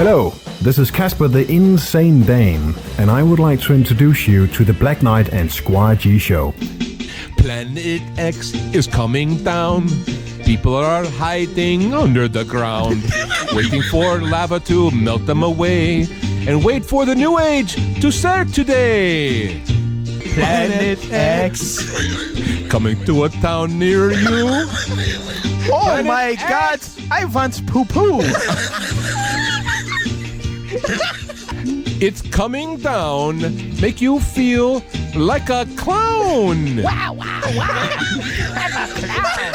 Hello, this is Casper the Insane Dane, and I would like to introduce you to the Black Knight and Squire G Show. Planet X is coming down. People are hiding under the ground, waiting for lava to melt them away, and wait for the new age to start today. Planet X coming to a town near you. Oh Planet my X. God! I want poo-poo. It's coming down, make you feel like a clown. Wow, wow, wow. I'm a clown.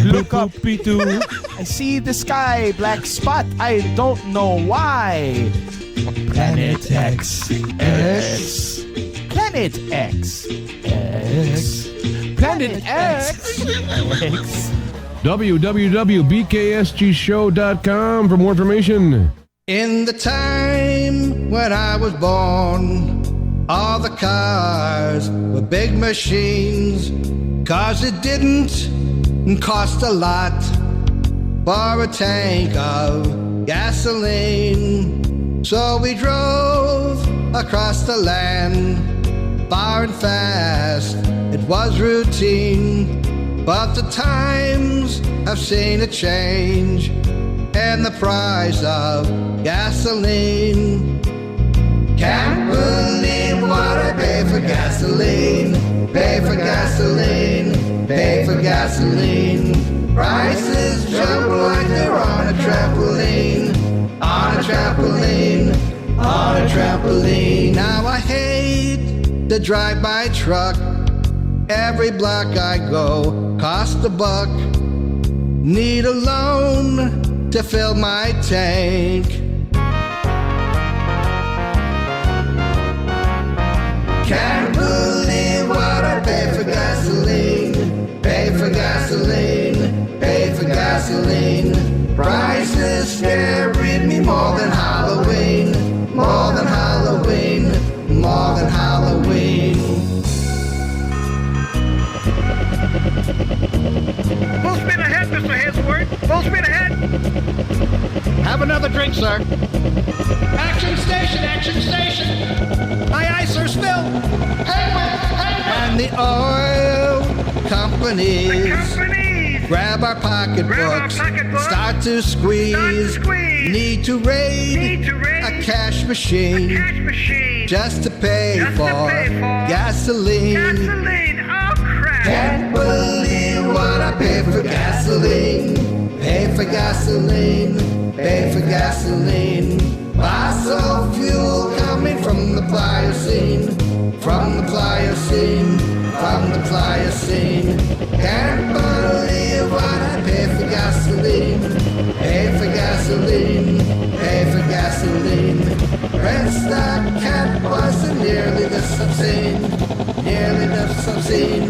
Look up, P2. I see the sky, black spot. I don't know why. Planet X. X. Planet X. X. Planet X. X. www.bksgshow.com for more information. In the time when I was born, all the cars were big machines, 'cause it didn't cost a lot for a tank of gasoline. So we drove across the land, far and fast, it was routine. But the times have seen a change, and the price of gasoline. Can't believe what I pay for gasoline. Pay for gasoline. Pay for gasoline. Prices jump like they're on a trampoline. On a trampoline. On a trampoline. Now I hate the drive-by truck. Every block I go costs $1. Need a loan to fill my tank. Can't believe what I pay for gasoline. Pay for gasoline. Pay for gasoline. Prices scaring me more than Halloween. More than Halloween. More than Halloween. Full spin ahead, Mr. Hansworth. Full spin ahead. Have another drink, sir. Action station, action station. Aye, aye, sir, still. And the oil companies grab our pocketbooks, start to squeeze. Need to raid a cash machine just to pay for gasoline. Gasoline, oh crap. Can't believe what I pay for gasoline. Pay for gasoline. Pay for gasoline. Fossil fuel coming from the Pliocene. From the Pliocene. From the Pliocene. Can't believe what I pay for gasoline. Pay for gasoline. Pay for gasoline. Rents that can't was nearly this obscene. Nearly this obscene.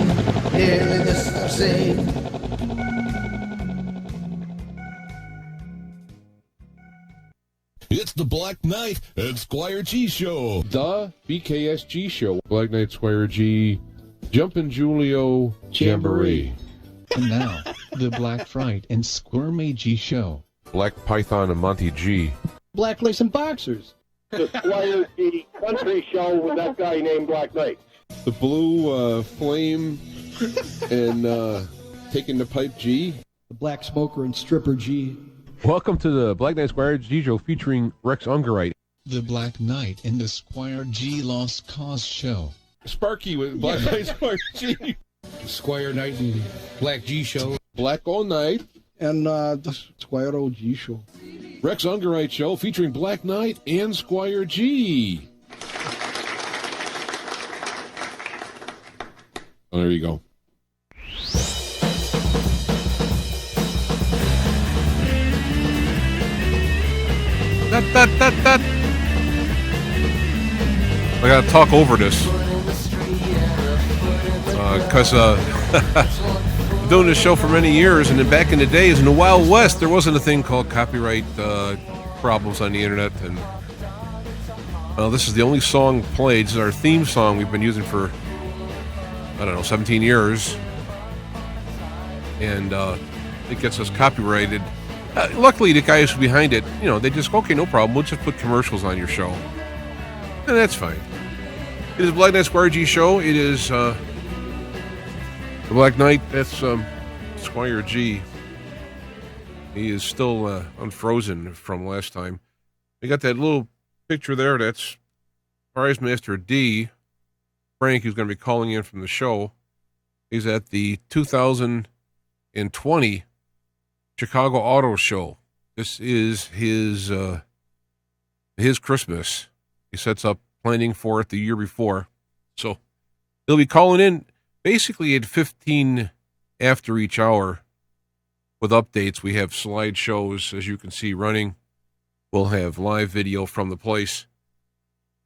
Nearly this obscene. It's the Black Knight and Squire G Show. The BKSG Show. Black Knight Squire G. Jumpin' Julio Jamboree. And now, the Black Fright and Squire Magie Show. Black Python and Monty G. Black Lace and Boxers. The Squire G Country Show with that guy named Black Knight. The Blue Flame and Taking the Pipe G. The Black Smoker and Stripper G. Welcome to the Black Knight Squire G Show featuring Rex Ungerite. The Black Knight and the Squire G Lost Cause Show. Sparky with Black Knight Squire G. The Squire Knight and Black G Show. Black All Night. And the Squire OG Show. Rex Ungerite Show featuring Black Knight and Squire G. Oh, there you go. I gotta talk over this. Because I've been doing this show for many years, and then back in the days, in the Wild West, there wasn't a thing called copyright problems on the internet. And this is the only song played. This is our theme song we've been using for, 17 years. And it gets us copyrighted Luckily, the guys behind it, they just go, okay, no problem. We'll just put commercials on your show. And that's fine. It is Black Knight Squire G Show. It is the Black Knight. That's Squire G. He is still unfrozen from last time. We got that little picture there. That's PrizeMasterD. Frank, who's going to be calling in from the show. He's at the 2020 Chicago Auto Show. This is his Christmas. He sets up planning for it the year before. So he'll be calling in basically at 15 after each hour with updates. We have slideshows, as you can see, running. We'll have live video from the place.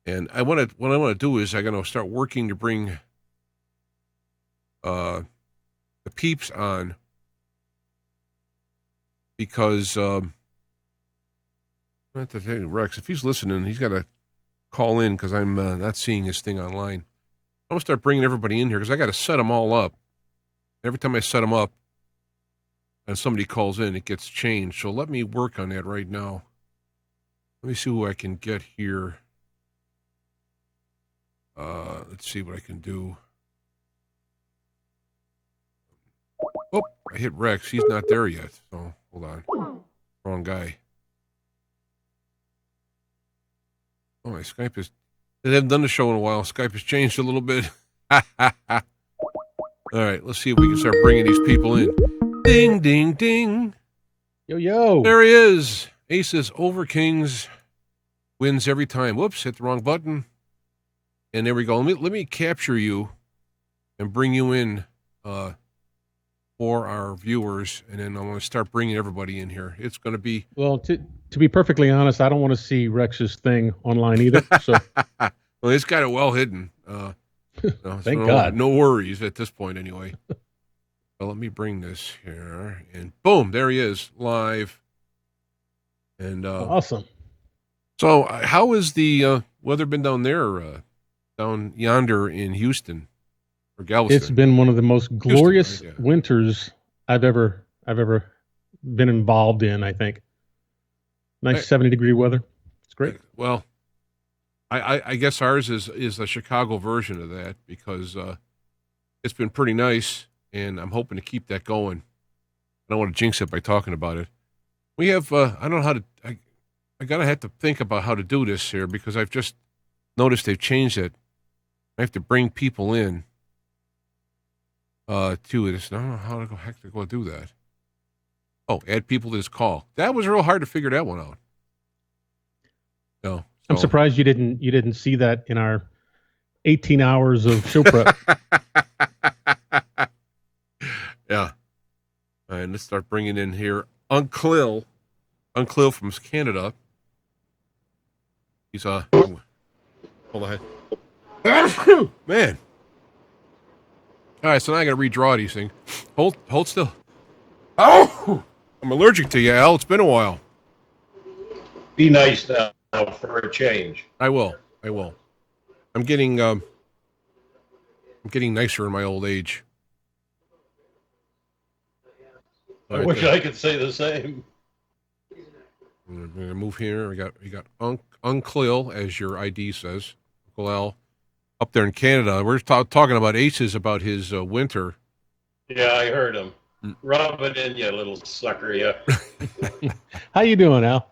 And what I want to do is I'm going to start working to bring the peeps on, because not to tell you, Rex, if he's listening, he's got to call in because I'm not seeing his thing online. I'm going to start bringing everybody in here because I got to set them all up. Every time I set them up and somebody calls in, it gets changed. So let me work on that right now. Let me see who I can get here. Let's see what I can do. Oh, I hit Rex. He's not there yet. So hold on. Wrong guy. Oh, my Skype is... They haven't done the show in a while. Skype has changed a little bit. All right, let's see if we can start bringing these people in. Ding, ding, ding. Yo, yo. There he is. Aces over Kings. Wins every time. Whoops, hit the wrong button. And there we go. Let me capture you and bring you in for our viewers, and then I want to start bringing everybody in here. It's going to be... Well, to be perfectly honest, I don't want to see Rex's thing online either. So, well, it's got it well hidden. Thank God. No worries at this point, anyway. Well, let me bring this here, and boom, there he is, live. And awesome. So, how has the weather been down there, down yonder in Houston or Galveston? It's been one of the most glorious Houston, right? Yeah. winters I've ever been involved in. I think nice 70-degree weather. It's great. Well, I guess ours is a Chicago version of that because it's been pretty nice, and I'm hoping to keep that going. I don't want to jinx it by talking about it. We have I don't know how to. I gotta have to think about how to do this here because I've just noticed they've changed it. I have to bring people in to it. I don't know how the heck to go do that. Oh, add people to this call. That was real hard to figure that one out. No, so. I'm surprised you didn't see that in our 18 hours of show prep. Yeah. All right, let's start bringing in here Uncle from Canada. He's hold on. Man. All right, so now I got to redraw these things. Hold still. Oh, I'm allergic to you, Al. It's been a while. Be nice now for a change. I will. I'm getting nicer in my old age. I wish I could say the same. We're gonna move here. We got Uncle, as your ID says, Uncle Al, up there in Canada. We're talking about Aces about his winter. Yeah, I heard him. Rub it in, you little sucker, you. How you doing, Al?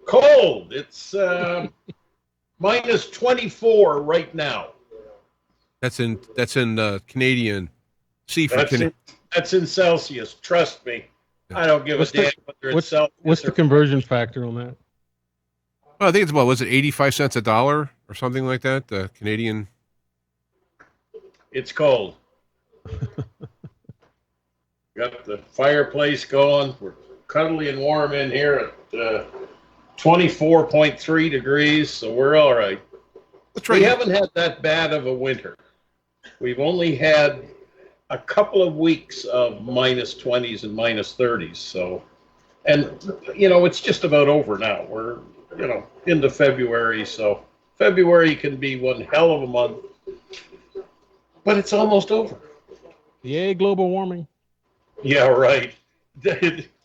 Cold. It's minus 24 right now. That's in Canadian. C for Canadian. That's in Celsius. Trust me. I don't give a damn whether it's Celsius. What's the conversion factor on that? Well, I think it's about, was it 85 cents a dollar or something like that? The Canadian. It's cold. Got the fireplace going. We're cuddly and warm in here at 24.3 degrees, so we're all right. That's right. We haven't had that bad of a winter. We've only had a couple of weeks of minus 20s and minus 30s. So, and, it's just about over now. We're, into February. So February can be one hell of a month, but it's almost over. Yay, global warming. Yeah, right.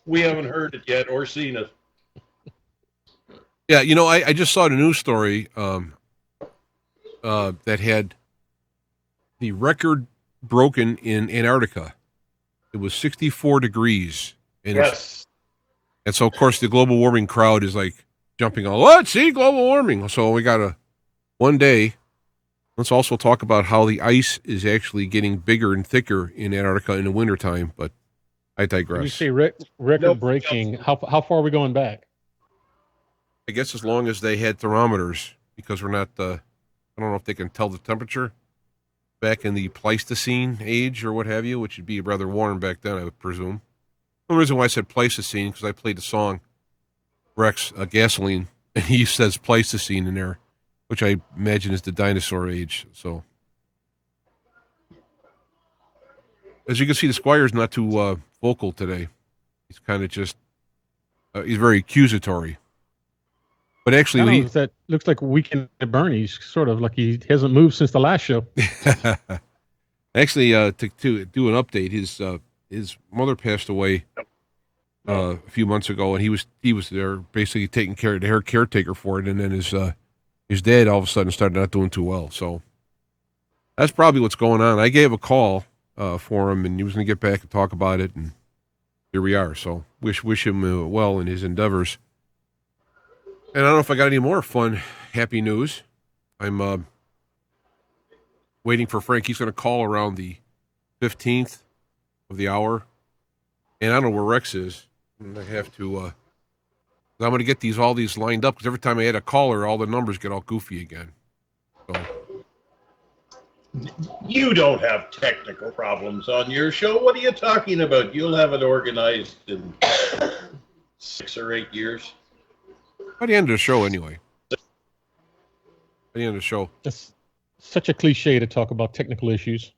We haven't heard it yet or seen it. Yeah, I just saw the news story that had the record broken in Antarctica. It was 64 degrees. And Yes. And so, of course, the global warming crowd is like jumping on, what? See, global warming. So we got one day. Let's also talk about how the ice is actually getting bigger and thicker in Antarctica in the wintertime, but I digress. When you say record breaking, how far are we going back? I guess as long as they had thermometers, because we're not, I don't know if they can tell the temperature back in the Pleistocene age or what have you, which would be rather warm back then, I would presume. The reason why I said Pleistocene, because I played the song Rex Gasoline, and he says Pleistocene in there, which I imagine is the dinosaur age. So, as you can see, the Squire's not too vocal today. He's kind of just, he's very accusatory. But actually, that looks like Weekend at Bernie's, sort of like he hasn't moved since the last show. Actually, to do an update, his mother passed away a few months ago, and he was there basically taking care of her caretaker for it, and then his dad all of a sudden started not doing too well. So that's probably what's going on. I gave a call for him, and he was going to get back and talk about it, and here we are. So wish him well in his endeavors. And I don't know if I got any more fun, happy news. I'm waiting for Frank. He's going to call around the 15th of the hour. And I don't know where Rex is. And I have to, I'm going to get all these lined up, because every time I add a caller, all the numbers get all goofy again. So. You don't have technical problems on your show. What are you talking about? You'll have it organized in 6 or 8 years. By the end of the show, anyway. By the end of the show. It's such a cliche to talk about technical issues.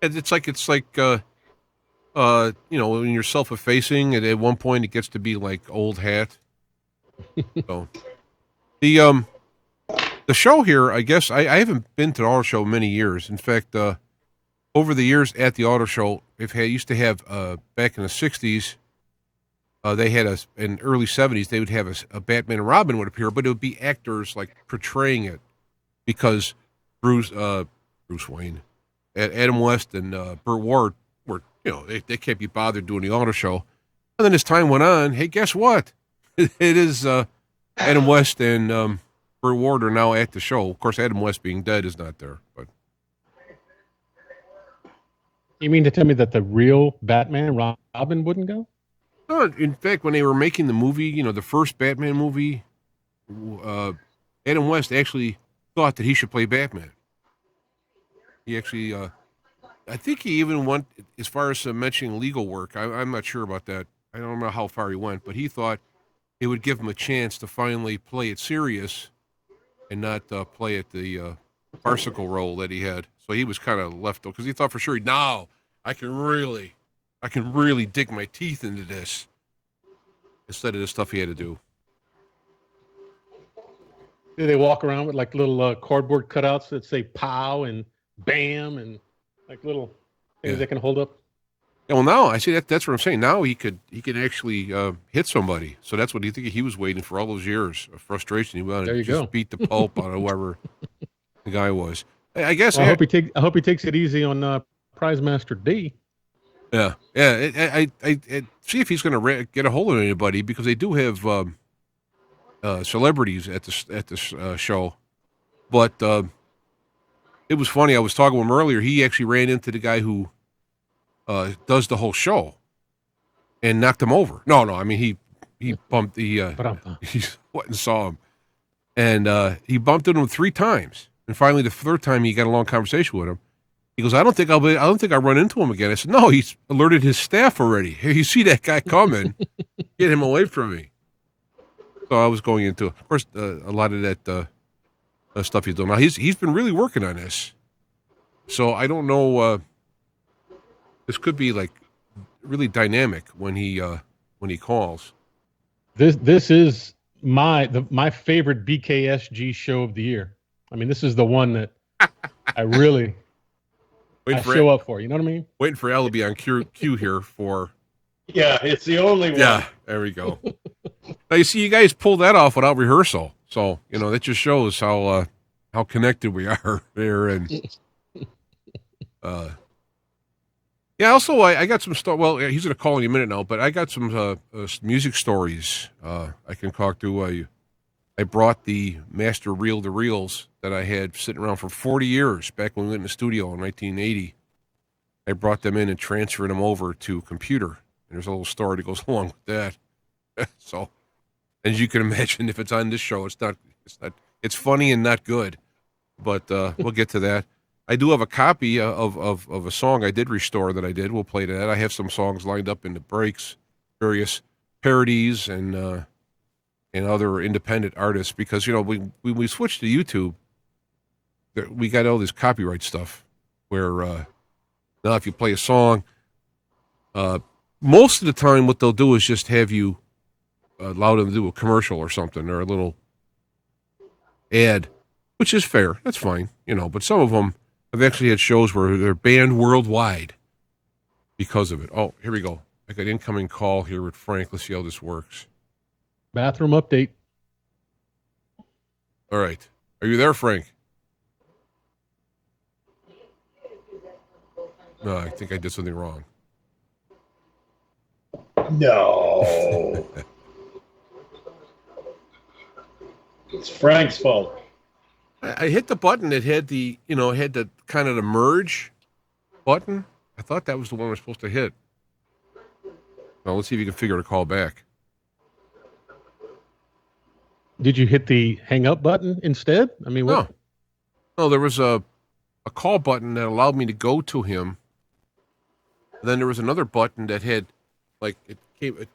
It's like when you're self-effacing, and at one point it gets to be like old hat. So the show here, I guess I haven't been to the auto show many years. In fact, over the years at the auto show, used to have back in the 60s. They had in early 70s, they would have a Batman and Robin would appear, but it would be actors like portraying it, because Bruce Wayne, Adam West, and Burt Ward were, they can't be bothered doing the auto show. And then as time went on, hey, guess what? It is Adam West and Burt Ward are now at the show. Of course, Adam West being dead is not there. But you mean to tell me that the real Batman Robin wouldn't go? No, in fact, when they were making the movie, the first Batman movie, Adam West actually thought that he should play Batman. He actually, I think he even went as far as mentioning legal work. I'm not sure about that. I don't know how far he went, but he thought it would give him a chance to finally play it serious and not play it the farcical role that he had. So he was kind of left, because he thought for sure, now I can really dig my teeth into this, instead of the stuff he had to do. Do they walk around with like little cardboard cutouts that say "pow" and "bam" and like little things they can hold up? Yeah, well, now I see that's what I'm saying. Now he can actually hit somebody. So that's what he was waiting for all those years of frustration. He wanted to just beat the pulp out of whoever the guy was. I guess. Well, I hope he takes it easy on PrizeMasterD. Yeah. I see if he's going to get a hold of anybody, because they do have celebrities at this show. But it was funny. I was talking to him earlier. He actually ran into the guy who does the whole show and knocked him over. No. I mean, he bumped he went and saw him, and he bumped into him 3 times. And finally, the 3rd time, he got a long conversation with him. He goes, I don't think I'll run into him again. I said, no, he's alerted his staff already. Hey, you see that guy coming, get him away from me. So I was going into, of course, a lot of that stuff he's doing. Now, he's been really working on this. So I don't know, this could be like really dynamic when he calls. This is my favorite BKSG show of the year. I mean, this is the one that I really show up for. You know what I mean? Waiting for Al to be on Q here for Yeah, it's the only one. Yeah, there we go. Now you see, you guys pulled that off without rehearsal, so that just shows how connected we are there. And yeah, also I got some stuff. Well, he's going to call in a minute now, but I got some music stories I can talk to. I brought the master reel-to-reels that I had sitting around for 40 years back when we went in the studio in 1980. I brought them in and transferred them over to computer. And there's a little story that goes along with that. So, as you can imagine, if it's on this show, it's funny and not good. But we'll get to that. I do have a copy of a song I did restore that I did. We'll play that. I have some songs lined up in the breaks, various parodies and other independent artists, because we switched to YouTube. We got all this copyright stuff where now if you play a song, most of the time what they'll do is just have you allow them to do a commercial or something or a little ad, which is fair. That's fine, but some of them have actually had shows where they're banned worldwide because of it. Oh, here we go. I got an incoming call here with Frank. Let's see how this works. Bathroom update. All right. Are you there, Frank? No, I think I did something wrong. No. It's Frank's fault. I hit the button that had the kind of the merge button. I thought that was the one I was supposed to hit. Well, let's see if you can figure out a call back. Did you hit the hang up button instead? I mean, what? No, there was a call button that allowed me to go to him. Then there was another button that had, like, it came.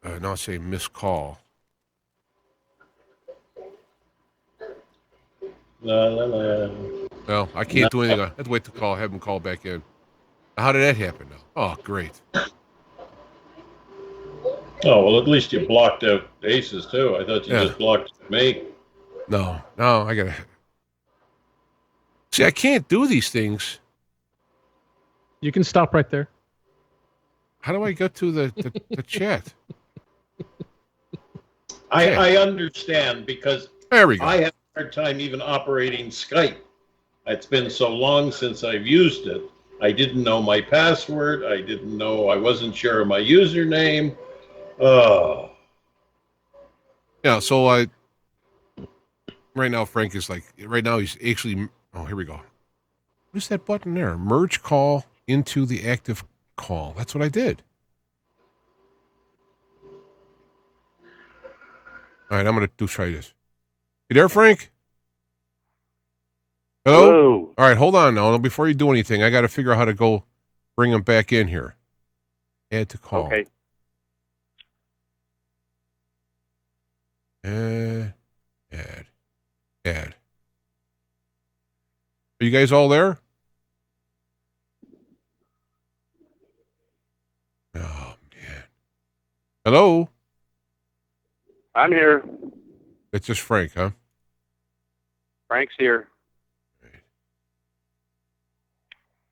Now it's saying missed call. La, la, la. Well, I can't do anything. I have to wait to have him call back in. How did that happen now? Oh, great. Oh, well, at least you blocked out Aces, too. I thought you just blocked me. No, I gotta. See, I can't do these things. You can stop right there. How do I get to the chat? I understand, because there we go. I have a hard time even operating Skype. It's been so long since I've used it. I didn't know my password. I wasn't sure of my username. Yeah, so right now Frank is he's actually, oh, here we go. What's that button there? Merge call into the active call. That's what I did. All right, I'm going to try this. You there, Frank? Hello? Hello. All right, hold on now. Before you do anything, I got to figure out how to go bring him back in here. Add to call. Okay. Add. Are you guys all there? Oh, man. Hello? I'm here. It's just Frank, huh? Frank's here.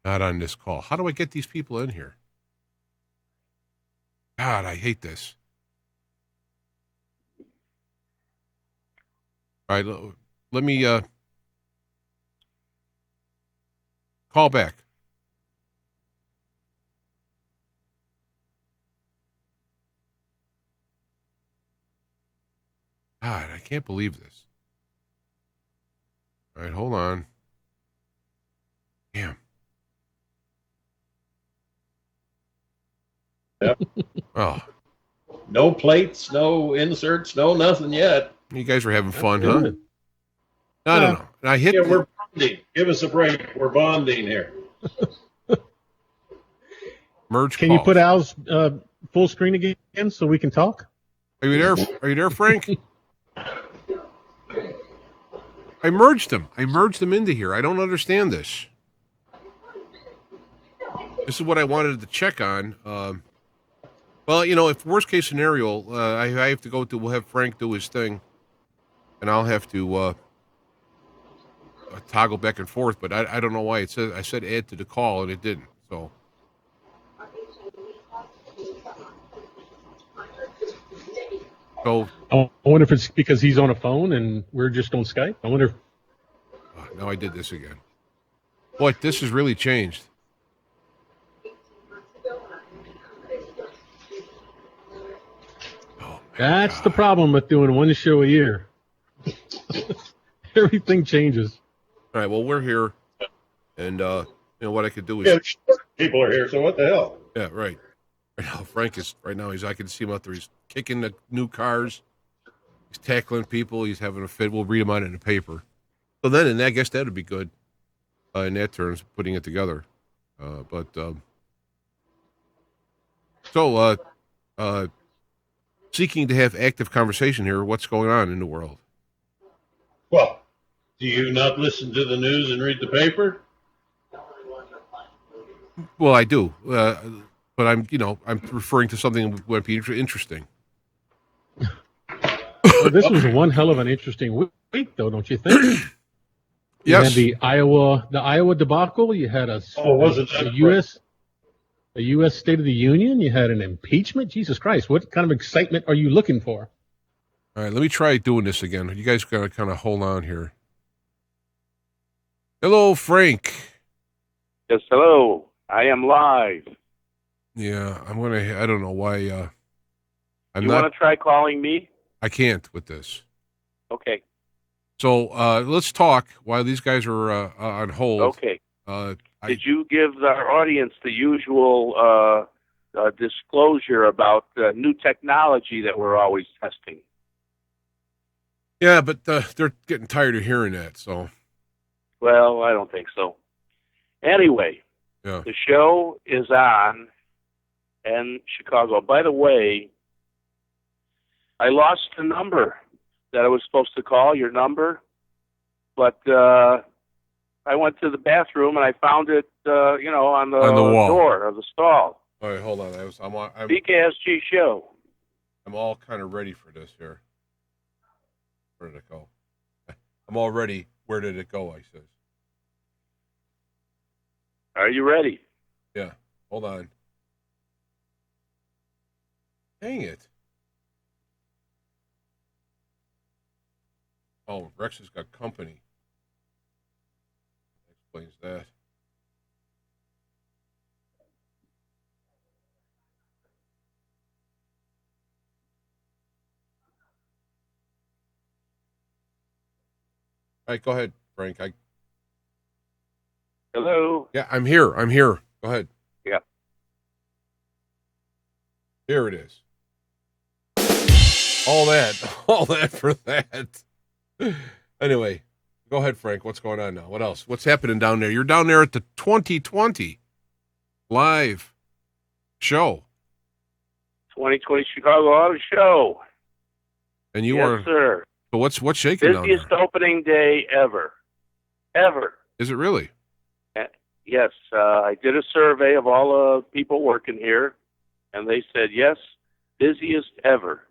Not on this call. How do I get these people in here? God, I hate this. All right, let me call back. God, I can't believe this. All right, hold on. Damn. Yep. Oh. No plates, no inserts, no nothing yet. You guys are having fun, huh? No. I hit. Yeah, we're bonding. Give us a break. We're bonding here. Merge. Can you put Al's full screen again so we can talk? Are you there? Are you there, Frank? I merged them. Into here. I don't understand this. This is what I wanted to check on. Well, if worst case scenario, I have to we'll have Frank do his thing, and I'll have to toggle back and forth. But I don't know why I said add to the call and it didn't. So So I wonder if it's because he's on a phone and we're just on Skype. I wonder. Now I did this again. Boy, this has really changed. That's the problem with doing one show a year. Everything changes. All right, well, we're here, and what I could do is... Yeah, people are here, so what the hell? Yeah, right. Right now, Frank is, I can see him out there. He's kicking the new cars. He's tackling people. He's having a fit. We'll read him out in the paper. So then, and I guess that would be good in that terms, putting it together. Seeking to have active conversation here, what's going on in the world? Well, do you not listen to the news and read the paper? Well, I do, but I'm referring to something that would be interesting. Well, this was one hell of an interesting week, though, don't you think? You Yes. had the Iowa debacle. You had a U.S. State of the Union. You had an impeachment. Jesus Christ! What kind of excitement are you looking for? All right, let me try doing this again. You guys got to kind of hold on here. Hello, Frank. Yes, hello. I am live. Yeah, I don't know why. You want to try calling me? I can't with this. Okay. So let's talk while these guys are on hold. Okay. Did you give our audience the usual disclosure about new technology that we're always testing? Yeah, but they're getting tired of hearing that. So. Well, I don't think so. Anyway, The show is on in Chicago. By the way, I lost the number that I was supposed to call, your number, but I went to the bathroom and I found it, on the wall. door of the stall. All right, hold on. I'm BKSG Show. I'm all kind of ready for this here. Where did it go? I'm all ready. Where did it go? I says. Are you ready? Yeah. Hold on. Dang it. Oh, Rex has got company. That explains that. All right, go ahead, Frank. Hello? Yeah, I'm here. Go ahead. Yeah. Here it is. All that for that. Anyway, go ahead, Frank. What's going on now? What else? What's happening down there? You're down there at the 2020 live show. 2020 Chicago Auto Show. And you yes, are... sir. So what's shaking down there? Busiest opening day ever. Ever. Is it really? Yes. I did a survey of all the people working here, and they said, yes, busiest ever.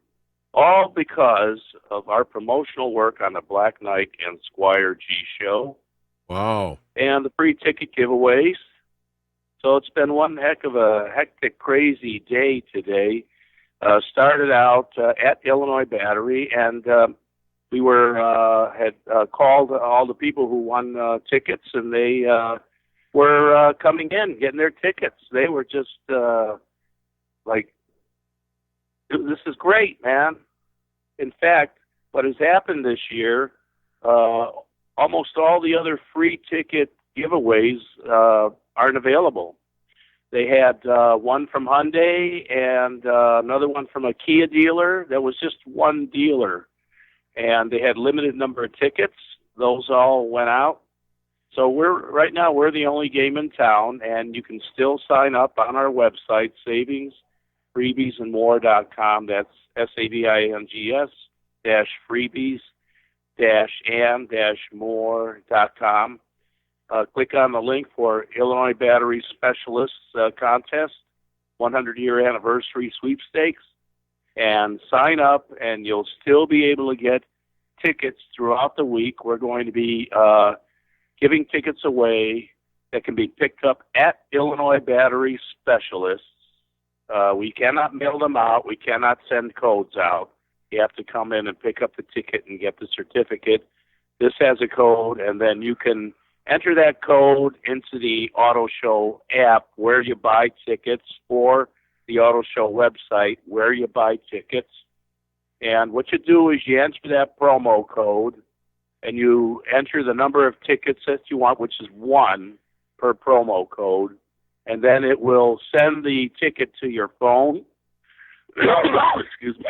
All because of our promotional work on the Black Knight and Squire G Show. Wow. And the free ticket giveaways. So it's been one heck of a hectic, crazy day today. Started out at Illinois Battery, and we had called all the people who won tickets, and they were coming in, getting their tickets. They were just like, this is great, man. In fact, what has happened this year, almost all the other free ticket giveaways aren't available. They had one from Hyundai and another one from a Kia dealer. There was just one dealer, and they had limited number of tickets. Those all went out. So right now we're the only game in town, and you can still sign up on our website, savingsfreebiesandmore.com. That's savings-freebies-and-more.com. Click on the link for Illinois Battery Specialists Contest, 100-year anniversary sweepstakes, and sign up, and you'll still be able to get tickets throughout the week. We're going to be giving tickets away that can be picked up at Illinois Battery Specialists. We cannot mail them out. We cannot send codes out. You have to come in and pick up the ticket and get the certificate. This has a code, and then you can enter that code into the Auto Show app where you buy tickets, or the Auto Show website where you buy tickets. And what you do is you enter that promo code, and you enter the number of tickets that you want, which is 1 per promo code, and then it will send the ticket to your phone. Excuse me.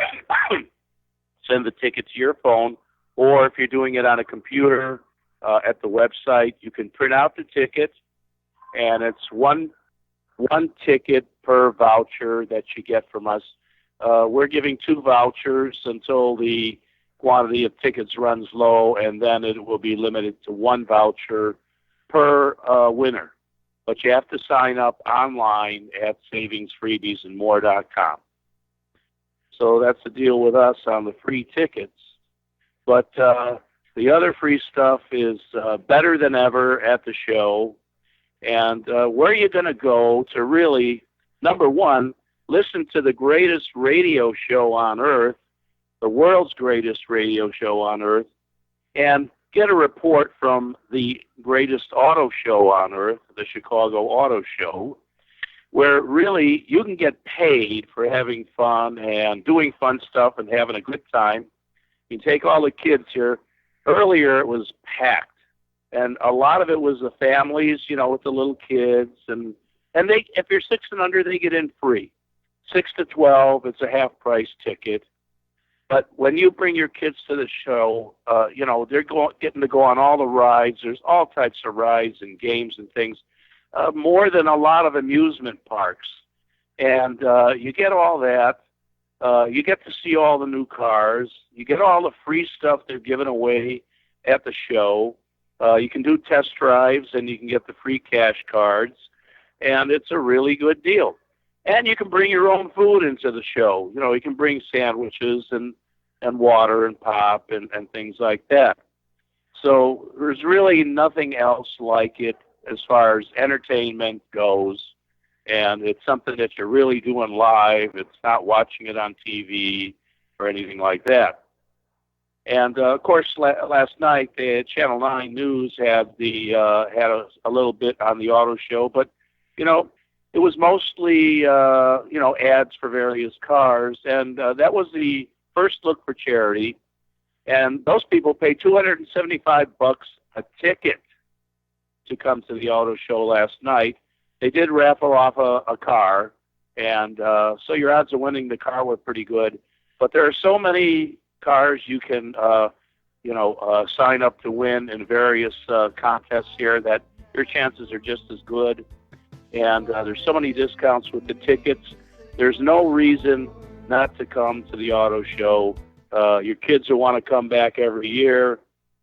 Send the ticket to your phone, or if you're doing it on a computer at the website, you can print out the ticket, and it's one ticket per voucher that you get from us. We're giving 2 vouchers until the quantity of tickets runs low, and then it will be limited to 1 voucher per winner. But you have to sign up online at savingsfreebiesandmore.com. So that's the deal with us on the free tickets. But the other free stuff is better than ever at the show. And where are you going to go to really, number one, listen to the greatest radio show on earth, the world's greatest radio show on earth, and get a report from the greatest auto show on earth, the Chicago Auto Show, where really you can get paid for having fun and doing fun stuff and having a good time. You take all the kids here. Earlier it was packed, and a lot of it was the families, you know, with the little kids, and they, if you're 6 and under, they get in free. 6 to 12, it's a half-price ticket. But when you bring your kids to the show, you know, they're getting to go on all the rides. There's all types of rides and games and things, more than a lot of amusement parks. And you get all that. You get to see all the new cars. You get all the free stuff they're giving away at the show. You can do test drives, and you can get the free cash cards. And it's a really good deal. And you can bring your own food into the show. You know, you can bring sandwiches and water and pop and things like that. So there's really nothing else like it as far as entertainment goes. And it's something that you're really doing live. It's not watching it on TV or anything like that. And, of course, last night, Channel 9 News had had a little bit on the auto show. But, you know, it was mostly, you know, ads for various cars. And that was the first look for charity. And those people pay $275 a ticket to come to the auto show last night. They did raffle off a car, and so your odds of winning the car were pretty good. But there are so many cars you can, you know, sign up to win in various contests here that your chances are just as good. And there's so many discounts with the tickets. There's no reason not to come to the auto show. Your kids will want to come back every year.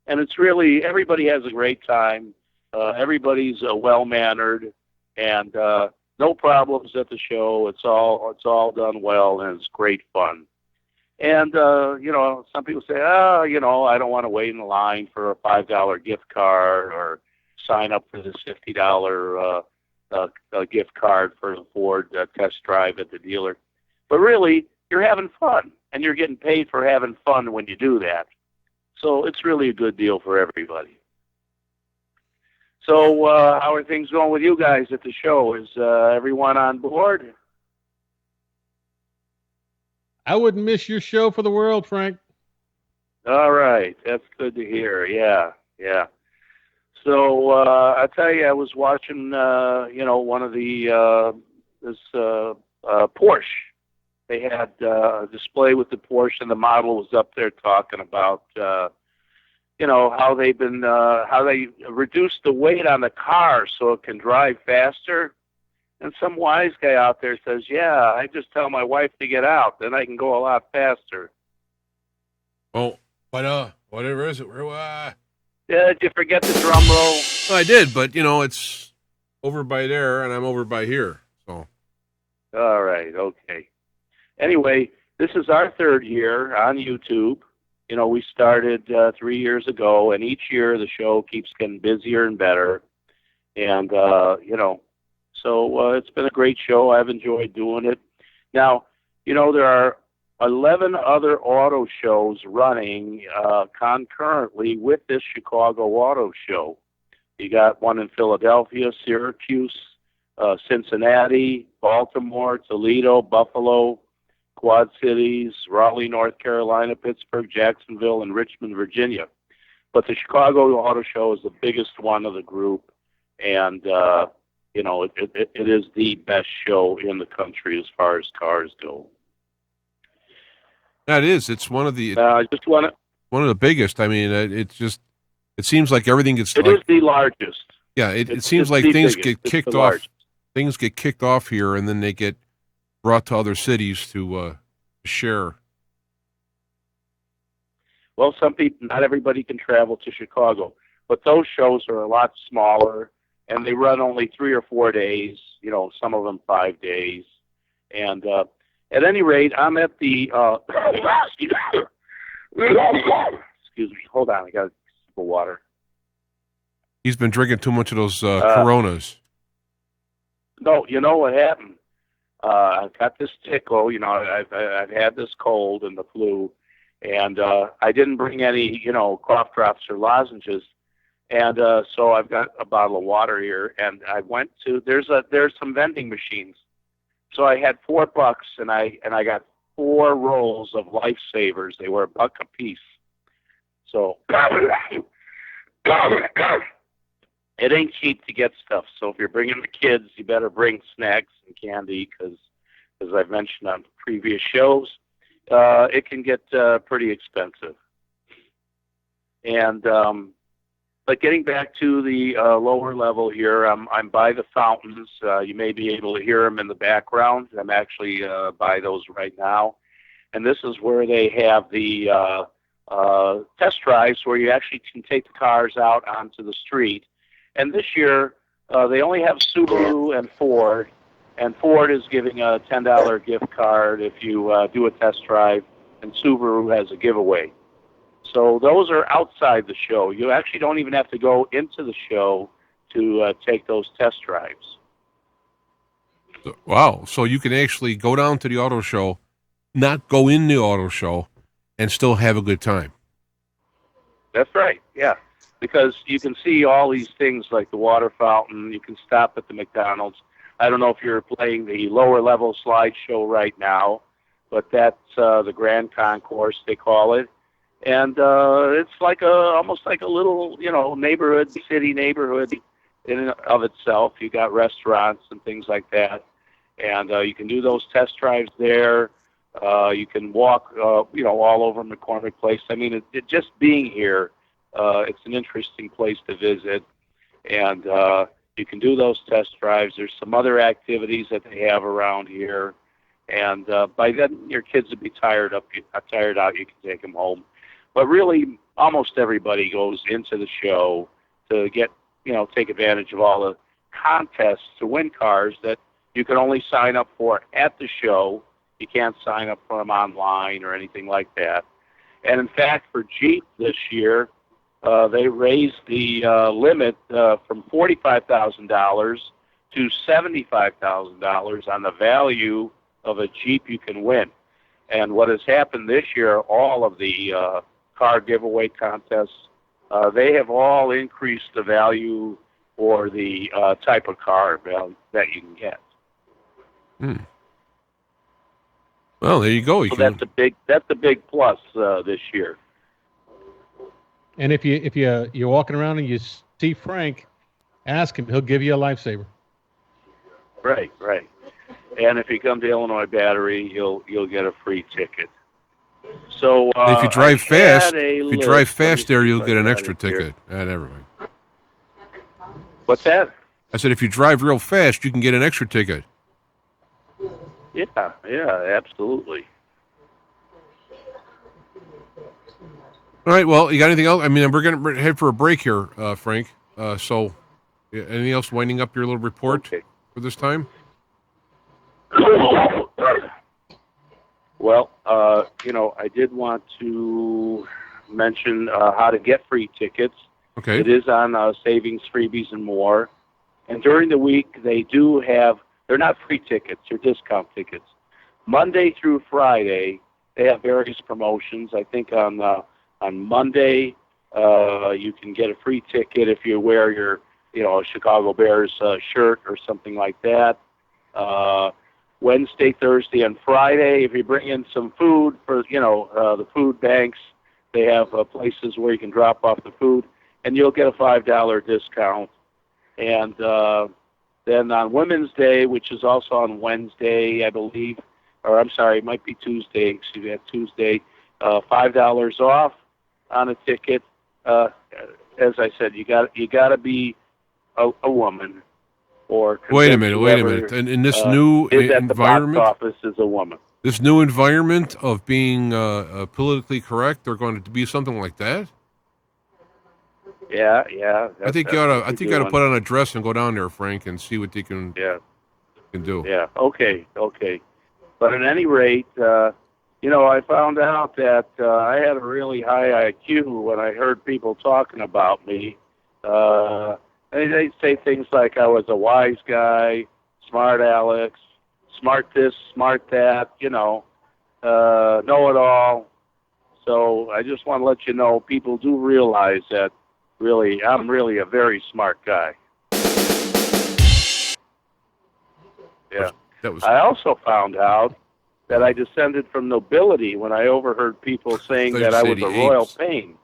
And it's really, everybody has a great time. Everybody's well-mannered. And no problems at the show. It's all done well, and it's great fun. And you know, some people say, oh, you know, I don't want to wait in line for a $5 gift card or sign up for this $50 gift card for the Ford test drive at the dealer. But really, you're having fun, and you're getting paid for having fun when you do that. So it's really a good deal for everybody. So how are things going with you guys at the show? Is everyone on board? I wouldn't miss your show for the world, Frank. All right. That's good to hear. Yeah. So I tell you, I was watching, you know, one of the, this Porsche. They had a display with the Porsche, and the model was up there talking about, you know, how they've been, how they reduced the weight on the car so it can drive faster. And some wise guy out there says, yeah, I just tell my wife to get out, then I can go a lot faster. Oh, but whatever is it? Did you forget the drum roll? Well, I did, but you know, it's over by there, and I'm over by here. So. All right, okay. Anyway, this is our 3rd year on YouTube. You know, we started 3 years ago, and each year the show keeps getting busier and better. And, you know, so it's been a great show. I've enjoyed doing it. Now, you know, there are 11 other auto shows running concurrently with this Chicago Auto Show. You got one in Philadelphia, Syracuse, Cincinnati, Baltimore, Toledo, Buffalo, Quad Cities, Raleigh, North Carolina, Pittsburgh, Jacksonville, and Richmond, Virginia. But the Chicago Auto Show is the biggest one of the group, and it is the best show in the country as far as cars go. That is. It's one of the. One of the biggest. I mean, it seems like everything gets. It is the largest. Yeah, it seems like things get kicked off. Things get kicked off here, and then they get brought to other cities to share. Well, not everybody can travel to Chicago, but those shows are a lot smaller, and they run only 3 or 4 days. Some of them 5 days, and. At any rate, I'm at the. Excuse me. Hold on. I got a sip of water. He's been drinking too much of those Coronas. No, you know what happened? I've got this tickle. I've had this cold and the flu, and I didn't bring any, cough drops or lozenges, and so I've got a bottle of water here, and I went to. There's some vending machines. So I had $4, and I got 4 rolls of Lifesavers. They were $1 a piece. So it ain't cheap to get stuff. So if you're bringing the kids, you better bring snacks and candy because, as I've mentioned on previous shows, it can get pretty expensive. And but getting back to the lower level here, I'm by the fountains. You may be able to hear them in the background. I'm actually by those right now. And this is where they have the test drives where you actually can take the cars out onto the street. And this year, they only have Subaru and Ford. And Ford is giving a $10 gift card if you do a test drive. And Subaru has a giveaway. So those are outside the show. You actually don't even have to go into the show to take those test drives. Wow. So you can actually go down to the auto show, not go in the auto show, and still have a good time. That's right, yeah. Because you can see all these things like the water fountain. You can stop at the McDonald's. I don't know if you're playing the lower level slideshow right now, but that's the Grand Concourse, they call it. And it's like almost like a little, city neighborhood in and of itself. You got restaurants and things like that. And you can do those test drives there. You can walk, all over McCormick Place. I mean, it just being here, it's an interesting place to visit. And you can do those test drives. There's some other activities that they have around here. And by then, your kids will be tired out. You can take them home. But really, almost everybody goes into the show to get, take advantage of all the contests to win cars that you can only sign up for at the show. You can't sign up for them online or anything like that. And in fact, for Jeep this year, they raised the limit from $45,000 to $75,000 on the value of a Jeep you can win. And what has happened this year, all of the car giveaway contests, they have all increased the value or the type of car that you can get. Well, there you go. That's a big plus this year. And if you're walking around and you see Frank, ask him; he'll give you a lifesaver. Right. And if you come to Illinois Battery, you'll get a free ticket. So if you drive fast, there you'll get an extra ticket. Never mind. What's that? I said if you drive real fast, you can get an extra ticket. Yeah, absolutely. All right. Well, you got anything else? I mean, we're going to head for a break here, Frank. So, anything else winding up your little report for this time? Well, I did want to mention how to get free tickets. Okay. It is on Savings, Freebies, and More. And during the week, they do have, they're not free tickets, they're discount tickets. Monday through Friday, they have various promotions. I think on Monday you can get a free ticket if you wear your Chicago Bears shirt or something like that. Wednesday, Thursday, and Friday, if you bring in some food for the food banks, they have places where you can drop off the food, and you'll get a $5 discount. And then on Women's Day, which is also on Wednesday, I believe, or I'm sorry, it might be Tuesday. Excuse me, Tuesday, $5 off on a ticket. As I said, you got to be a woman, or wait a minute. In this new environment, the box office is a woman. This new environment of being politically correct, they're going to be something like that. Yeah. I think you ought to put on a dress and go down there, Frank, and see what they can do. Yeah. Okay. But at any rate, I found out that I had a really high IQ when I heard people talking about me. They say things like I was a wise guy, smart Alex, smart this, smart that, know-it-all. So I just want to let you know, people do realize that I'm really a very smart guy. Yeah. I also found out that I descended from nobility when I overheard people saying that I was a royal pain.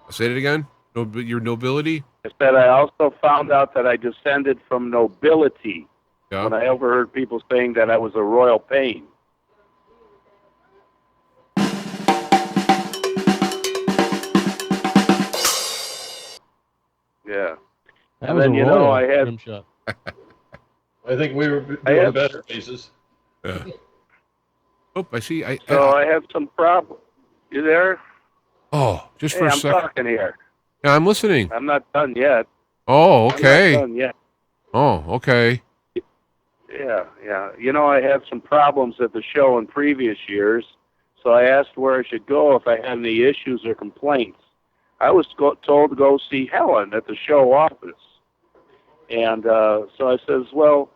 Say it again? Your nobility? I said I also found out that I descended from nobility when I overheard people saying that I was a royal pain. Yeah. And then, I had... I think we were doing better cases. Yeah. Oh, I see. I had some problem. You there? Oh, just for a second. I'm talking here. Yeah, I'm listening. I'm not done yet. Oh, okay. I'm not done yet. Oh, okay. Yeah. I had some problems at the show in previous years, so I asked where I should go if I had any issues or complaints. I was told to go see Helen at the show office. And so I says, well,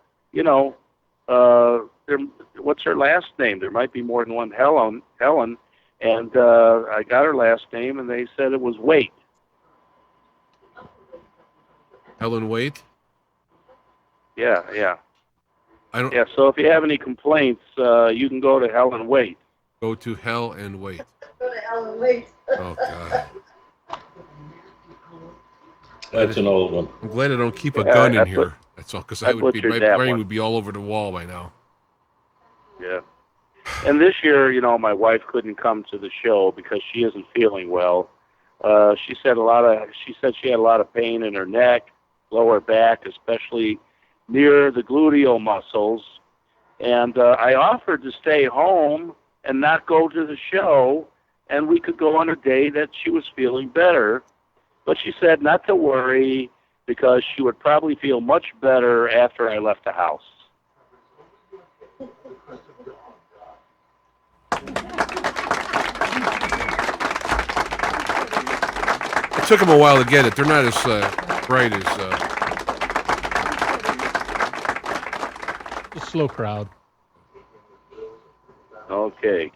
what's her last name? There might be more than one Helen. And I got her last name, and they said it was Waite. Helen Waite? Yeah. Yeah, so if you have any complaints, you can go to Helen Waite. Go to Hell and Wait. Go to Helen Waite. Oh, God. That's an old one. I'm glad I don't keep a gun in here. That's all, because my brain would be all over the wall by now. Yeah. And this year, my wife couldn't come to the show because she isn't feeling well. She said she had a lot of pain in her neck, lower back, especially near the gluteal muscles. And I offered to stay home and not go to the show, and we could go on a day that she was feeling better. But she said not to worry because she would probably feel much better after I left the house. It took them a while to get it. They're not as bright as... A slow crowd. Okay.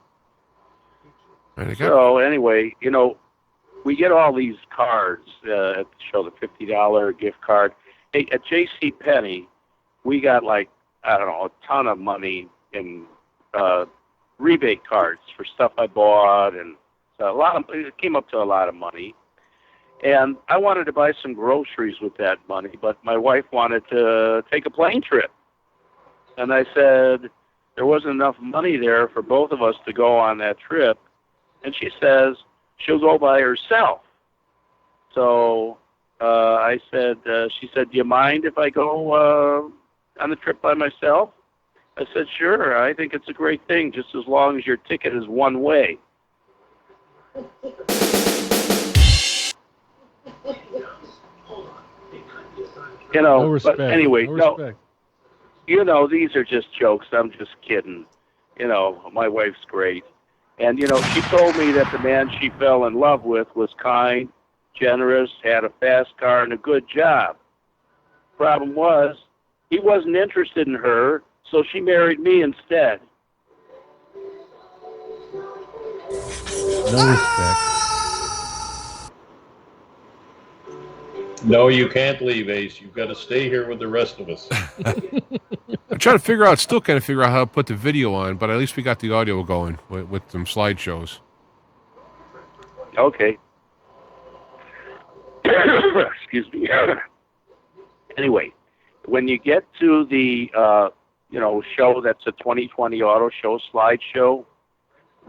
So anyway, we get all these cards at the show, the $50 gift card. Hey, at J.C. Penney, we got a ton of money in rebate cards for stuff I bought, and it came up to a lot of money. And I wanted to buy some groceries with that money, but my wife wanted to take a plane trip. And I said there wasn't enough money there for both of us to go on that trip. And she says she'll go by herself. So she said, do you mind if I go on the trip by myself? I said, sure, I think it's a great thing, just as long as your ticket is one way. No respect. But anyway, no respect. These are just jokes. I'm just kidding. My wife's great. And, she told me that the man she fell in love with was kind, generous, had a fast car, and a good job. Problem was, he wasn't interested in her, so she married me instead. No respect. No, you can't leave, Ace. You've got to stay here with the rest of us. I'm trying to figure out, still kind of figure out how to put the video on, but at least we got the audio going with some slideshows. Okay. Excuse me. Anyway, when you get to the show that's a 2020 auto show slideshow,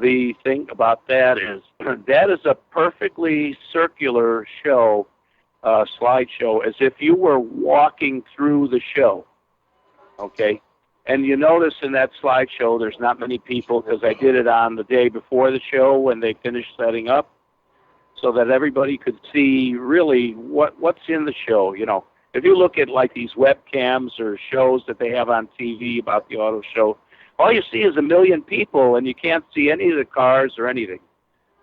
the thing about that is a perfectly circular show, slideshow, as if you were walking through the show. Okay? And you notice in that slideshow there's not many people, because I did it on the day before the show when they finished setting up, so that everybody could see really what's in the show. You know, if you look at like these webcams or shows that they have on TV about the auto show, all you see is a million people and you can't see any of the cars or anything.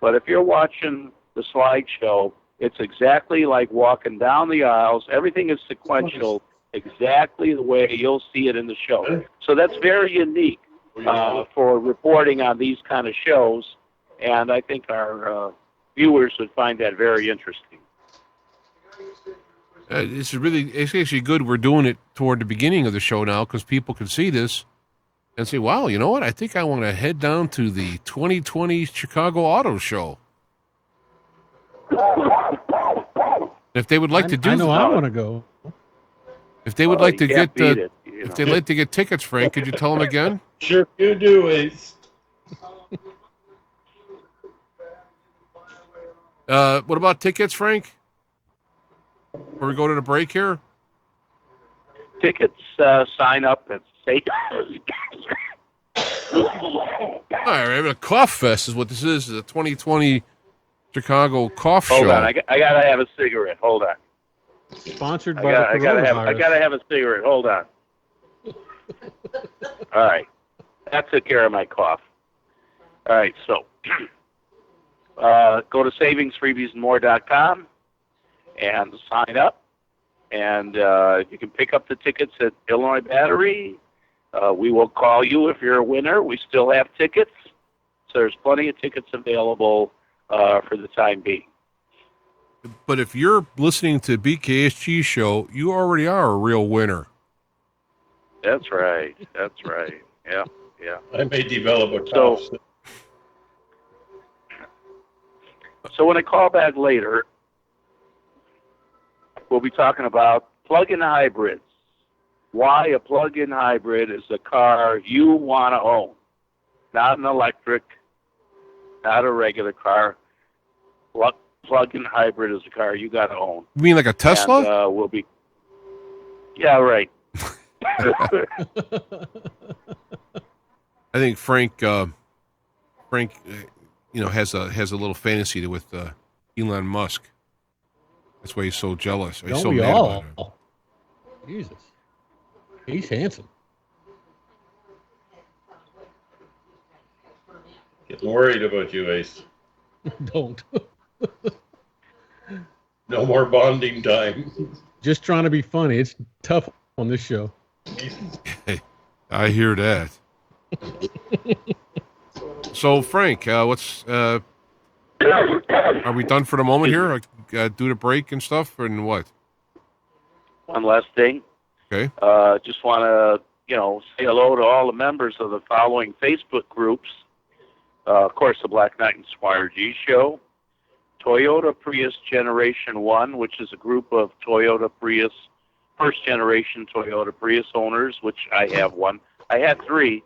But if you're watching the slideshow, it's exactly like walking down the aisles. Everything is sequential, exactly the way you'll see it in the show. So that's very unique for reporting on these kind of shows, and I think our viewers would find that very interesting. It's actually good we're doing it toward the beginning of the show now, because people can see this and say, wow, you know what? I think I want to head down to the 2020 Chicago Auto Show. If they would like to do I know I want to go. If they would like to get if they'd like to get tickets, Frank, could you tell them again? Sure you do, Ace. What about tickets, Frank? Before we go to the break here? Tickets, sign up at Safe. All right, a cough fest is what this is. The 2020 Chicago Cough Show. Hold on, I gotta have a cigarette. Hold on. Sponsored by I gotta coronavirus. have a cigarette. Hold on. All right, that took care of my cough. All right, so go to savingsfreebiesandmore.com and sign up. And you can pick up the tickets at Illinois Battery. We will call you if you're a winner. We still have tickets, so there's plenty of tickets available for the time being. But if you're listening to BKSG Show, you already are a real winner. That's right. That's right. Yeah, yeah. I may develop a cough. So when I call back later, we'll be talking about plug-in hybrids. Why a plug-in hybrid is a car you want to own. Not an electric, not a regular car. Plug-in hybrid is a car you got to own. You mean like a Tesla? And, we'll be... Yeah, right. I think Frank, has a little fantasy with Elon Musk. That's why he's so jealous. He's so mad about it. Jesus, he's handsome. Getting worried about you, Ace. Don't. No more bonding time. Just trying to be funny. It's tough on this show. Hey, I hear that. So, Frank, what's are we done for the moment here? Do the break and stuff, and what? One last thing. Okay. Just want to, say hello to all the members of the following Facebook groups. Of course, the Black Knight and Squire G Show, Toyota Prius Generation 1, which is a group of Toyota Prius, first-generation Toyota Prius owners, which I have one. I had three.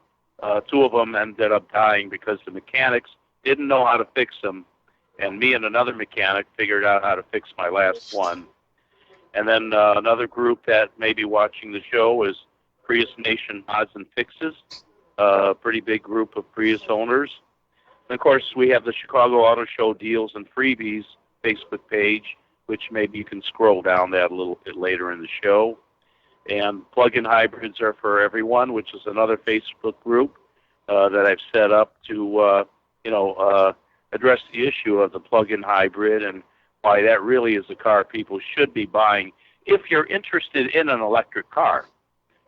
Two of them ended up dying because the mechanics didn't know how to fix them, and me and another mechanic figured out how to fix my last one. And then another group that may be watching the show is Prius Nation Mods and Fixes, a pretty big group of Prius owners. And, of course, we have the Chicago Auto Show Deals and Freebies Facebook page, which maybe you can scroll down that a little bit later in the show. And plug-in hybrids are for everyone, which is another Facebook group that I've set up to, address the issue of the plug-in hybrid and why that really is a car people should be buying if you're interested in an electric car.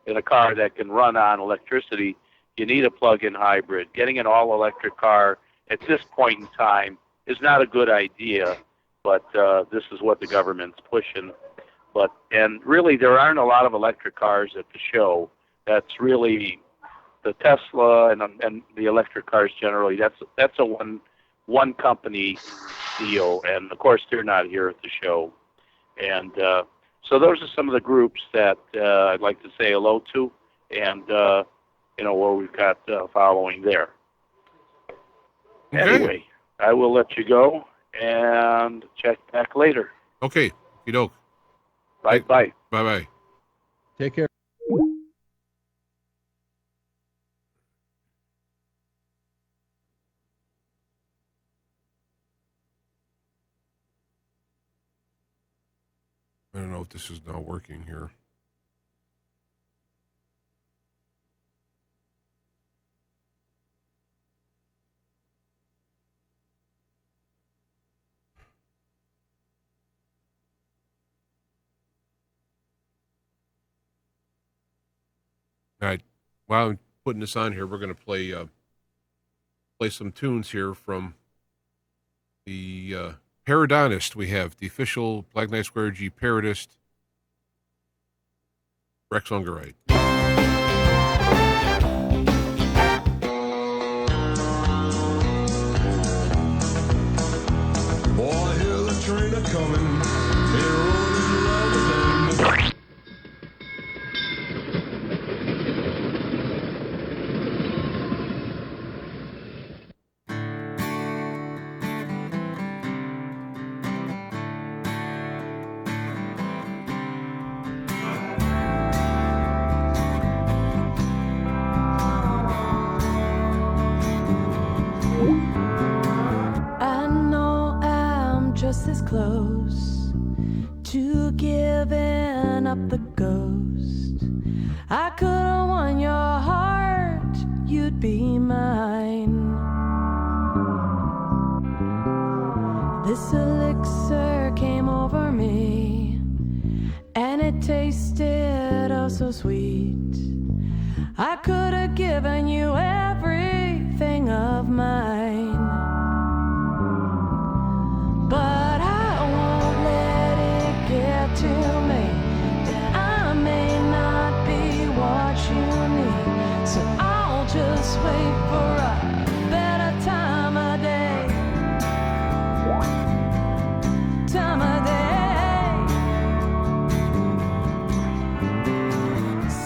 In a car that can run on electricity, you need a plug-in hybrid. Getting an all-electric car at this point in time is not a good idea, but this is what the government's pushing. And really, there aren't a lot of electric cars at the show. That's really the Tesla and the electric cars generally. That's a one company deal, and of course they're not here at the show. And so those are some of the groups that I'd like to say hello to, and where we've got following there. Okay. Anyway, I will let you go and check back later. Okay. You doke. Bye. Bye. Take care. I don't know if this is now working here. All right. While I'm putting this on here, we're going to play some tunes here from the Parodonist. We have the official Black Knight Square G parodist, Rex Ungerite. Boy, I hear the train a coming. They're rolling in love with them. Just as close to giving up the ghost. I could have won your heart, you'd be mine. This elixir came over me, and it tasted oh so sweet. I could have given you everything of mine. But I won't let it get to me that I may not be what you need. So I'll just wait for a better time of day. Time of day.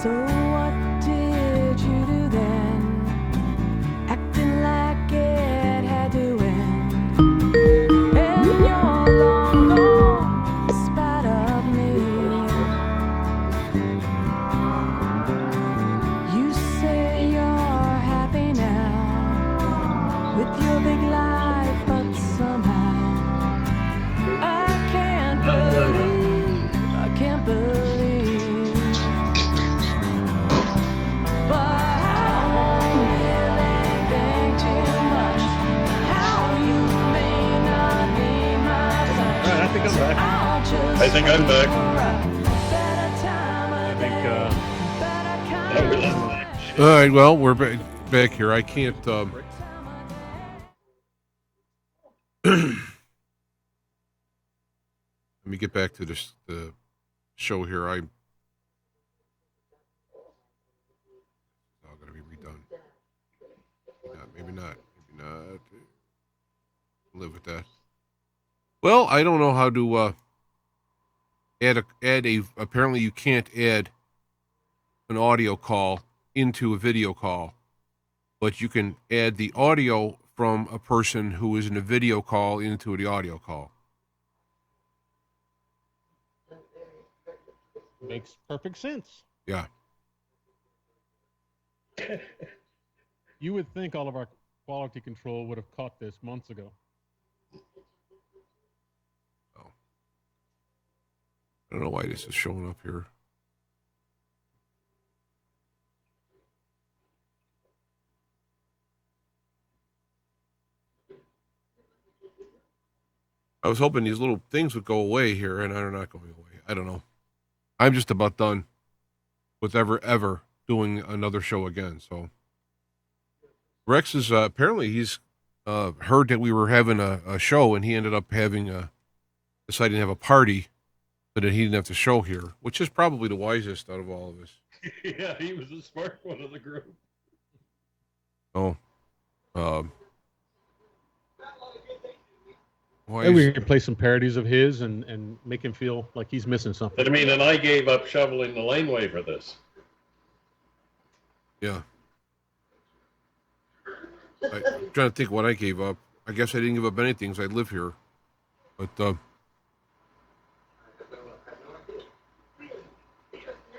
So what did you do then? Acting like it had to end. I think I'm back. All right, well, we're back here. I can't. Let me get back to the show here. I'm all going to be redone. Maybe not. Live with that. Well, I don't know how to add a. Apparently, you can't add an audio call into a video call, but you can add the audio from a person who is in a video call into the audio call. Makes perfect sense. Yeah. You would think all of our quality control would have caught this months ago. I don't know why this is showing up here. I was hoping these little things would go away here, and they're not going away. I don't know. I'm just about done with ever doing another show again. So Rex is apparently he's heard that we were having a show, and he ended up deciding to have a party so that he didn't have to show here, which is probably the wisest out of all of us. Yeah, he was the smart one of the group. Oh. Maybe we can play some parodies of his and make him feel like he's missing something. I mean, and I gave up shoveling the laneway for this. Yeah. I'm trying to think what I gave up. I guess I didn't give up anything because I live here. But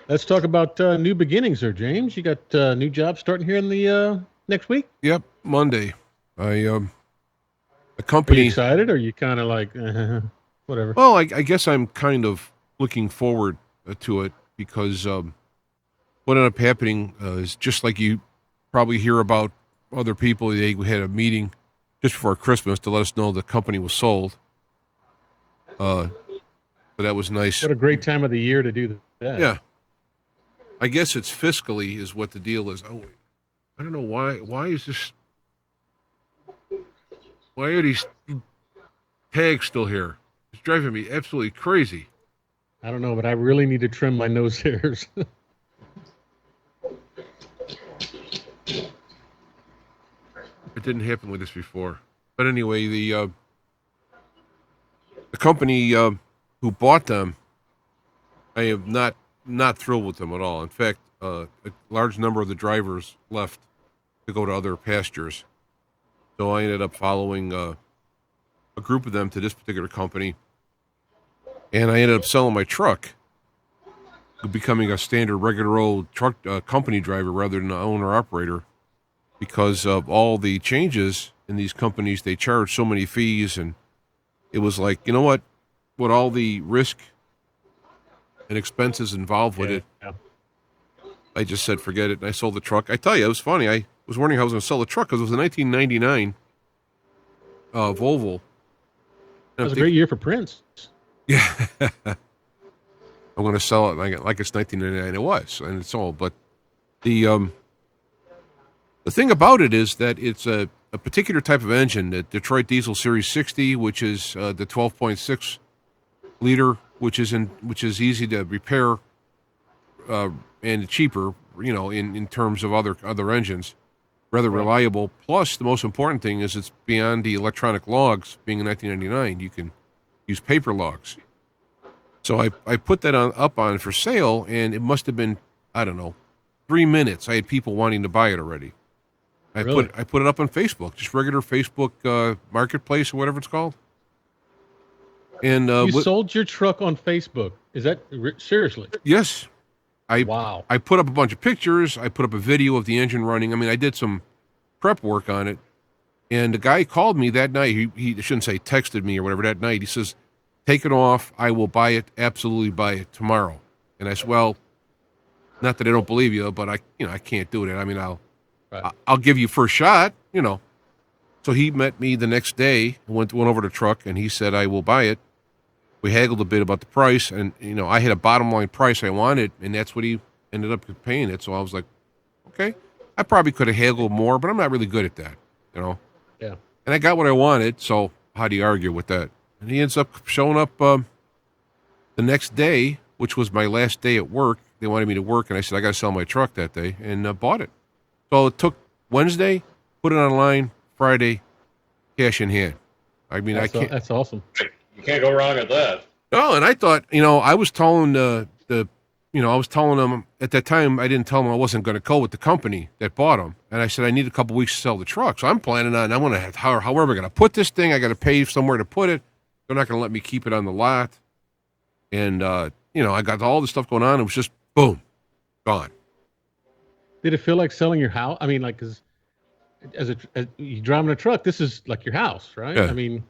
let's talk about new beginnings there, James. You got a new job starting here in the next week? Yep, Monday. The Are company. you excited, or are you kind of like, whatever? Well, I guess I'm kind of looking forward to it because what ended up happening is just like you probably hear about other people. They had a meeting just before Christmas to let us know the company was sold. So that was nice. What a great time of the year to do that. Yeah. I guess it's fiscally is what the deal is. Oh, I don't know why. Why is this? Why are these tags still here? It's driving me absolutely crazy. I don't know, but I really need to trim my nose hairs. It didn't happen with this before. But anyway, the company who bought them, I am not thrilled with them at all. In fact, a large number of the drivers left to go to other pastures. So I ended up following a group of them to this particular company, and I ended up selling my truck, becoming a standard regular old truck company driver rather than an owner-operator, because of all the changes in these companies. They charge so many fees, and it was like, you know what, with all the risk and expenses involved with it, I just said forget it, and I sold the truck. I tell you, it was funny. I was wondering how I was going to sell the truck because it was a 1999 Volvo. That was a great year for Prince. Yeah. I'm going to sell it like it's 1999. It was, and it's all. But the thing about it is that it's a particular type of engine, the Detroit Diesel Series 60, which is the 12.6 liter, which is easy to repair and cheaper, in terms of other engines, rather reliable. Plus, the most important thing is it's beyond the electronic logs. Being in 1999, you can use paper logs. So I put that up on for sale, and it must have been, I don't know, 3 minutes. I had people wanting to buy it already. I put it up on Facebook, just regular Facebook marketplace or whatever it's called. And you sold your truck on Facebook. Is that seriously? Yes. Wow. I put up a bunch of pictures. I put up a video of the engine running. I mean, I did some prep work on it. And the guy called me that night. He shouldn't say texted me or whatever that night. He says, take it off. I will buy it, absolutely buy it tomorrow. And I said, well, not that I don't believe you, but I can't do it. I mean, I'll give you first shot, So he met me the next day, went over to the truck, and he said, I will buy it. We haggled a bit about the price, and, I had a bottom line price I wanted, and that's what he ended up paying it. So I was like, okay, I probably could have haggled more, but I'm not really good at that, Yeah. And I got what I wanted, so how do you argue with that? And he ends up showing up the next day, which was my last day at work. They wanted me to work, and I said, I got to sell my truck that day, and bought it. So it took Wednesday, put it online, Friday, cash in hand. I mean, That's awesome. You can't go wrong at that. No, and I thought, I was telling I was telling them at that time, I didn't tell them I wasn't going to go with the company that bought them. And I said, I need a couple weeks to sell the truck. So I'm planning on, I'm going to have, however I'm going to put this thing, I got to pay somewhere to put it. They're not going to let me keep it on the lot. And, I got all this stuff going on. It was just, boom, gone. Did it feel like selling your house? I mean, like, cause as you driving a truck, this is like your house, right? Yeah. I mean,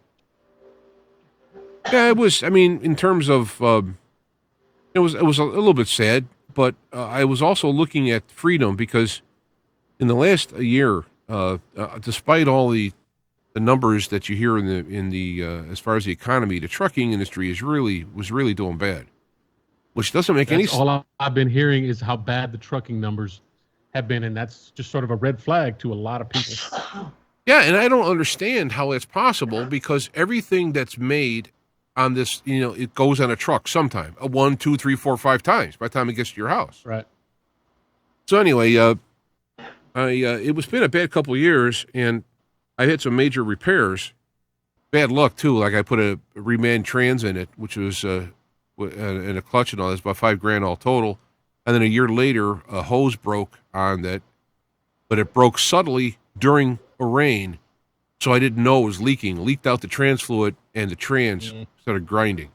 yeah, it was. I mean, in terms of, it was a little bit sad, but I was also looking at freedom because in the last year, despite all the numbers that you hear in the as far as the economy, the trucking industry was really doing bad, which doesn't make any sense. All I've been hearing is how bad the trucking numbers have been, and that's just sort of a red flag to a lot of people. Yeah, and I don't understand how that's possible because everything that's made on this, it goes on a truck sometime, 1, 2, 3, 4, 5 times by the time it gets to your house. Right. So anyway, it was been a bad couple of years, and I had some major repairs. Bad luck too. Like I put a reman trans in it, which was and a clutch and all. That's about $5,000 all total. And then a year later, a hose broke on that, but it broke subtly during a rain, so I didn't know it was leaking. Leaked out the trans fluid, and the trans started grinding.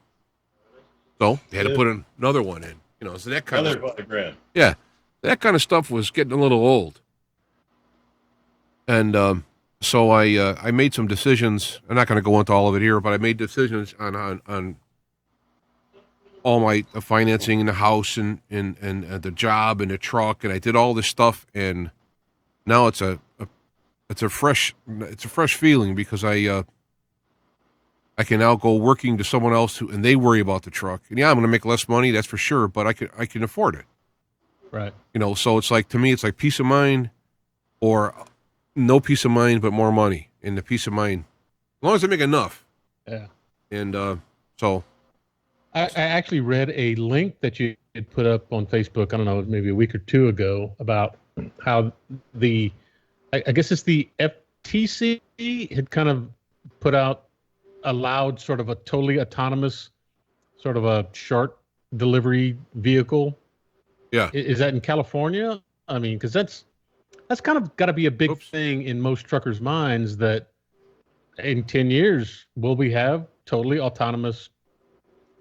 So they had to put another one in. So that kind Another of $5,000. Yeah, that kind of stuff was getting a little old. And so I made some decisions. I'm not going to go into all of it here, but I made decisions on all my financing in the house and the job and the truck, and I did all this stuff, and now it's a fresh feeling because I can now go working to someone else and they worry about the truck. And yeah, I'm going to make less money, that's for sure, but I can afford it. Right. So it's like, to me, it's like peace of mind or no peace of mind, but more money. And the peace of mind, as long as I make enough. Yeah. And so. I actually read a link that you had put up on Facebook, I don't know, maybe a week or two ago, about how I guess it's the FTC had kind of allowed sort of a totally autonomous, sort of a short delivery vehicle. Yeah. Is that in California? I mean, because that's kind of got to be a big thing in most truckers' minds, that in 10 years, will we have totally autonomous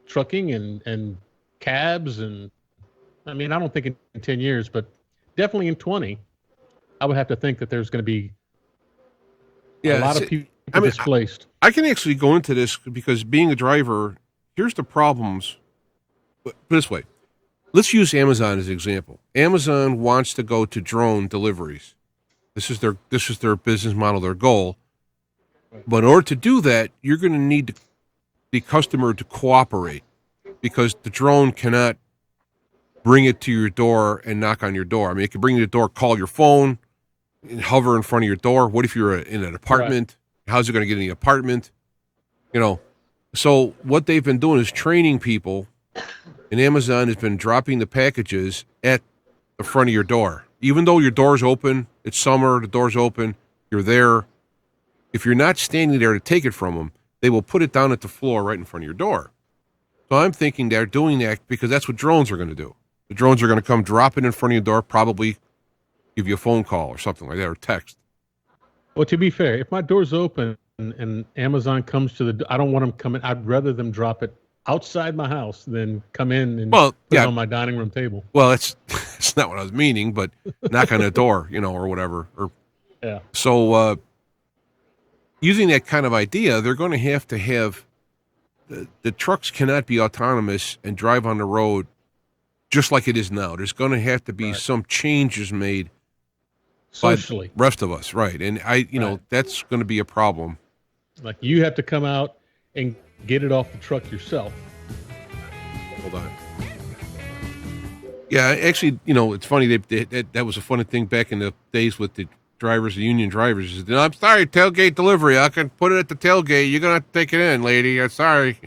trucking and cabs? And I mean, I don't think in 10 years, but definitely in 20, I would have to think that there's going to be a lot of people displaced. I can actually go into this because being a driver, here's the problems. Put it this way. Let's use Amazon as an example. Amazon wants to go to drone deliveries. This is their business model, their goal. But in order to do that, you're going to need the customer to cooperate, because the drone cannot bring it to your door and knock on your door. I mean, it can bring you to the door, call your phone, and hover in front of your door. What if you're in an apartment? Right. How's it going to get in the apartment? So what they've been doing is training people, and Amazon has been dropping the packages at the front of your door. Even though your door's open, it's summer, the door's open, you're there. If you're not standing there to take it from them, they will put it down at the floor right in front of your door. So I'm thinking they're doing that because that's what drones are going to do. The drones are going to come drop it in front of your door, probably give you a phone call or something like that, or text. Well, to be fair, if my door's open and Amazon comes to the, I don't want them coming. I'd rather them drop it outside my house than come in and put it on my dining room table. Well, that's not what I was meaning, but knock on the door, or whatever. Yeah. So using that kind of idea, they're going to have the trucks cannot be autonomous and drive on the road just like it is now. There's going to have to be some changes made socially. By the rest of us, right? And that's going to be a problem. Like you have to come out and get it off the truck yourself. Hold on. Yeah, actually, it's funny. That was a funny thing back in the days with the drivers, the union drivers. I'm sorry, tailgate delivery. I can put it at the tailgate. You're going to have to take it in, lady. I'm sorry,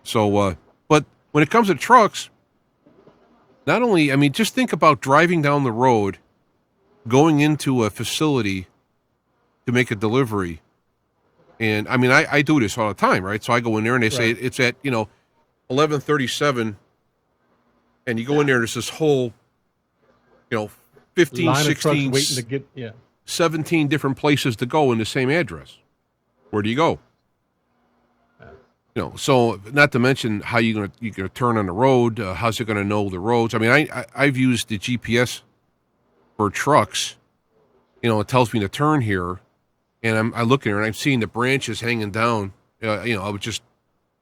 So, but when it comes to trucks, not only, just think about driving down the road, going into a facility to make a delivery. And I do this all the time, right? So I go in there and they say it's at, 11:37, and you go in there and there's this whole, 15, line 16, waiting to get, 17 different places to go in the same address. Where do you go? So not to mention how you're gonna turn on the road. How's it gonna know the roads? I've used the GPS for trucks. It tells me to turn here, and I look in there and I'm seeing the branches hanging down. I would just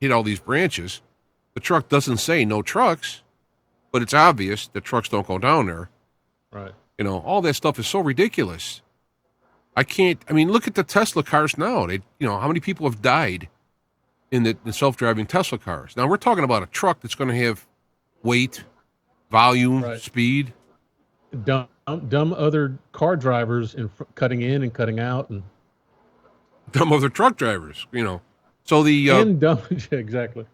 hit all these branches. The truck doesn't say no trucks, but it's obvious that trucks don't go down there. Right. All that stuff is so ridiculous. I can't. Look at the Tesla cars now. How many people have died in the self-driving Tesla cars? Now we're talking about a truck that's going to have weight, volume, speed. Don't dumb other car drivers cutting in and cutting out, and dumb other truck drivers, So the and dumb, yeah, exactly.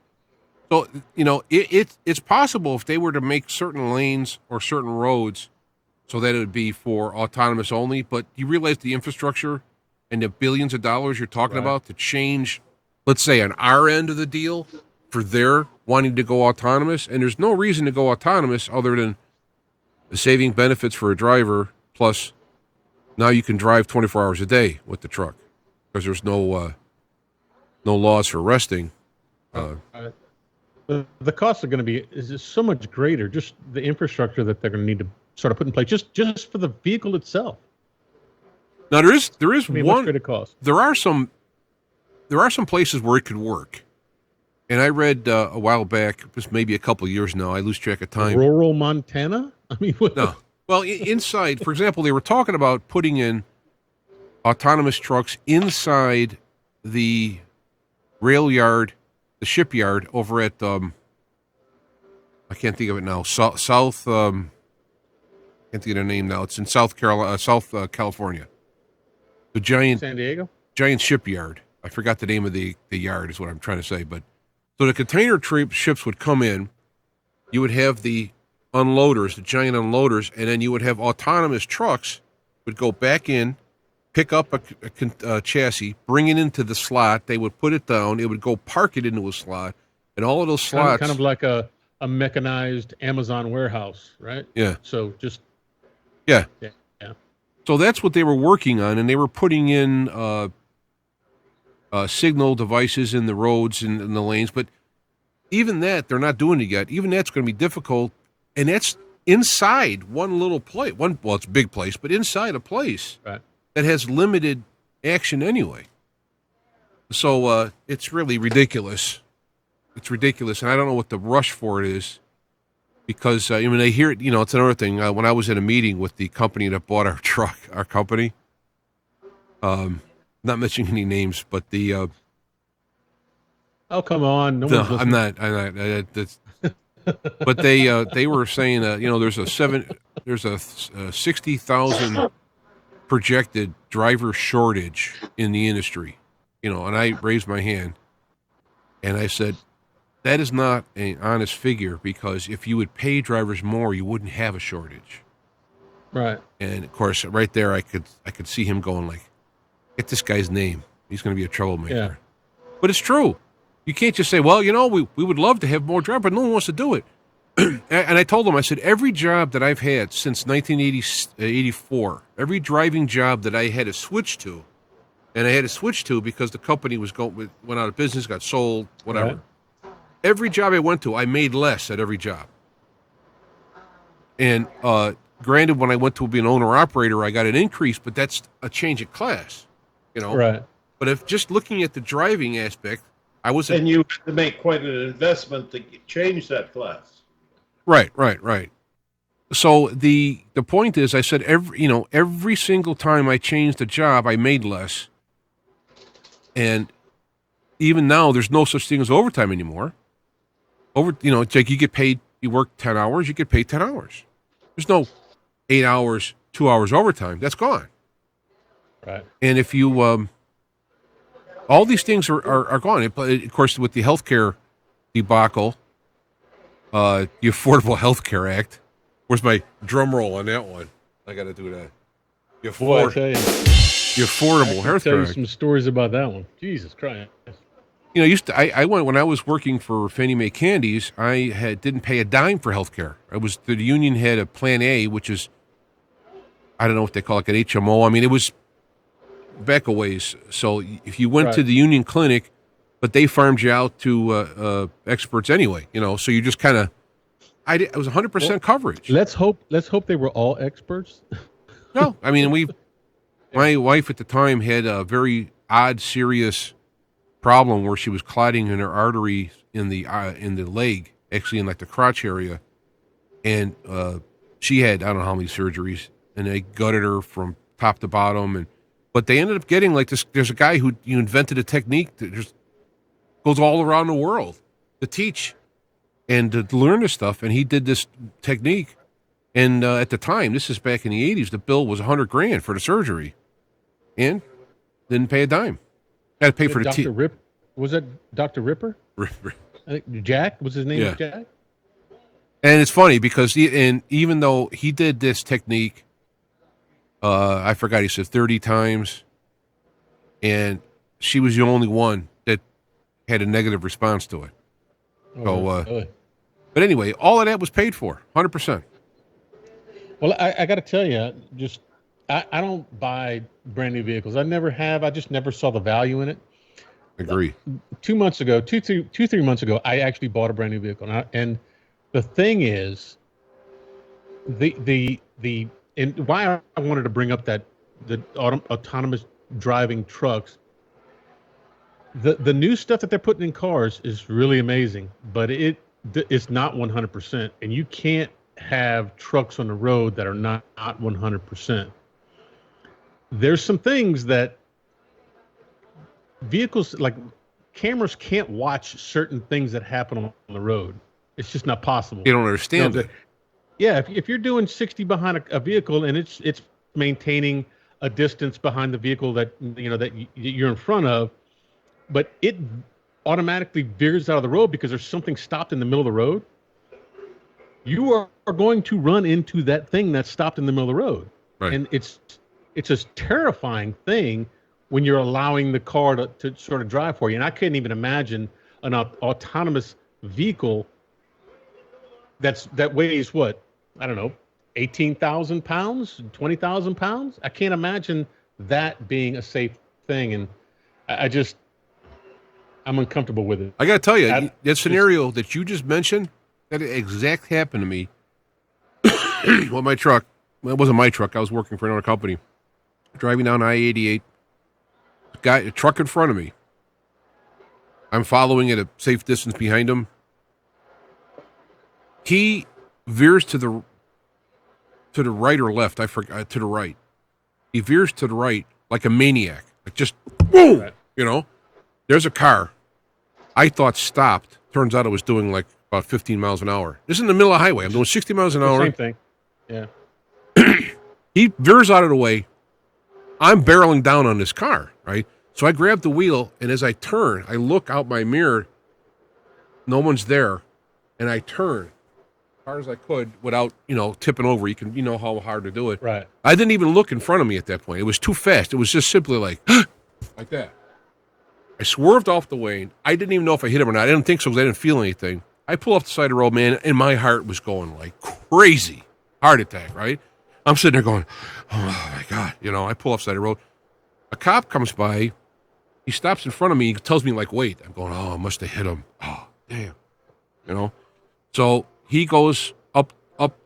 So it's possible if they were to make certain lanes or certain roads so that it would be for autonomous only. But you realize the infrastructure and the billions of dollars you're talking about to change, let's say, on our end of the deal for their wanting to go autonomous. And there's no reason to go autonomous other than the saving benefits for a driver. Plus, now you can drive 24 hours a day with the truck because there's no laws for resting. The costs are going to be is so much greater. Just the infrastructure that they're going to need to sort of put in place, just for the vehicle itself. Now there is one much greater cost. There are some places where it could work, and I read a while back, just maybe a couple of years now. I lose track of time. Rural Montana. I mean, no. Well, inside, for example, they were talking about putting in autonomous trucks inside the rail yard. The shipyard over at I can't think of it now. South can't think of the name now. It's in South California. The San Diego giant shipyard. I forgot the name of the yard is what I'm trying to say. But so the container ships would come in. You would have the unloaders, the giant unloaders, and then you would have autonomous trucks would go back in, pick up a chassis, bring it into the slot. They would put it down. It would go park it into a slot, and all of those slots, kind of like a mechanized Amazon warehouse, right? Yeah. So just yeah. So that's what they were working on, and they were putting in signal devices in the roads and in the lanes. But even that, they're not doing it yet. Even that's going to be difficult, and that's inside one little place. Well, it's a big place, but inside a place that has limited action anyway. So it's really ridiculous. It's ridiculous, and I don't know what the rush for it is. Because, when they hear it, it's another thing. When I was in a meeting with the company that bought our truck, our company, not mentioning any names, but the... oh, come on. No, I'm not. That's, but they were saying, there's a 60,000 projected driver shortage in the industry, and I raised my hand, and I said, that is not an honest figure, because if you would pay drivers more, you wouldn't have a shortage. Right. And of course, right there, I could see him going like, "Get this guy's name. He's going to be a troublemaker." Yeah. But it's true. You can't just say, "Well, we would love to have more drivers, but no one wants to do it." And I told him, I said, every job that I've had since 1984, every driving job that I had to switch to, and I had to switch to because the company went out of business, got sold, whatever. Right. Every job I went to, I made less at every job. And granted, when I went to be an owner-operator, I got an increase, but that's a change of class, Right. But if just looking at the driving aspect, I was... And you had to make quite an investment to change that class. Right. So the point is, I said every single time I changed a job, I made less. And even now, there's no such thing as overtime anymore. It's like you get paid, you work 10 hours, you get paid 10 hours. There's no 8 hours, 2 hours overtime. That's gone. Right. And if you, all these things are gone. Of course, with the healthcare debacle, the Affordable Health Care Act. Where's my drum roll on that one? I got to do that. I tell you. The Affordable Health Care Act. Tell you some stories about that one. Jesus Christ. I went when I was working for Fannie Mae Candies. I didn't pay a dime for health care. The union had a Plan A, which is, I don't know what they call it, an HMO. I mean, it was back a ways. So if you went to the union clinic, but they farmed you out to experts anyway, So you just kind of, it was 100% coverage. Let's hope they were all experts. No, I mean my wife at the time had a very odd, serious problem where she was clotting in her artery in the leg, actually in like the crotch area, and she had, I don't know how many surgeries, and they gutted her from top to bottom, but they ended up getting like this. There's a guy who invented a technique that just goes all around the world to teach and to learn this stuff, and he did this technique And at the time, this is back in the 80s, the bill was $100,000 for the surgery. And didn't pay a dime. Had to pay for the Dr. Rip. Was that Dr. Ripper? Ripper. I think Jack was his name. Yeah. Was Jack. And it's funny because even though he did this technique, I forgot, he said 30 times, and she was the only one that had a negative response to it. Really? But anyway, all of that was paid for, 100%. Well, I got to tell you, I don't buy brand new vehicles. I never have. I just never saw the value in it. Agree. 2 months ago, 3 months ago, I actually bought a brand new vehicle, and the thing is, and why I wanted to bring up the autonomous driving trucks. The new stuff that they're putting in cars is really amazing, but it's not 100%, and you can't have trucks on the road that are not 100%. There's some things that vehicles, like cameras, can't watch certain things that happen on the road. It's just not possible. You don't understand it. Yeah, if you're doing 60 behind a vehicle and it's maintaining a distance behind the vehicle that you're in front of, but it automatically veers out of the road because there's something stopped in the middle of the road, you are going to run into that thing that's stopped in the middle of the road. Right. And it's a terrifying thing when you're allowing the car to sort of drive for you. And I couldn't even imagine an autonomous vehicle that weighs what? I don't know, 18,000 pounds, 20,000 pounds. I can't imagine that being a safe thing. And I'm uncomfortable with it. I got to tell you, that scenario that you just mentioned, that exact happened to me. Well, my truck, well, it wasn't my truck. I was working for another company. Driving down I-88, a truck in front of me. I'm following at a safe distance behind him. He veers to the right or left. I forgot, to the right. He veers to the right like a maniac. Like just, boom, right. There's a car. I thought stopped. Turns out it was doing like about 15 miles an hour. This is in the middle of the highway. I'm doing 60 miles an hour. Same thing. Yeah. He veers out of the way. I'm barreling down on this car, right? So I grab the wheel, and as I turn, I look out my mirror. No one's there. And I turn as hard as I could without, tipping over. You know how hard to do it. Right. I didn't even look in front of me at that point. It was too fast. It was just simply like, like that. I swerved off the way. I didn't even know if I hit him or not. I didn't think so because I didn't feel anything. I pull off the side of the road, man, and my heart was going like crazy. Heart attack, right? I'm sitting there going, oh, my God. I pull off the side of the road. A cop comes by. He stops in front of me. He tells me, like, wait. I'm going, oh, I must have hit him. Oh, damn. So he goes up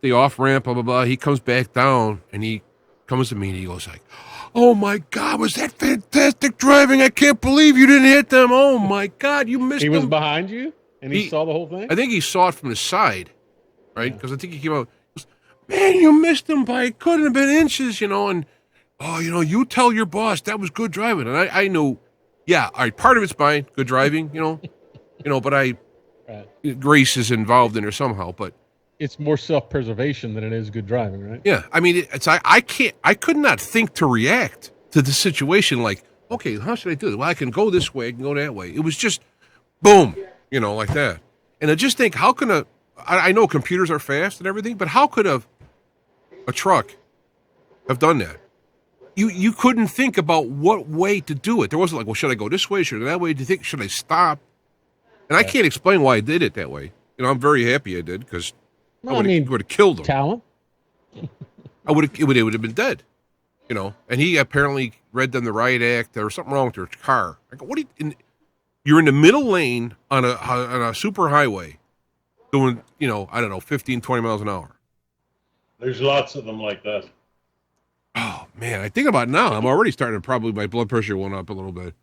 the off-ramp, blah, blah, blah. He comes back down, and he comes to me, and he goes like, oh, my God, was that fantastic driving? I can't believe you didn't hit them. Oh, my God, you missed them. He was behind you, and he saw the whole thing? I think he saw it from the side, right? Because I think he came out, man, you missed him by, it couldn't have been inches, and, you tell your boss that was good driving. And I knew, yeah, all right, part of it's mine, good driving, but grace is involved in there somehow, but. It's more self-preservation than it is good driving, right? Yeah, I mean, I could not think to react to the situation like, okay, how should I do this? Well, I can go this way, I can go that way. It was just, boom, like that. And I just think, how can I know computers are fast and everything, but how could a truck have done that? You couldn't think about what way to do it. There wasn't like, well, should I go this way? Should I that way? Do you think, should I stop? And I can't explain why I did it that way. I'm very happy I did because I would have killed him. Talent. It would have been dead, And he apparently read them the riot act. There was something wrong with their car. I go, you're in the middle lane on a super highway, doing 15, 20 miles an hour. There's lots of them like that. Oh man, I think about it now. I'm already starting to probably my blood pressure went up a little bit.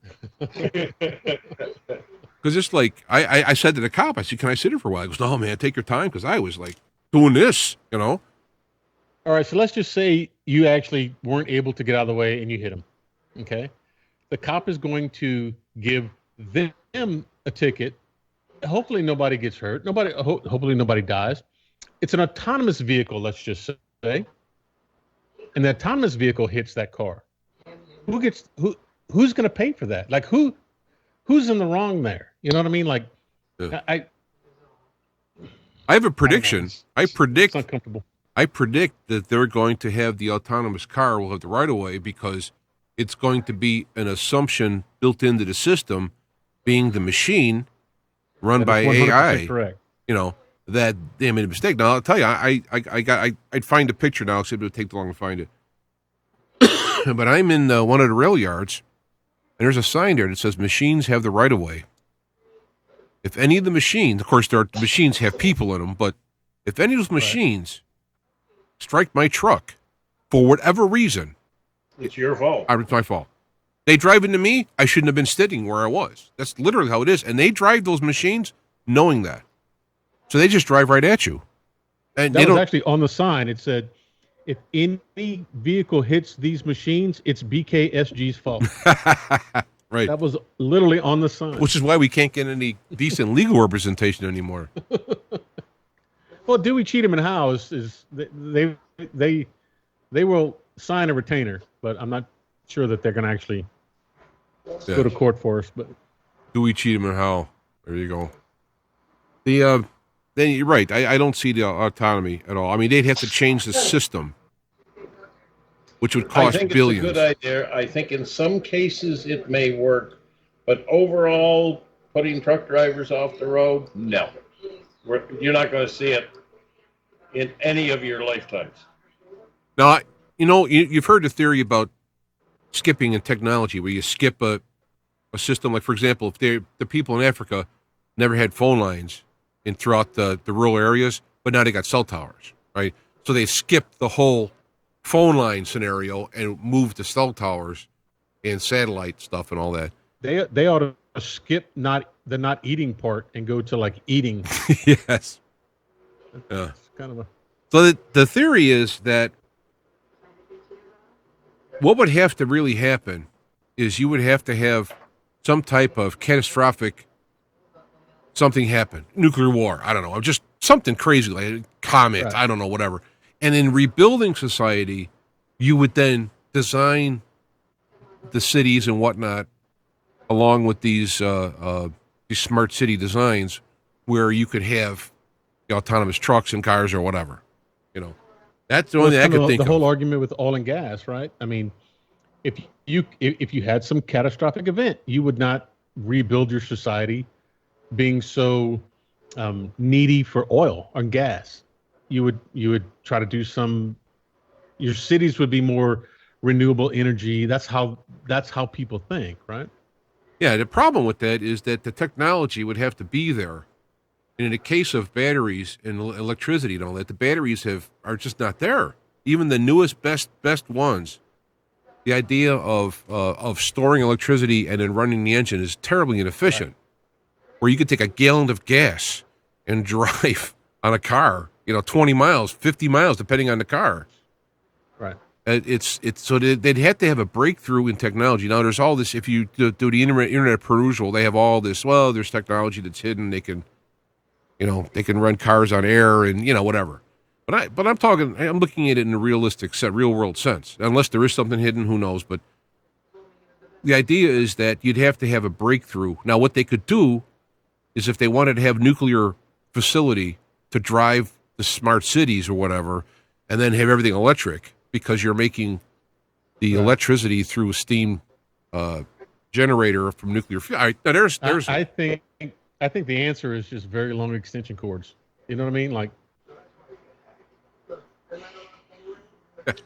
Because it's like I said to the cop, I said, "Can I sit here for a while?" He goes, "No, man, take your time." Because I was like doing this, All right, so let's just say you actually weren't able to get out of the way and you hit him. Okay, the cop is going to give them a ticket. Hopefully, nobody gets hurt. Hopefully, nobody dies. it's an autonomous vehicle, let's just say, and the autonomous vehicle hits that car. Who's going to pay for that? Like who's in the wrong there? You know what I mean? Like I have a prediction. I predict it's uncomfortable. I predict that they're going to have the autonomous car will have the right of way because it's going to be an assumption built into the system, being the machine run by AI. Correct. You know that they made a mistake. Now I'll tell you, I'd find a picture now, except it would take too long to find it. But I'm in one of the rail yards, and there's a sign there that says machines have the right of way. If any of the machines, of course, the machines have people in them, but if any of those machines strike my truck for whatever reason, it's your fault. It's my fault. They drive into me, I shouldn't have been sitting where I was. That's literally how it is. And they drive those machines knowing that. So they just drive right at you. And that was actually on the sign. It said, if any vehicle hits these machines, it's BKSG's fault. Right. That was literally on the sign. Which is why we can't get any decent legal representation anymore. Well, Dewey Cheatham and Howe is they will sign a retainer, but I'm not sure that they're going to actually go to court for us. But Dewey Cheatham and Howe, there you go. Then you're right. I don't see the autonomy at all. I mean, they'd have to change the system, which would cost billions. It's a good idea. I think in some cases it may work, but overall, putting truck drivers off the road, no. You're not going to see it in any of your lifetimes. Now, you've heard the theory about skipping in technology, where you skip a system. Like, for example, if the people in Africa never had phone lines throughout the rural areas, but now they got cell towers, right? So they skipped the whole phone line scenario and moved to cell towers and satellite stuff and all that. They ought to skip the not eating part and go to like eating. Yes. Yeah. Kind of So the theory is that what would have to really happen is you would have to have some type of catastrophic something happen, nuclear war, I don't know, just something crazy like a comet, right. I don't know, whatever. And in rebuilding society, you would then design the cities and whatnot along with these smart city designs where you could have autonomous trucks and cars or whatever. That's the only thing I could think of. The whole argument with oil and gas, right? I mean, if you had some catastrophic event, you would not rebuild your society being so needy for oil and gas. You would try to do your cities would be more renewable energy. That's how people think, right? Yeah, the problem with that is that the technology would have to be there. And in the case of batteries and electricity and all that, the batteries are just not there. Even the newest, best ones, the idea of storing electricity and then running the engine is terribly inefficient. Right. Where you could take a gallon of gas and drive on a car, 20 miles, 50 miles, depending on the car. Right. It's so they'd have to have a breakthrough in technology. Now, there's all this. If you do the internet perusal, they have all this. Well, there's technology that's hidden. They can, they can run cars on air and whatever. But I'm looking at it in a realistic, real world sense. Unless there is something hidden, who knows? But the idea is that you'd have to have a breakthrough. Now, what they could do is if they wanted to have nuclear facility to drive the smart cities or whatever, and then have everything electric because you're making the electricity through a steam generator from nuclear fuel. I think the answer is just very long extension cords. You know what I mean? Like,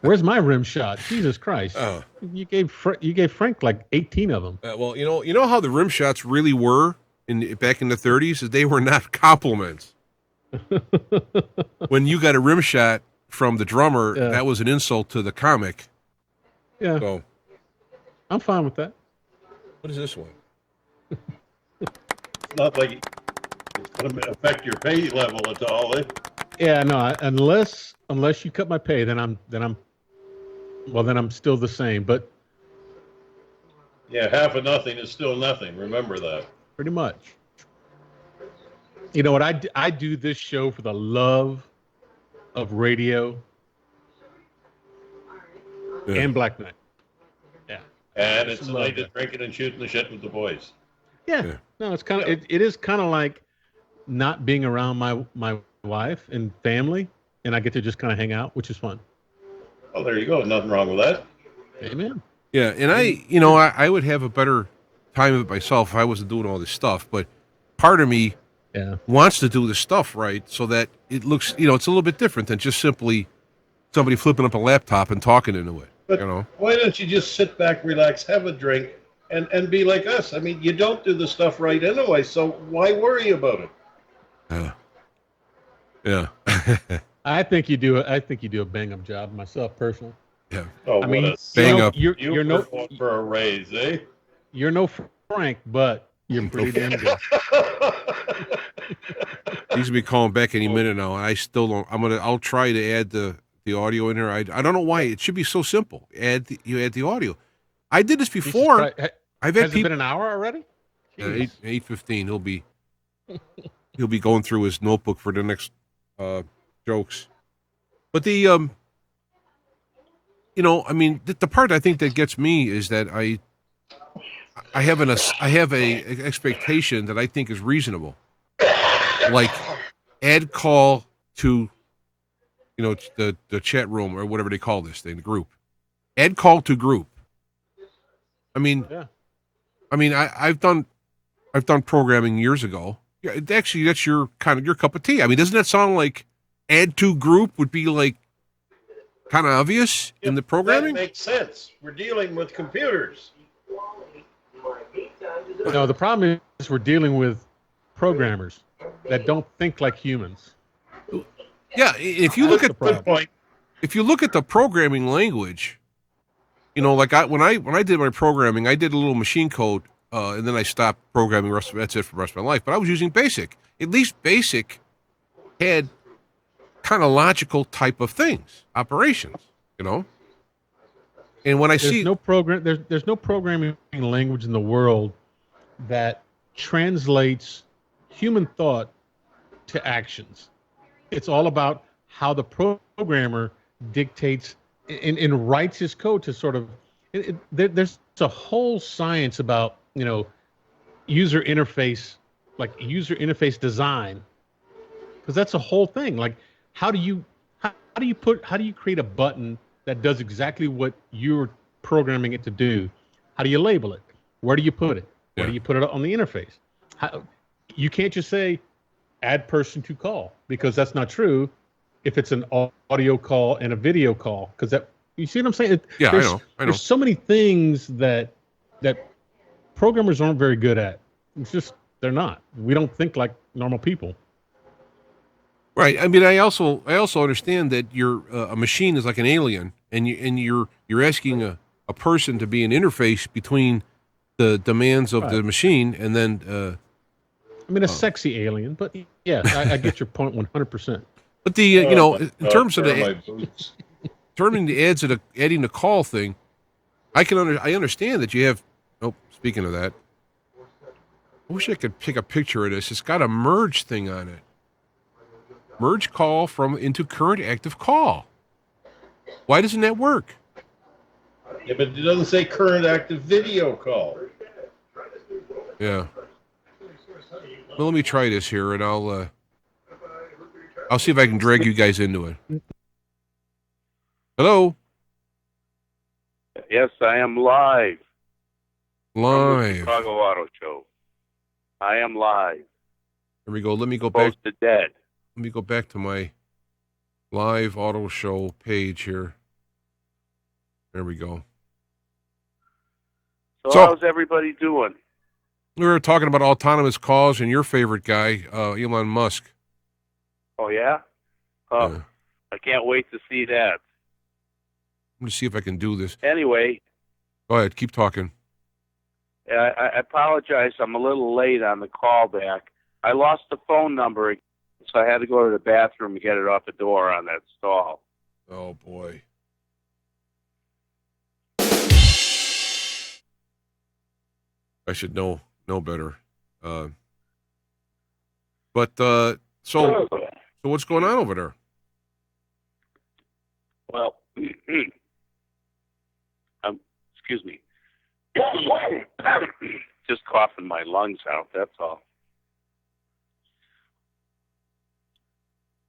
where's my rim shot? Jesus Christ! Oh. You gave Frank like 18 of them. Well, you know how the rim shots really were back in the 30s is they were not compliments. When you got a rim shot from the drummer, that was an insult to the comic. Yeah. So, I'm fine with that. What is this one? It's not like it's going to affect your pay level at all. Yeah, no. Unless you cut my pay, then I'm still the same. But yeah, half of nothing is still nothing. Remember that. Pretty much. You know what? I do this show for the love of radio and Black Knight. Yeah. And it's a night of drinking and shooting the shit with the boys. Yeah. No, it's kind of it is kind of like not being around my wife and family, and I get to just kind of hang out, which is fun. Oh, there you go. Nothing wrong with that. Amen. Yeah, and I would have a better time of it myself if I wasn't doing all this stuff, but part of me wants to do this stuff right so that it looks, it's a little bit different than just simply somebody flipping up a laptop and talking into it. But why don't you just sit back, relax, have a drink, and be like us? I mean, you don't do the stuff right anyway, so why worry about it? Yeah. I think you do a bang up job myself personally. Yeah. Oh, I mean, bang up. You're no for a raise, eh? You're no Frank, but you're pretty damn good. He's gonna be calling back any minute now. I still don't. I'll try to add the audio in here. I don't know why it should be so simple. You add the audio. I did this before. I've had Has it been an hour already? 8:15. He'll be going through his notebook for the next jokes. But the the part I think that gets me is that I have a expectation that I think is reasonable. Like add call to the chat room or whatever they call this thing, the group. Add call to group. I've done programming years ago. Yeah, actually that's your cup of tea. I mean, doesn't that sound like add to group would be like kind of obvious in the programming? That makes sense. We're dealing with computers. No, the problem is we're dealing with programmers that don't think like humans. Yeah, if you look at the programming language, when I did my programming, I did a little machine code, and then I stopped programming. That's it for the rest of my life. But I was using BASIC. At least BASIC had kind of logical type of things, operations, And when there's no programming language in the world that translates human thought to actions. It's all about how the programmer dictates and writes his code to sort of. There's a whole science about user interface, like user interface design, because that's a whole thing. Like how do you create a button that does exactly what you're programming it to do? How do you label it? Where do you put it? Where do you put it on the interface? You can't just say add person to call, because that's not true if it's an audio call and a video call, because that, you see what I'm saying? Yeah, I know. There's so many things that programmers aren't very good at. It's just, they're not. We don't think like normal people. Right. I mean, I also understand that a machine is like an alien, and you're asking a person to be an interface between the demands of the machine, and then. A sexy alien, but yeah, I get your point 100%. But the in terms of turning the adding the call thing, I understand that you have. Oh, speaking of that, I wish I could take a picture of this. It's got a merge thing on it. Merge call into current active call. Why doesn't that work? Yeah, but it doesn't say current active video call. Yeah. Well, let me try this here, and I'll see if I can drag you guys into it. Hello? Yes, I am live. Live. From the Chicago Auto Show. I am live. Here we go. Let me go back. To dead. Let me go back to my live auto show page here. There we go. So how's everybody doing? We were talking about autonomous calls and your favorite guy, Elon Musk. Oh, yeah? I can't wait to see that. Let me see if I can do this. Anyway. Go ahead. Keep talking. I apologize. I'm a little late on the call back. I lost the phone number, so I had to go to the bathroom and get it off the door on that stall. Oh, boy. I should know better. So what's going on over there? Well, excuse me. Just coughing my lungs out, that's all.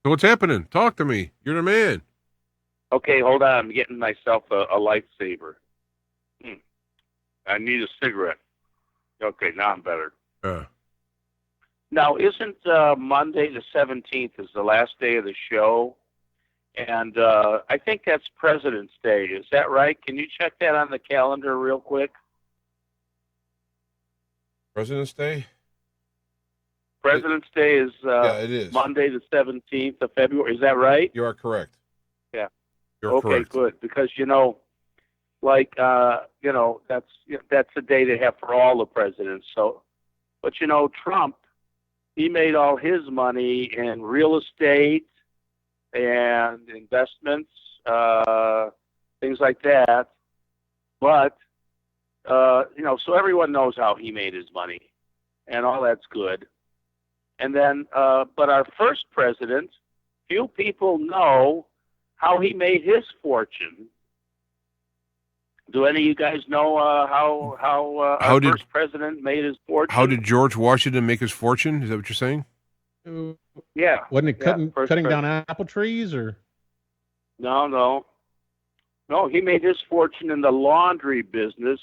So what's happening? Talk to me. You're the man. Okay, hold on. I'm getting myself a lifesaver. I need a cigarette. Okay, now I'm better. Now, isn't Monday the 17th is the last day of the show? And I think that's President's Day. Is that right? Can you check that on the calendar real quick? President's Day? President's Day is, it is Monday the 17th of February. Is that right? You are correct. Yeah. You're correct. Okay, good. Because, that's the day they have for all the presidents. So, but, Trump, he made all his money in real estate and investments, things like that. But, so everyone knows how he made his money, and all that's good. And then, but our first president, few people know how he made his fortune. Do any of you guys know how our first president made his fortune? How did George Washington make his fortune? Is that what you're saying? Yeah. Wasn't it cutting down apple trees or? No, he made his fortune in the laundry business,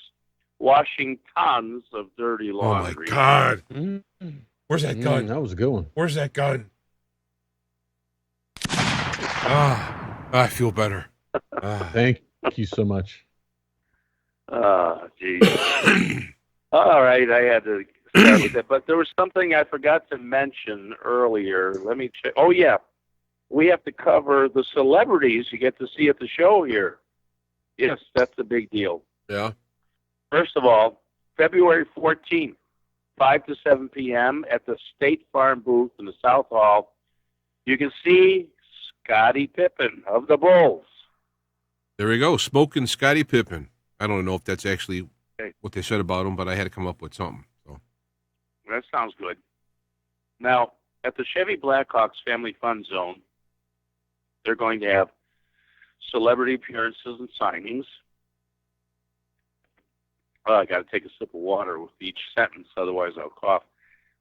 washing tons of dirty laundry. Oh, my God. Where's that gun? That was a good one. Where's that gun? I feel better. Thank you so much. Geez. All right, I had to start with that. But there was something I forgot to mention earlier. Let me check. Oh, yeah. We have to cover the celebrities you get to see at the show here. Yes, that's a big deal. Yeah. First of all, February 14th, 5 to 7 p.m. at the State Farm booth in the South Hall, you can see Scottie Pippen of the Bulls. There we go. Smoking Scottie Pippen. I don't know if that's actually what they said about him, but I had to come up with something. So that sounds good. Now, at the Chevy Blackhawks Family Fun Zone, they're going to have celebrity appearances and signings. I got to take a sip of water with each sentence, otherwise I'll cough.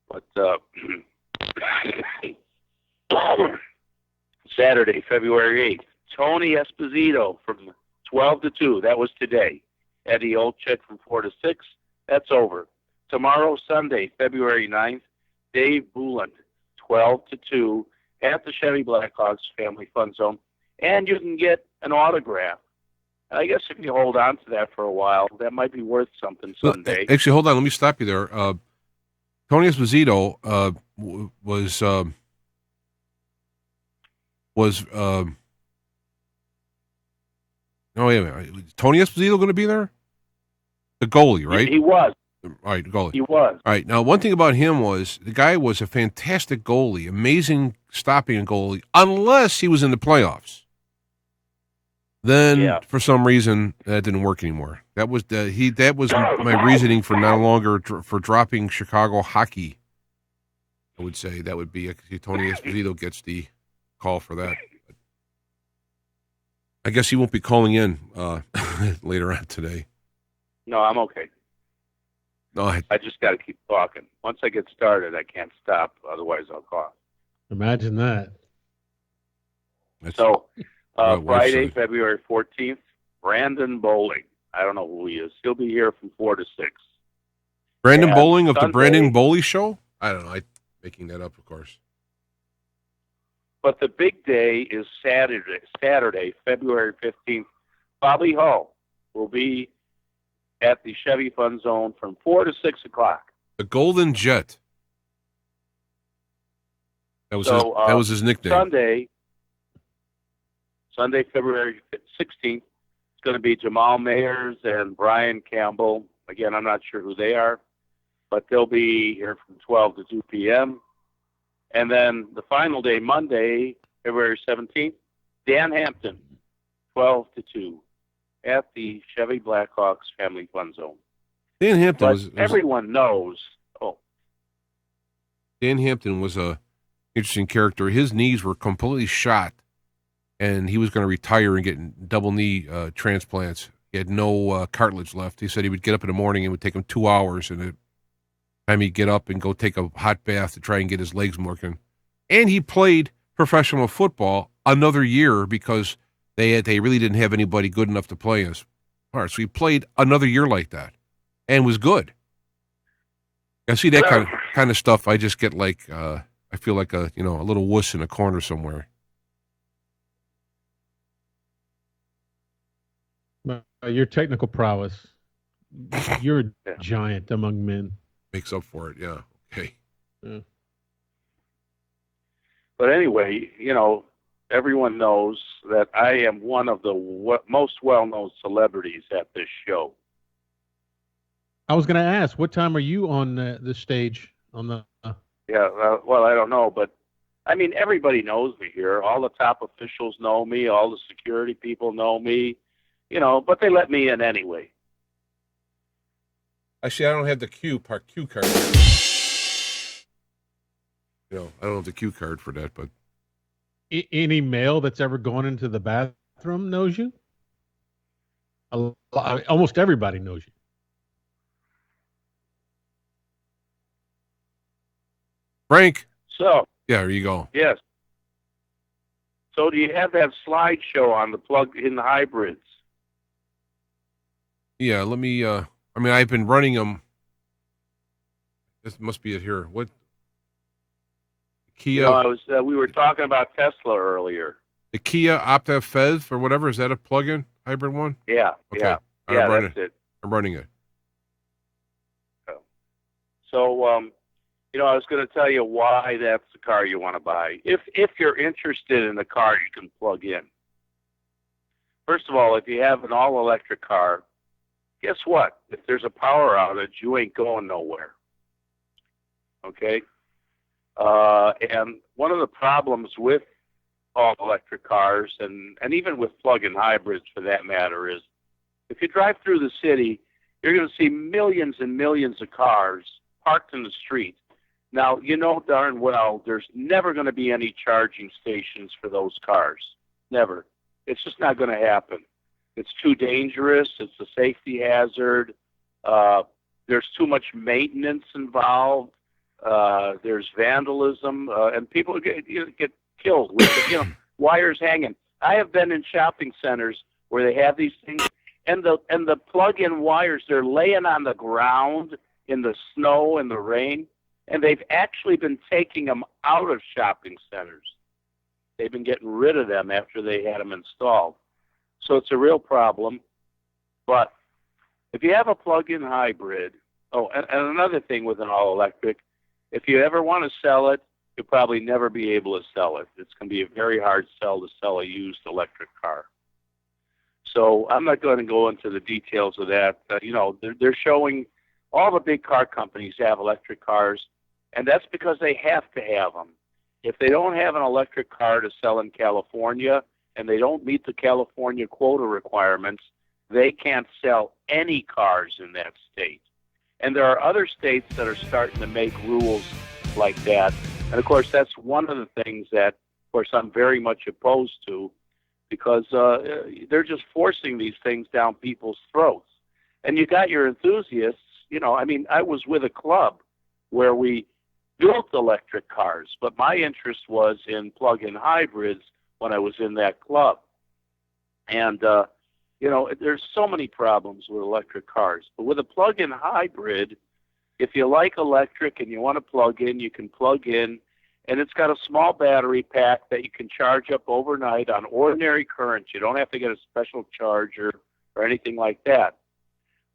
But Saturday, February 8th, Tony Esposito from 12 to 2. That was today. Eddie Olczyk from 4 to 6. That's over. Tomorrow, Sunday, February 9th, Dave Bouland, 12 to 2 at the Chevy Blackhawks Family Fun Zone. And you can get an autograph. I guess if you hold on to that for a while, that might be worth something someday. Actually, hold on. Let me stop you there. Tony Esposito was oh, wait a minute. Tony Esposito going to be there? The goalie, right? He was. All right, goalie. He was. All right. Now, one thing about him was the guy was a fantastic goalie, amazing stopping goalie, unless he was in the playoffs. Then, for some reason, that didn't work anymore. That was my reasoning for no longer for dropping Chicago hockey. I would say that would be Tony Esposito gets the call for that. But I guess he won't be calling in later on today. No, I'm okay. No, I just got to keep talking. Once I get started, I can't stop. Otherwise, I'll cough. Imagine that. So, Friday, February 14th, Brandon Bowling. I don't know who he is. He'll be here from 4 to 6. Brandon Bowling of the Brandon Bowley Show? I don't know. I'm making that up, of course. But the big day is Saturday, February 15th. Bobby Hull will be at the Chevy Fun Zone from 4 to 6 o'clock. The Golden Jet. That was his nickname. Sunday, February 16th, it's going to be Jamal Mayers and Brian Campbell. Again, I'm not sure who they are, but they'll be here from 12 to 2 p.m. And then the final day, Monday, February 17th, Dan Hampton, 12 to 2 at the Chevy Blackhawks Family Fun Zone. Dan Hampton everyone knows. Oh, Dan Hampton was a interesting character. His knees were completely shot and he was going to retire and get double knee transplants. He had no cartilage left. He said he would get up in the morning and it would take him 2 hours, and the time he'd get up and go take a hot bath to try and get his legs working. And he played professional football another year because they really didn't have anybody good enough to play us. All right, so he played another year like that and was good. I see that kind of stuff. I just get like I feel like a little wuss in a corner somewhere. Your technical prowess, you're a giant among men. Makes up for it, yeah. Okay. Yeah. But anyway, everyone knows that I am one of the most well-known celebrities at this show. I was going to ask, what time are you on the stage? On the Yeah, well, I don't know, but I mean, everybody knows me here. All the top officials know me. All the security people know me. But they let me in anyway. Actually, I don't have the cue card. I don't have the cue card for that, but any male that's ever gone into the bathroom knows you. Almost everybody knows you. Frank. So. Yeah, there you go. Yes. So do you have that slideshow on the plug-in hybrids? Yeah, let me. I've been running them. This must be it here. What? Kia. We were talking about Tesla earlier. The Kia Opta Fez or whatever, is that a plug-in hybrid one? Yeah. Okay. Yeah, that's it. I'm running it. So, I was going to tell you why that's the car you want to buy. If you're interested in the car you can plug in. First of all, if you have an all-electric car, guess what? If there's a power outage, you ain't going nowhere. Okay? And one of the problems with all-electric cars, and even with plug-in hybrids for that matter, is if you drive through the city, you're going to see millions and millions of cars parked in the street. Now, you know darn well there's never going to be any charging stations for those cars. Never. It's just not going to happen. It's too dangerous. It's a safety hazard. There's too much maintenance involved. There's vandalism, and people get killed with wires hanging. I have been in shopping centers where they have these things, and the plug-in wires, they're laying on the ground in the snow and the rain, and they've actually been taking them out of shopping centers. They've been getting rid of them after they had them installed. So it's a real problem. But if you have a plug-in hybrid, and another thing with an all-electric, if you ever want to sell it, you'll probably never be able to sell it. It's going to be a very hard sell to sell a used electric car. So I'm not going to go into the details of that. They're showing all the big car companies have electric cars, and that's because they have to have them. If they don't have an electric car to sell in California and they don't meet the California quota requirements, they can't sell any cars in that state. And there are other states that are starting to make rules like that. And, of course, that's one of the things that, of course, I'm very much opposed to, because they're just forcing these things down people's throats. And you got your enthusiasts. I was with a club where we built electric cars, but my interest was in plug-in hybrids when I was in that club. And, there's so many problems with electric cars. But with a plug-in hybrid, if you like electric and you want to plug in, you can plug in, and it's got a small battery pack that you can charge up overnight on ordinary current. You don't have to get a special charger or anything like that.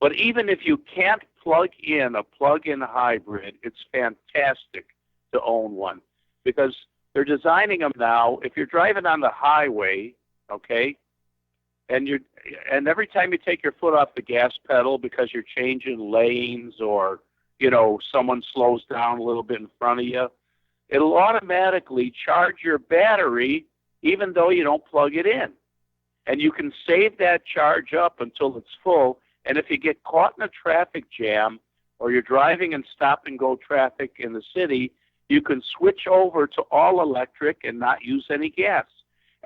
But even if you can't plug in a plug-in hybrid, it's fantastic to own one, because they're designing them now. If you're driving on the highway, okay, and every time you take your foot off the gas pedal because you're changing lanes or, someone slows down a little bit in front of you, it'll automatically charge your battery even though you don't plug it in. And you can save that charge up until it's full. And if you get caught in a traffic jam or you're driving in stop-and-go traffic in the city, you can switch over to all electric and not use any gas.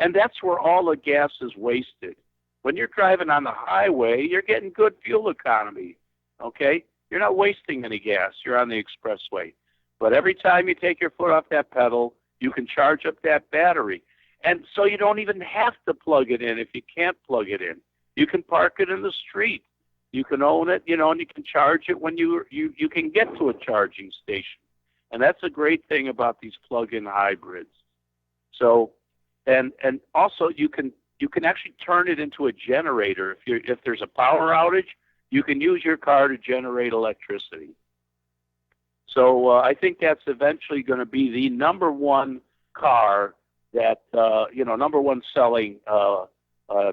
And that's where all the gas is wasted. When you're driving on the highway, you're getting good fuel economy, okay? You're not wasting any gas. You're on the expressway. But every time you take your foot off that pedal, you can charge up that battery. And so you don't even have to plug it in if you can't plug it in. You can park it in the street. You can own it, you know, and you can charge it when you can get to a charging station. And that's a great thing about these plug-in hybrids. So, and also you can actually turn it into a generator. If there's a power outage, you can use your car to generate electricity. So I think that's eventually going to be the number one car that, number one selling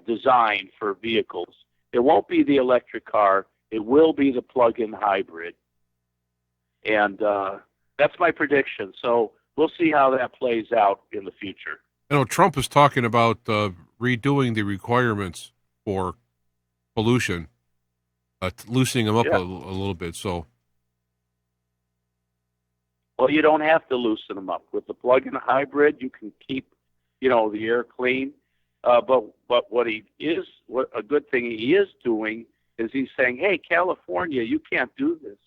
design for vehicles. It won't be the electric car. It will be the plug-in hybrid. And that's my prediction. So we'll see how that plays out in the future. You know, Trump is talking about redoing the requirements for pollution, loosening them up a little bit. So, well, you don't have to loosen them up. With the plug-in hybrid, you can keep, the air clean. But what a good thing he is doing is he's saying, hey, California, you can't do this.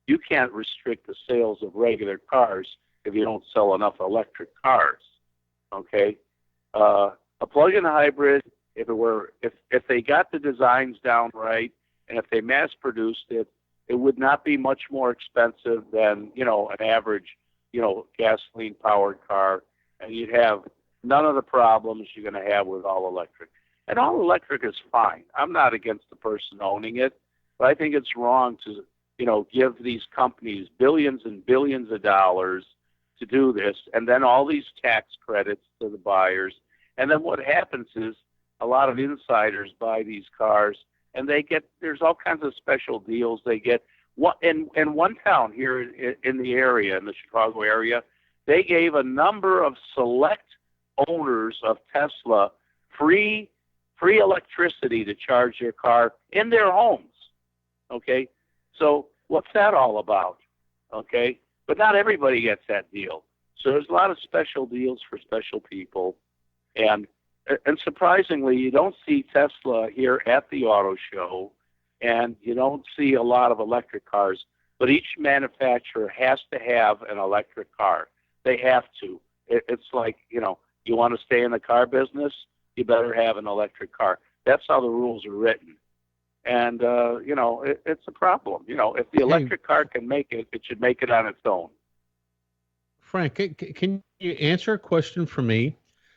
You can't restrict the sales of regular cars if you don't sell enough electric cars. Okay, a plug-in hybrid, if they got the designs down right, and if they mass-produced it, it would not be much more expensive than an average, gasoline-powered car, and you'd have none of the problems you're going to have with all electric. And all electric is fine. I'm not against the person owning it, but I think it's wrong to give these companies billions and billions of dollars to do this, and then all these tax credits to the buyers. And then what happens is a lot of insiders buy these cars, and there's all kinds of special deals. They get in one town here in the area, in the Chicago area, they gave a number of select owners of Tesla free electricity to charge their car in their homes. Okay, so what's that all about? Okay. But not everybody gets that deal. So there's a lot of special deals for special people. And surprisingly, you don't see Tesla here at the auto show, and you don't see a lot of electric cars. But each manufacturer has to have an electric car. They have to. It's like, you want to stay in the car business, you better have an electric car. That's how the rules are written. And, it's a problem. If the electric car can make it, it should make it on its own. Frank, can you answer a question for me?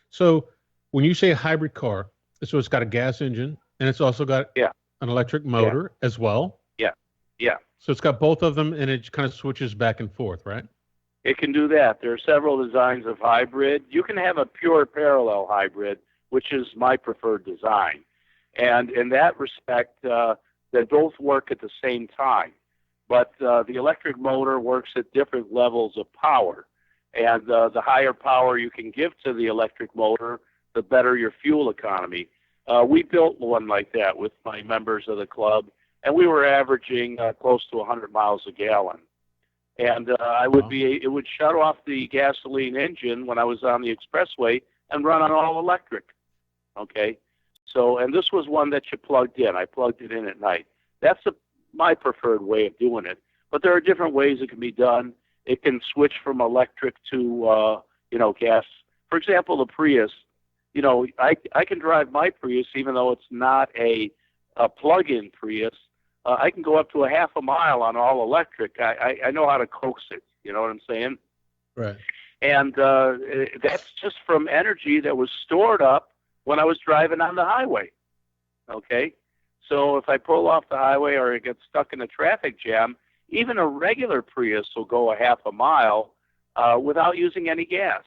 So when you say a hybrid car, so it's got a gas engine and it's also got an electric motor as well? Yeah. So it's got both of them and it kind of switches back and forth, right? It can do that. There are several designs of hybrid. You can have a pure parallel hybrid, which is my preferred design. And in that respect, they both work at the same time. But the electric motor works at different levels of power. And the higher power you can give to the electric motor, the better your fuel economy. We built one like that with my members of the club, and we were averaging close to 100 miles a gallon. And it would shut off the gasoline engine when I was on the expressway and run on all electric. Okay? So, and this was one that you plugged in. I plugged it in at night. That's my preferred way of doing it. But there are different ways it can be done. It can switch from electric to, gas. For example, the Prius, I can drive my Prius even though it's not a plug-in Prius. I can go up to a half a mile on all electric. I know how to coax it. You know what I'm saying? Right. And that's just from energy that was stored up when I was driving on the highway. Okay? So if I pull off the highway or I get stuck in a traffic jam, even a regular Prius will go a half a mile without using any gas,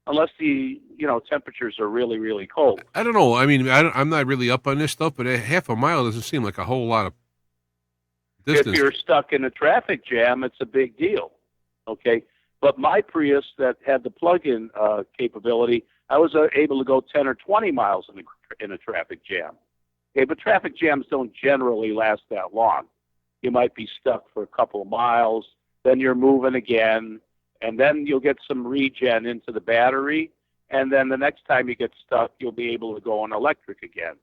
unless the temperatures are really, really cold. I don't know. I mean, I'm not really up on this stuff, but a half a mile doesn't seem like a whole lot of distance. If you're stuck in a traffic jam, it's a big deal. Okay? But my Prius that had the plug-in capability, I was able to go 10 or 20 miles in a traffic jam. Okay, but traffic jams don't generally last that long. You might be stuck for a couple of miles, then you're moving again, and then you'll get some regen into the battery, and then the next time you get stuck, you'll be able to go on electric again.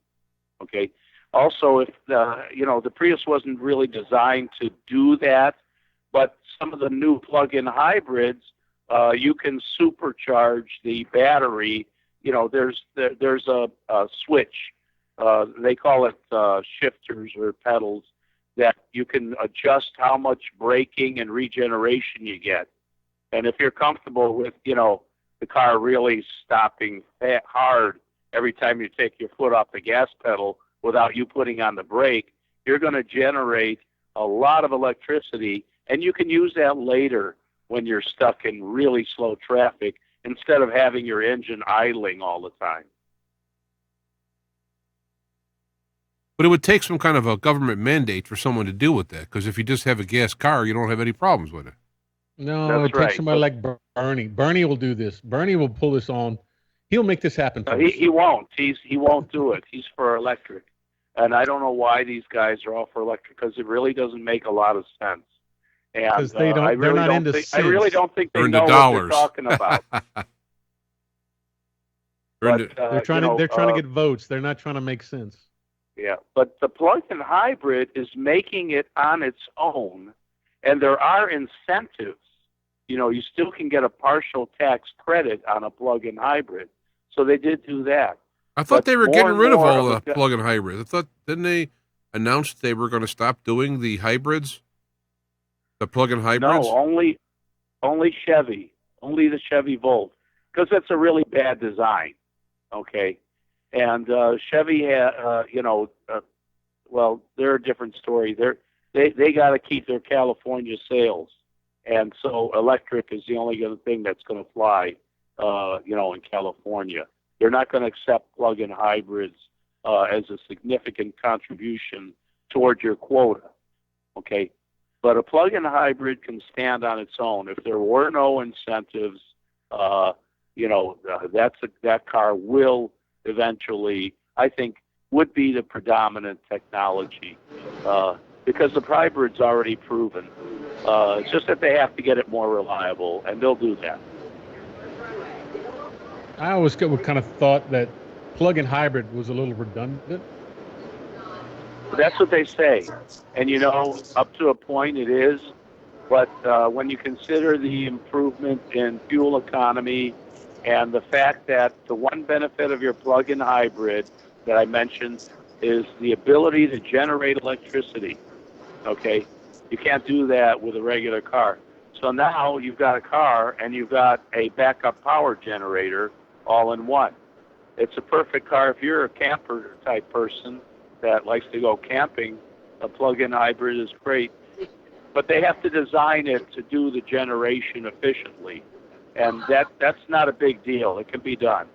Okay. Also, if the Prius wasn't really designed to do that, but some of the new plug-in hybrids, you can supercharge the battery. There's a switch. They call it shifters or pedals that you can adjust how much braking and regeneration you get. And if you're comfortable with, the car really stopping hard every time you take your foot off the gas pedal without you putting on the brake, you're going to generate a lot of electricity, and you can use that later when you're stuck in really slow traffic instead of having your engine idling all the time. But it would take some kind of a government mandate for someone to deal with that, because if you just have a gas car, you don't have any problems with it. No, it takes somebody like Bernie. Bernie will do this. Bernie will pull this on. He'll make this happen. He won't. He won't do it. He's for electric. And I don't know why these guys are all for electric, because it really doesn't make a lot of sense. Because they don't. They're not into sense. I really don't think they know dollars. What they're talking about. They're trying to get votes. They're not trying to make sense. Yeah, but the plug-in hybrid is making it on its own, and there are incentives. You still can get a partial tax credit on a plug-in hybrid, so they did do that. I thought they were getting rid of all the plug-in hybrids. Didn't they announce they were going to stop doing the hybrids? The plug-in hybrids? No, only Chevy, only the Chevy Volt, because that's a really bad design. Okay, and Chevy, well, they're a different story. They got to keep their California sales, and so electric is the only thing that's going to fly, in California. They're not going to accept plug-in hybrids as a significant contribution toward your quota. Okay, but a plug-in hybrid can stand on its own. If there were no incentives, that car will eventually, I think, would be the predominant technology because the hybrid's already proven. It's just that they have to get it more reliable, and they'll do that. I always kind of thought that plug-in hybrid was a little redundant. That's what they say. And, up to a point it is. But when you consider the improvement in fuel economy and the fact that the one benefit of your plug-in hybrid that I mentioned is the ability to generate electricity, okay? You can't do that with a regular car. So now you've got a car and you've got a backup power generator all in one. It's a perfect car if you're a camper type person that likes to go camping. A plug-in hybrid is great, but they have to design it to do the generation efficiently, and that's not a big deal. It can be done.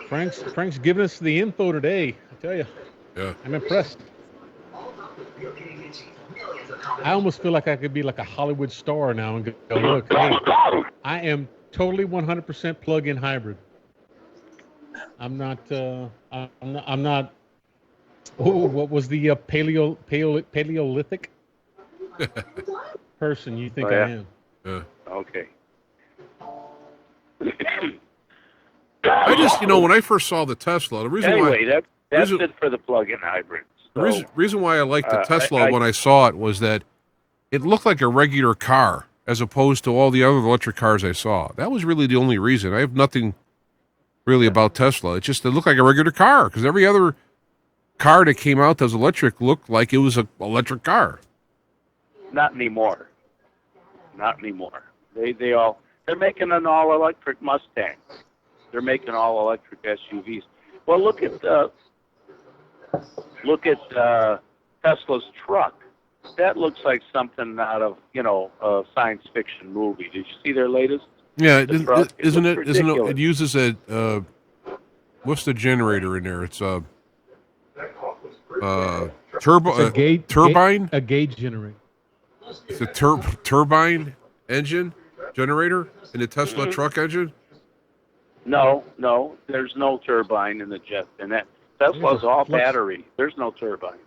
Frank's giving us the info today. I tell you, I'm impressed. I almost feel like I could be like a Hollywood star now and go, look, hey, I am totally 100% plug-in hybrid. I'm not. What was the Paleolithic person you think I am? Okay. I just, when I first saw the Tesla, the reason that's it for the plug-in hybrids. The reason why I liked the Tesla when I saw it was that it looked like a regular car as opposed to all the other electric cars I saw. That was really the only reason. I have nothing really about Tesla. It looked like a regular car because every other car that came out that was electric looked like it was an electric car. Not anymore. They're making an all-electric Mustang. They're making all-electric SUVs. Well, look at Tesla's truck. That looks like something out of a science fiction movie. Did you see their latest? Yeah, isn't it? It uses a what's the generator in there? It's a turbine. A gauge generator. It's a turbine engine generator in the Tesla truck engine. No, there's no turbine in the jet. And that Tesla's all battery. There's no turbine.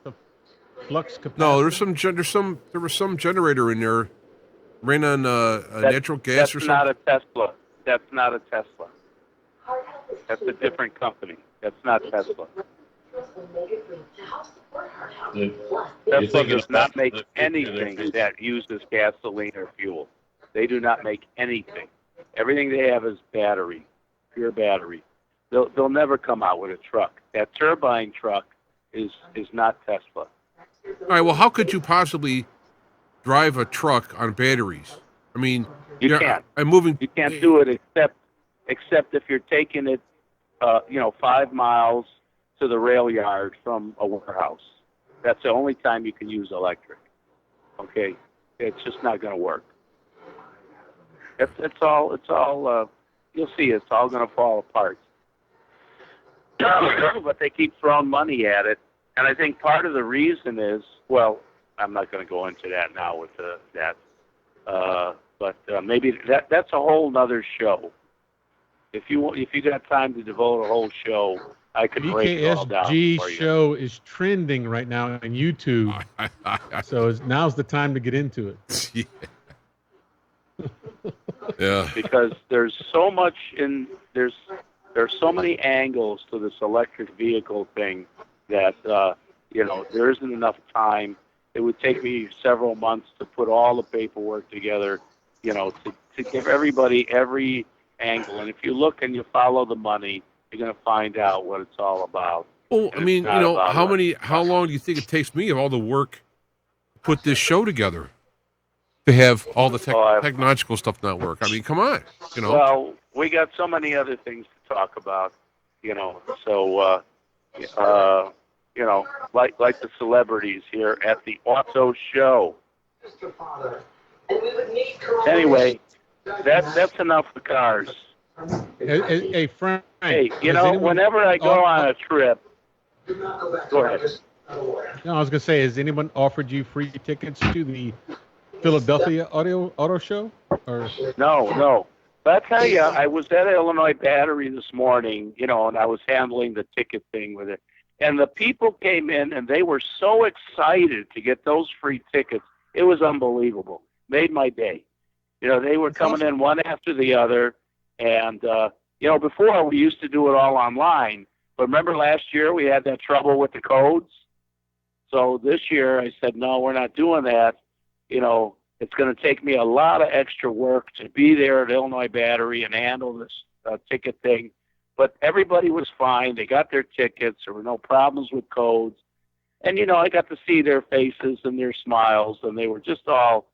Flux capacity. No, there was some generator in there ran on natural gas or something? That's not a Tesla. That's not a Tesla. That's a different company. That's not Tesla. Tesla does not make anything that uses gasoline or fuel. They do not make anything. Everything they have is battery, pure battery. They'll never come out with a truck. That turbine truck is not Tesla. All right, well, how could you possibly drive a truck on batteries? I mean, You can't. I'm moving. You can't do it except if you're taking it, 5 miles to the rail yard from a warehouse. That's the only time you can use electric. Okay, it's just not going to work. It's all. You'll see. It's all going to fall apart. But they keep throwing money at it, and I think part of the reason is, well, I'm not going to go into that now with that. But maybe that's a whole nother show. If you got time to devote a whole show, I could break it all down for you. BKSG Show is trending right now on YouTube, so now's the time to get into it. Yeah. Because there's so much there's so many angles to this electric vehicle thing that there isn't enough time. It would take me several months to put all the paperwork together, to give everybody every angle. And if you look and you follow the money, you're going to find out what it's all about. Well, I mean, how long do you think it takes me of all the work to put this show together to have all the technological stuff not work? I mean, come on, Well, we got so many other things to talk about, so, like the celebrities here at the auto show. Anyway, that's enough for cars. Hey, Frank. Hey, whenever I go on a trip, go ahead. No, I was gonna say, has anyone offered you free tickets to the Philadelphia Auto Show? Or No. But I tell you, I was at Illinois Battery this morning, and I was handling the ticket thing with it. And the people came in, and they were so excited to get those free tickets. It was unbelievable. Made my day. They were coming in one after the other. And, before we used to do it all online. But remember last year we had that trouble with the codes? So this year I said, no, we're not doing that. It's going to take me a lot of extra work to be there at Illinois Battery and handle this ticket thing. But everybody was fine. They got their tickets. There were no problems with codes. And, I got to see their faces and their smiles, and they were just all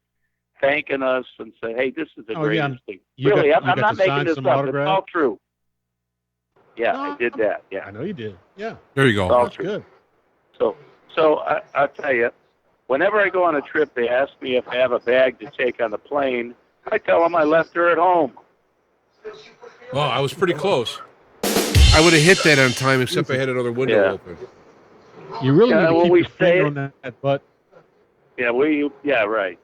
thanking us and say, hey, this is the greatest thing. Really, I'm not making this up. It's all true. Yeah, I did that. Yeah. I know you did. Yeah. There you go. All That's true. good. So I'll tell you, whenever I go on a trip, they ask me if I have a bag to take on the plane. I tell them I left her at home. Well, I was pretty close. I would have hit that on time, except I had another window open. You really need to keep your finger on that butt. Yeah, right.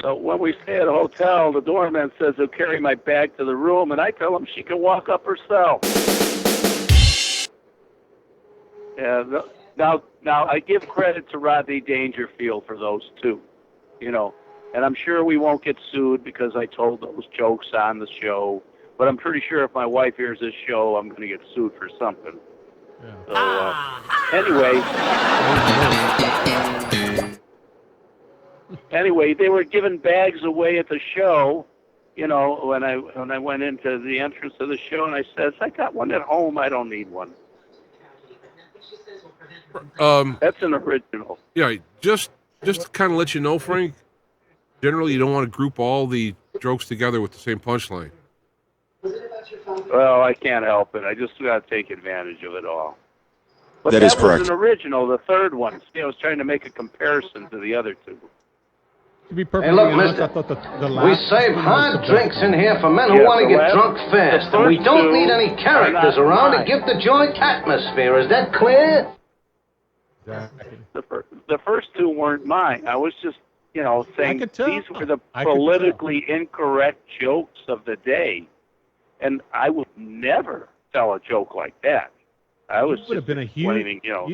So when we stay at a hotel, the doorman says he'll carry my bag to the room, and I tell him she can walk up herself. Yeah. Now I give credit to Rodney Dangerfield for those two, and I'm sure we won't get sued because I told those jokes on the show. But I'm pretty sure if my wife hears this show, I'm going to get sued for something. Yeah. So anyway, they were giving bags away at the show. When I went into the entrance of the show, and I says, I got one at home. I don't need one. That's an original. Yeah, just to kind of let you know, Frank, generally you don't want to group all the jokes together with the same punchline. Well, I can't help it. I just got to take advantage of it all. But that is correct. Was an original, the third one. See, I was trying to make a comparison to the other two. To be perfectly honest, mister, I thought the last we save hard drinks in here for men who want to get drunk fast, and we don't need any characters around to give the joint atmosphere. Is that clear? Exactly. The first two weren't mine. I was just, saying these were the politically incorrect jokes of the day. And I would never tell a joke like that. I was just explaining, how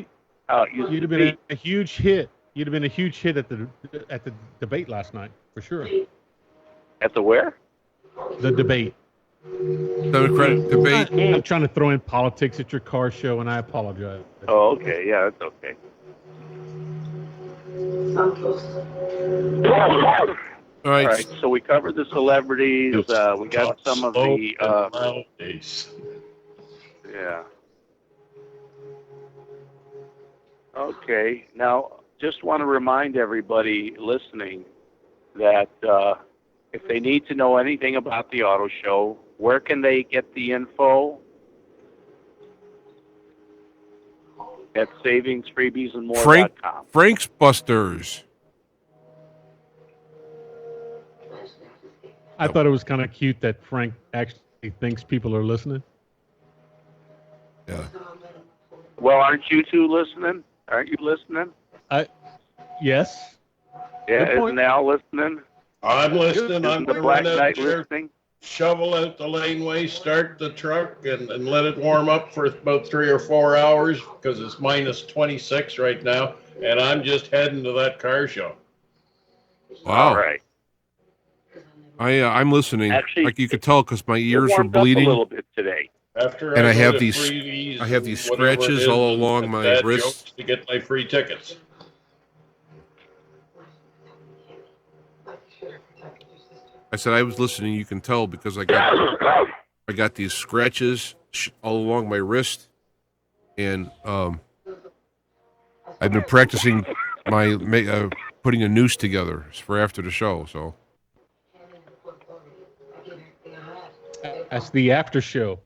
it used you'd to have been be. a huge hit. You'd have been a huge hit at the debate last night, for sure. At the where? The debate. Democratic debate. I'm trying to throw in politics at your car show, and I apologize. Oh, okay. Yeah, that's okay. All right. So we covered the celebrities. We got some of the. Yeah. Okay. Now, just want to remind everybody listening that if they need to know anything about the auto show, where can they get the info? At savingsfreebiesandmore.com. Frank's Busters. I thought it was kind of cute that Frank actually thinks people are listening. Yeah. Well, aren't you two listening? Aren't you listening? Yes. Yeah, isn't Al listening? I'm listening. I'm Isn't the going to Black run out Knight there, listening? shovel out the laneway, start the truck, and let it warm up for about 3 or 4 hours because it's minus 26 right now, and I'm just heading to that car show. Wow. All right. I'm listening. Actually, like you could tell because my ears are warmed up bleeding. a little bit today. After And I go have to these freebies I have these and whatever it scratches is, all and along my bad wrists. jokes to get my free tickets. I said I was listening. You can tell because I got these scratches all along my wrist, and I've been practicing my putting a noose together for after the show. So That's the after show.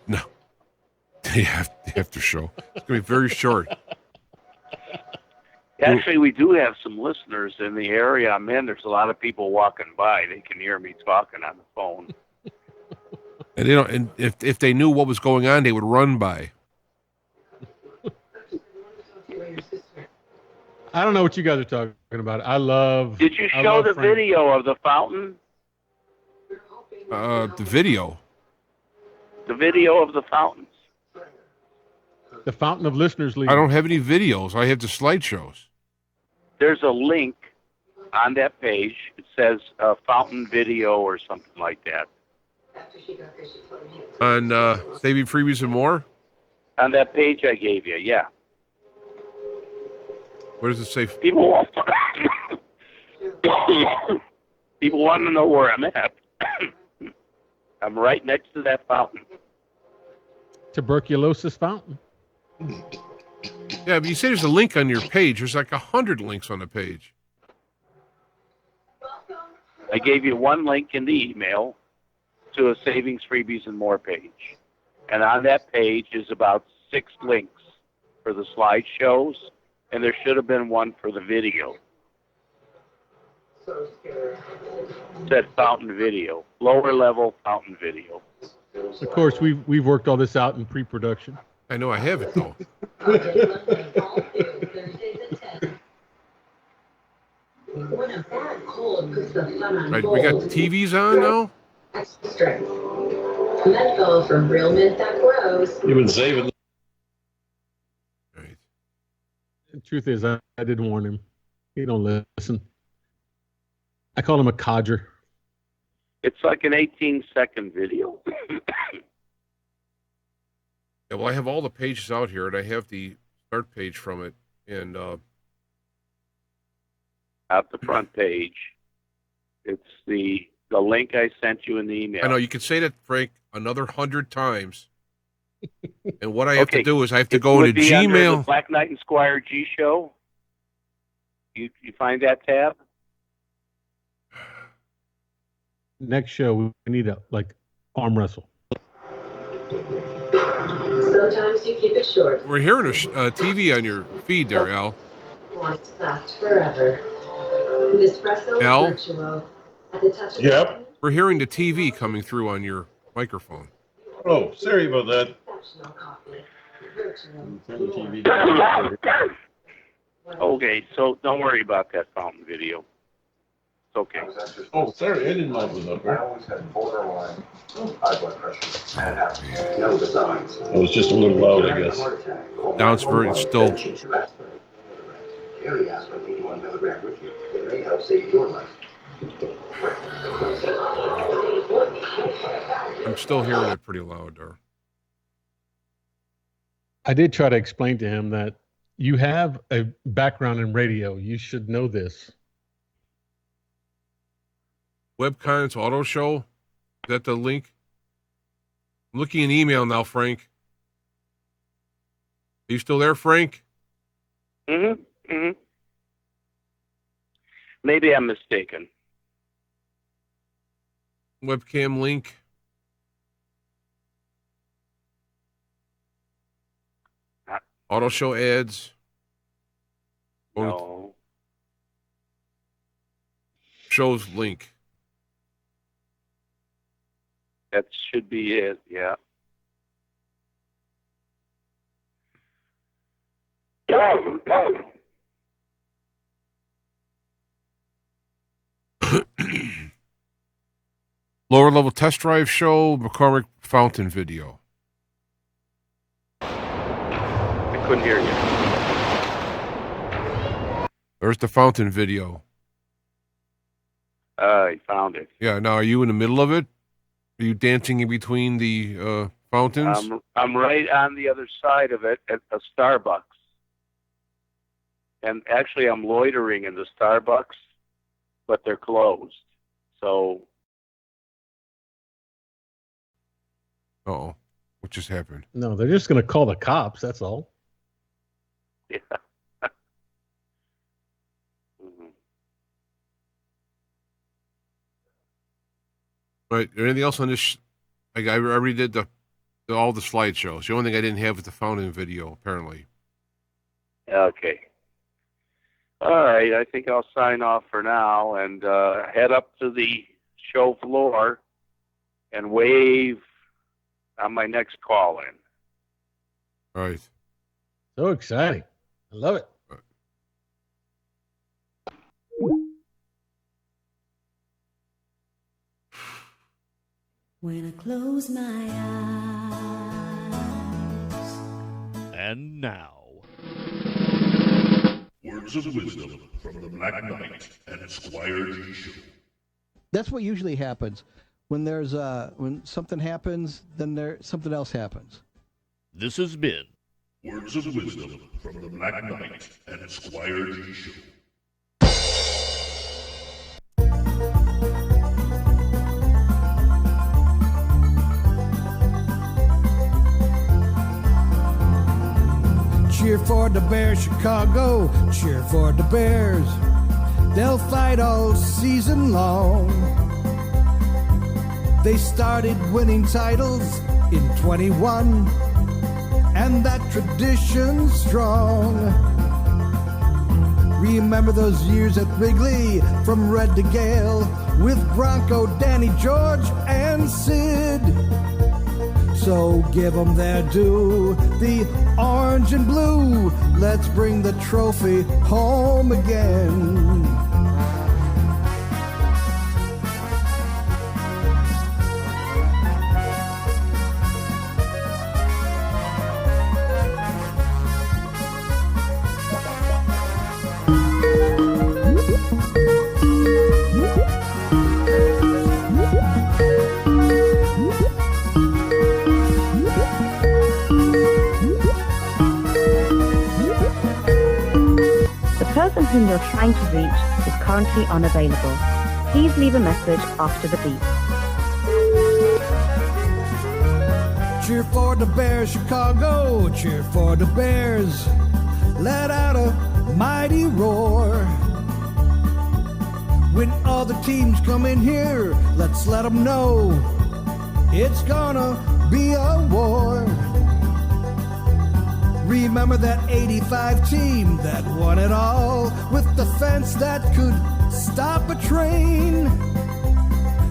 no, the after show. It's gonna be very short. Actually, we do have some listeners in the area I'm in. There's a lot of people walking by. They can hear me talking on the phone. And they don't. And if they knew what was going on, they would run by. I don't know what you guys are talking about. I love. Did you show the video of the fountain? The video. The video of the fountains. The fountain of listeners league. I don't have any videos. I have the slideshows. There's a link on that page. It says fountain video or something like that. On Saving Freebies and More? On that page I gave you, yeah. Where does it say? People want to know where I'm at. I'm right next to that fountain. Tuberculosis fountain. Yeah, but you say there's a link on your page. There's like 100 links on the page. I gave you one link in the email to a Savings, Freebies, and More page. And on that page is about 6 links for the slideshows, and there should have been one for the video. It said fountain video, lower level fountain video. Of course, we've worked all this out in pre-production. I know I have it though. Right, we got TVs on now. Menthol from real mint that grows. You've been saving. The truth is, I didn't warn him. He don't listen. I call him a codger. It's like an 18-second video. Yeah, well, I have all the pages out here, and I have the start page from it, and At the front page, it's the link I sent you in the email. I know you can say that, Frank, another 100 times. And what I have to do is I have to go to Gmail. The Black Knight and Squire G Show. You find that tab? Next show, we need a arm wrestle. Sometimes you keep it short. We're hearing a TV on your feed there, Al. Wants to last forever. Nespresso Al? Virtuo. At the touch of Yep. We're hearing the TV coming through on your microphone. Oh, sorry about that. Okay, so don't worry about that fountain video. It's okay. Oh, sorry, I didn't know it was up there. I always had borderline high blood pressure. And have no designs. It was just a little loud, I guess. Now it's very still. Carry aspirin 81 milligram with you. It may help save your life. I'm still hearing it pretty loud there. I did try to explain to him that you have a background in radio. You should know this. Webcons Auto Show. Is that the link? I'm looking at email now, Frank. Are you still there, Frank? Mm-hmm. Mm-hmm. Maybe I'm mistaken. Webcam link. Auto Show ads. No. Shows link. That should be it, yeah. Lower level test drive show, McCormick fountain video. I couldn't hear you. There's the fountain video. I found it. Yeah, now are you in the middle of it? Are you dancing in between the fountains? I'm right on the other side of it at a Starbucks. And actually, I'm loitering in the Starbucks, but they're closed. So. Uh-oh. What just happened? No, they're just going to call the cops. That's all. Yeah. Right. Anything else on this? I already did all the slideshows. The only thing I didn't have was the fountain video, apparently. Okay. All right. I think I'll sign off for now and head up to the show floor and wave on my next call in. All right. So exciting. I love it. When I close my eyes. And now, Words of wisdom from the Black Knight and Squire G Show. That's what usually happens. When there's when something happens, then something else happens. This has been Words of wisdom from the Black Knight and Squire G Show. Cheer for the Bears, Chicago. Cheer for the Bears. They'll fight all season long. They started winning titles in 21, and that tradition's strong. Remember those years at Wrigley, from red to gale, with Bronco, Danny, George, and Sid. So give them their due, the orange and blue. Let's bring the trophy home again. The person whom you're trying to reach is currently unavailable. Please leave a message after the beep. Cheer for the Bears, Chicago. Cheer for the Bears. Let out a mighty roar. When other teams come in here, let's let them know it's gonna be a war. Remember that 85 team that won it all, with defense that could stop a train.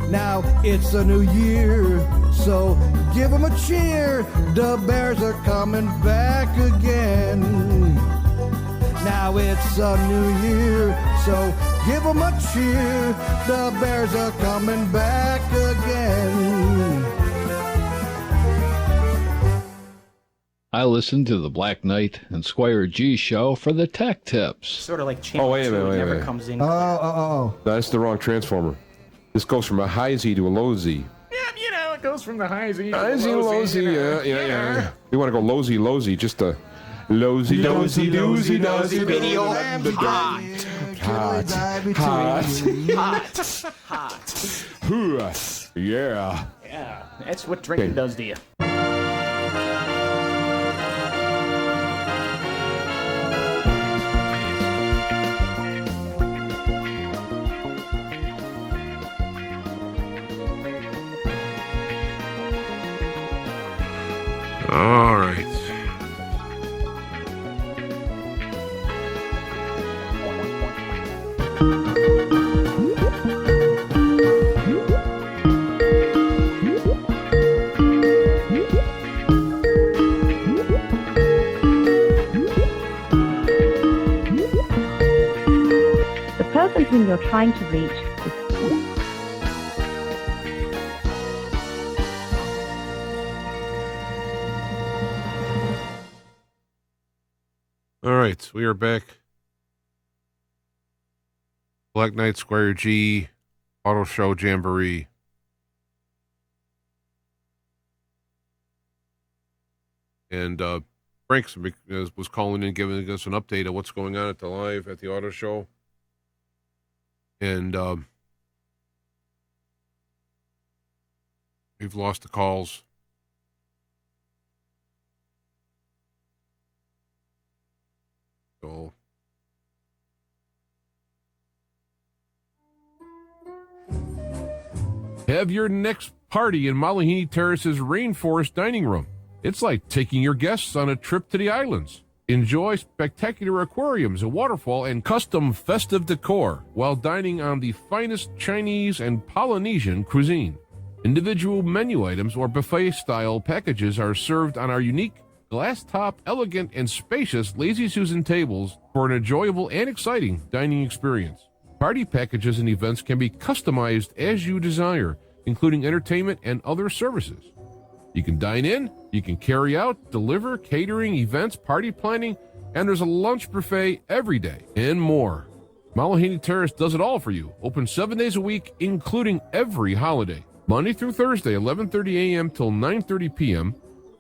Now it's a new year, so give them a cheer. The Bears are coming back again. Now it's a new year, so give them a cheer. The Bears are coming back again. I listen to the Black Knight and Squire G Show for the tech tips. Sort of like Channel Oh, wait a 2, minute, it wait a never minute. comes in. Oh. That's the wrong transformer. This goes from a high Z to a low Z. Yeah, you know, it goes from the high Z to High the Z, low Z, yeah. We want to go low Z, just a low Z, doozy. Video hot. Yeah. Yeah, that's what drinking does to you. All right. The person whom you're trying to reach is All right, we are back. Black Knight Squire G Auto Show Jamboree. And Frank was calling in, giving us an update of what's going on at the live at the auto show. And we've lost the calls. So have your next party in Malahini Terrace's Rainforest Dining Room. It's like taking your guests on a trip to the islands. Enjoy spectacular aquariums, a waterfall, and custom festive decor while dining on the finest Chinese and Polynesian cuisine. Individual menu items or buffet-style packages are served on our unique glass-top, elegant, and spacious Lazy Susan tables for an enjoyable and exciting dining experience. Party packages and events can be customized as you desire, including entertainment and other services. You can dine in, you can carry out, deliver, catering, events, party planning, and there's a lunch buffet every day, and more. Malahini Terrace does it all for you. Open 7 days a week, including every holiday. Monday through Thursday, 11:30 a.m. till 9:30 p.m.,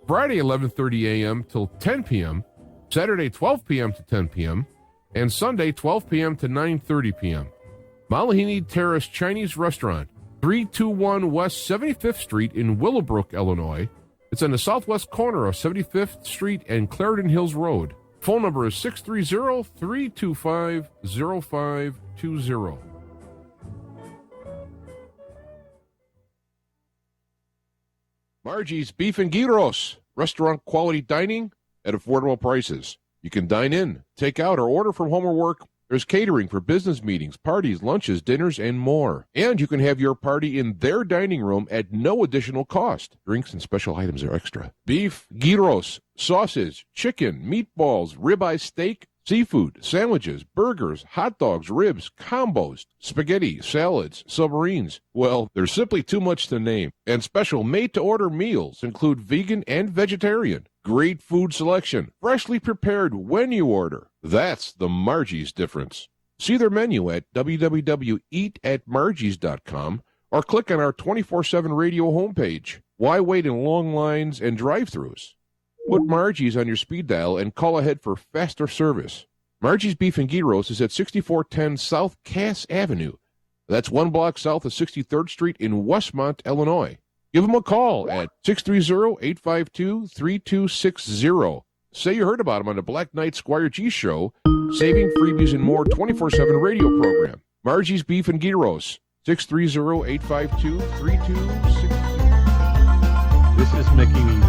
Friday, 11:30 a.m. till 10 p.m., Saturday, 12 p.m. to 10 p.m., and Sunday, 12 p.m. to 9:30 p.m. Malahini Terrace Chinese Restaurant, 321 West 75th Street in Willowbrook, Illinois. It's on the southwest corner of 75th Street and Clarendon Hills Road. Phone number is 630-325-0520. Margie's Beef and Gyros, restaurant quality dining at affordable prices. You can dine in, take out, or order from home or work. There's catering for business meetings, parties, lunches, dinners, and more. And you can have your party in their dining room at no additional cost. Drinks and special items are extra. Beef, gyros, sausage, chicken, meatballs, ribeye steak, seafood, sandwiches, burgers, hot dogs, ribs, combos, spaghetti, salads, submarines. Well, there's simply too much to name. And special made-to-order meals include vegan and vegetarian. Great food selection, freshly prepared when you order. That's the Margie's difference. See their menu at www.eatatmargies.com or click on our 24/7 radio homepage. Why wait in long lines and drive-thrus? Put Margie's on your speed dial and call ahead for faster service. Margie's Beef and Gyros is at 6410 South Cass Avenue. That's 1 block south of 63rd Street in Westmont, Illinois. Give them a call at 630-852-3260. Say you heard about them on the Black Knight Squire G Show, saving freebies and more 24/7 radio program. Margie's Beef and Gyros, 630-852-3260. This is making me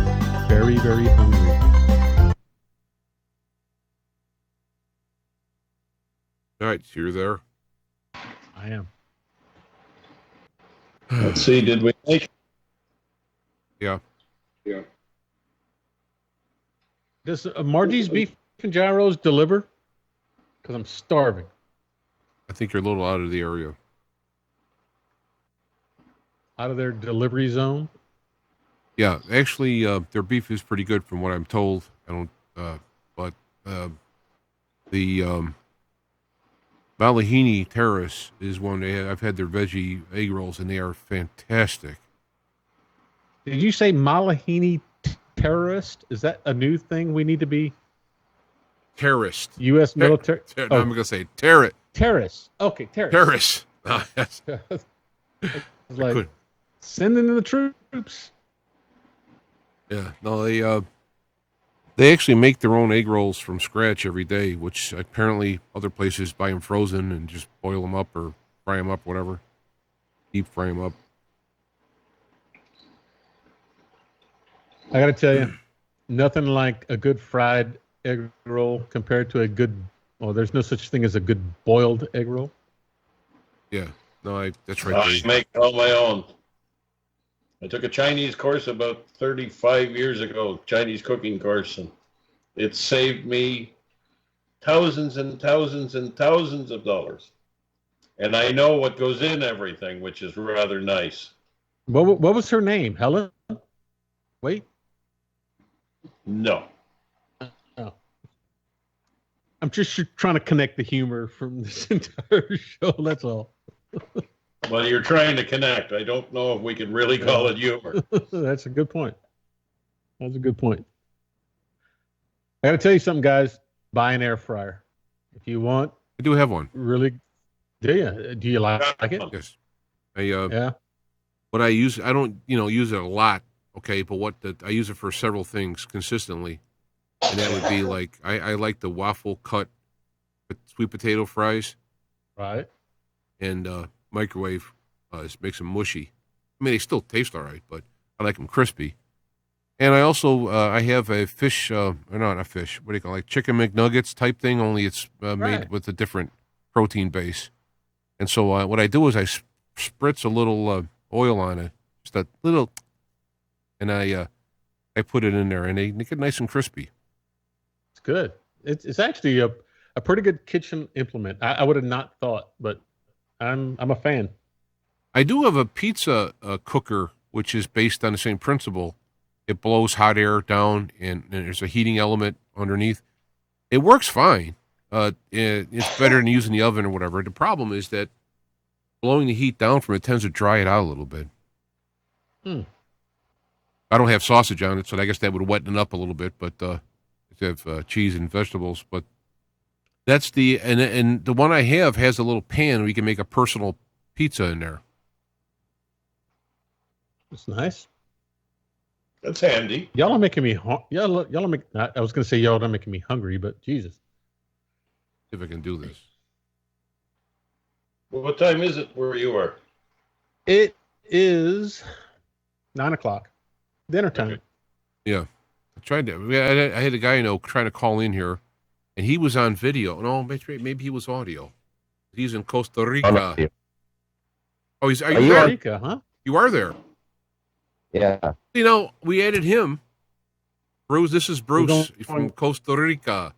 very, very hungry. All right, so you're there. I am. Let's see, did we make it? Yeah. Does Margie's Beef and Gyros deliver? Because I'm starving. I think you're a little out of the area. Out of their delivery zone? Yeah, actually, their beef is pretty good from what I'm told. I don't, but the Malahini Terrace is one I've had their veggie egg rolls, and they are fantastic. Did you say Malahini Terrorist? Is that a new thing we need to be? Terrorist. U.S. military. No, I'm going to say terrorist. Terrorist. Okay, terrorist. Terrorist. Oh, yes. It's like sending in the troops. Yeah. No, they actually make their own egg rolls from scratch every day, which apparently other places buy them frozen and just boil them up or fry them up, whatever. Deep fry them up. I got to tell you, nothing like a good fried egg roll compared to a good. Well, there's no such thing as a good boiled egg roll. Yeah. No, that's right. I make all my own. I took a Chinese course about 35 years ago, Chinese cooking course, and it saved me thousands and thousands and thousands of dollars. And I know what goes in everything, which is rather nice. What was her name? Helen? Wait. No. Oh. I'm just trying to connect the humor from this entire show. That's all. Well, you're trying to connect. I don't know if we can really call it humor. That's a good point. That's a good point. I got to tell you something, guys. Buy an air fryer if you want. I do have one. Really? Do you? Do you like it? Yes. Yeah. What I use, I don't, use it a lot. Okay, but I use it for several things consistently, and that would be like I like the waffle cut sweet potato fries. Right. And microwave makes them mushy. I mean, they still taste all right, but I like them crispy. And I also I have a fish, or not a fish. What do you call it? Like chicken McNuggets type thing. Only it's made with a different protein base. And so what I do is I spritz a little oil on it, just a little, and I put it in there, and they get nice and crispy. It's good. It's actually a pretty good kitchen implement. I would have not thought, but I'm a fan. I do have a pizza cooker, which is based on the same principle. It blows hot air down, and there's a heating element underneath. It works fine. It's better than using the oven or whatever. The problem is that blowing the heat down from it tends to dry it out a little bit. I don't have sausage on it, so I guess that would wetten it up a little bit. But I have cheese and vegetables. But that's and the one I have has a little pan where you can make a personal pizza in there. That's nice. That's handy. Y'all are making me. Y'all are making. I was going to say y'all are making me hungry, but Jesus. See if I can do this. Well, what time is it where you are? It is 9:00. Dinner time. Okay. Yeah. I had a guy trying to call in here, and he was on video. No, maybe he was audio. He's in Costa Rica. Are you there? Rica, huh? You are there. Yeah. We added him. Bruce, this is Bruce from Costa Rica.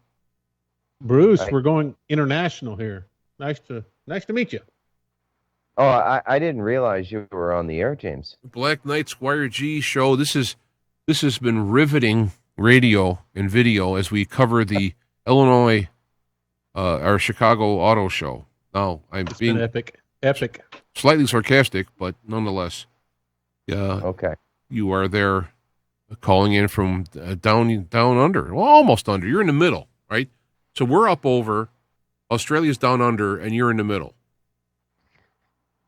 Bruce, we're going international here. Nice to meet you. Oh, I didn't realize you were on the air, James. Black Knight Squire G show. This has been riveting radio and video as we cover the Illinois, our Chicago auto show. Now It's been epic. Slightly sarcastic, but nonetheless. Yeah. Okay. You are there, calling in from down under. Well, almost under. You're in the middle, right? So we're up over. Australia's down under, and you're in the middle.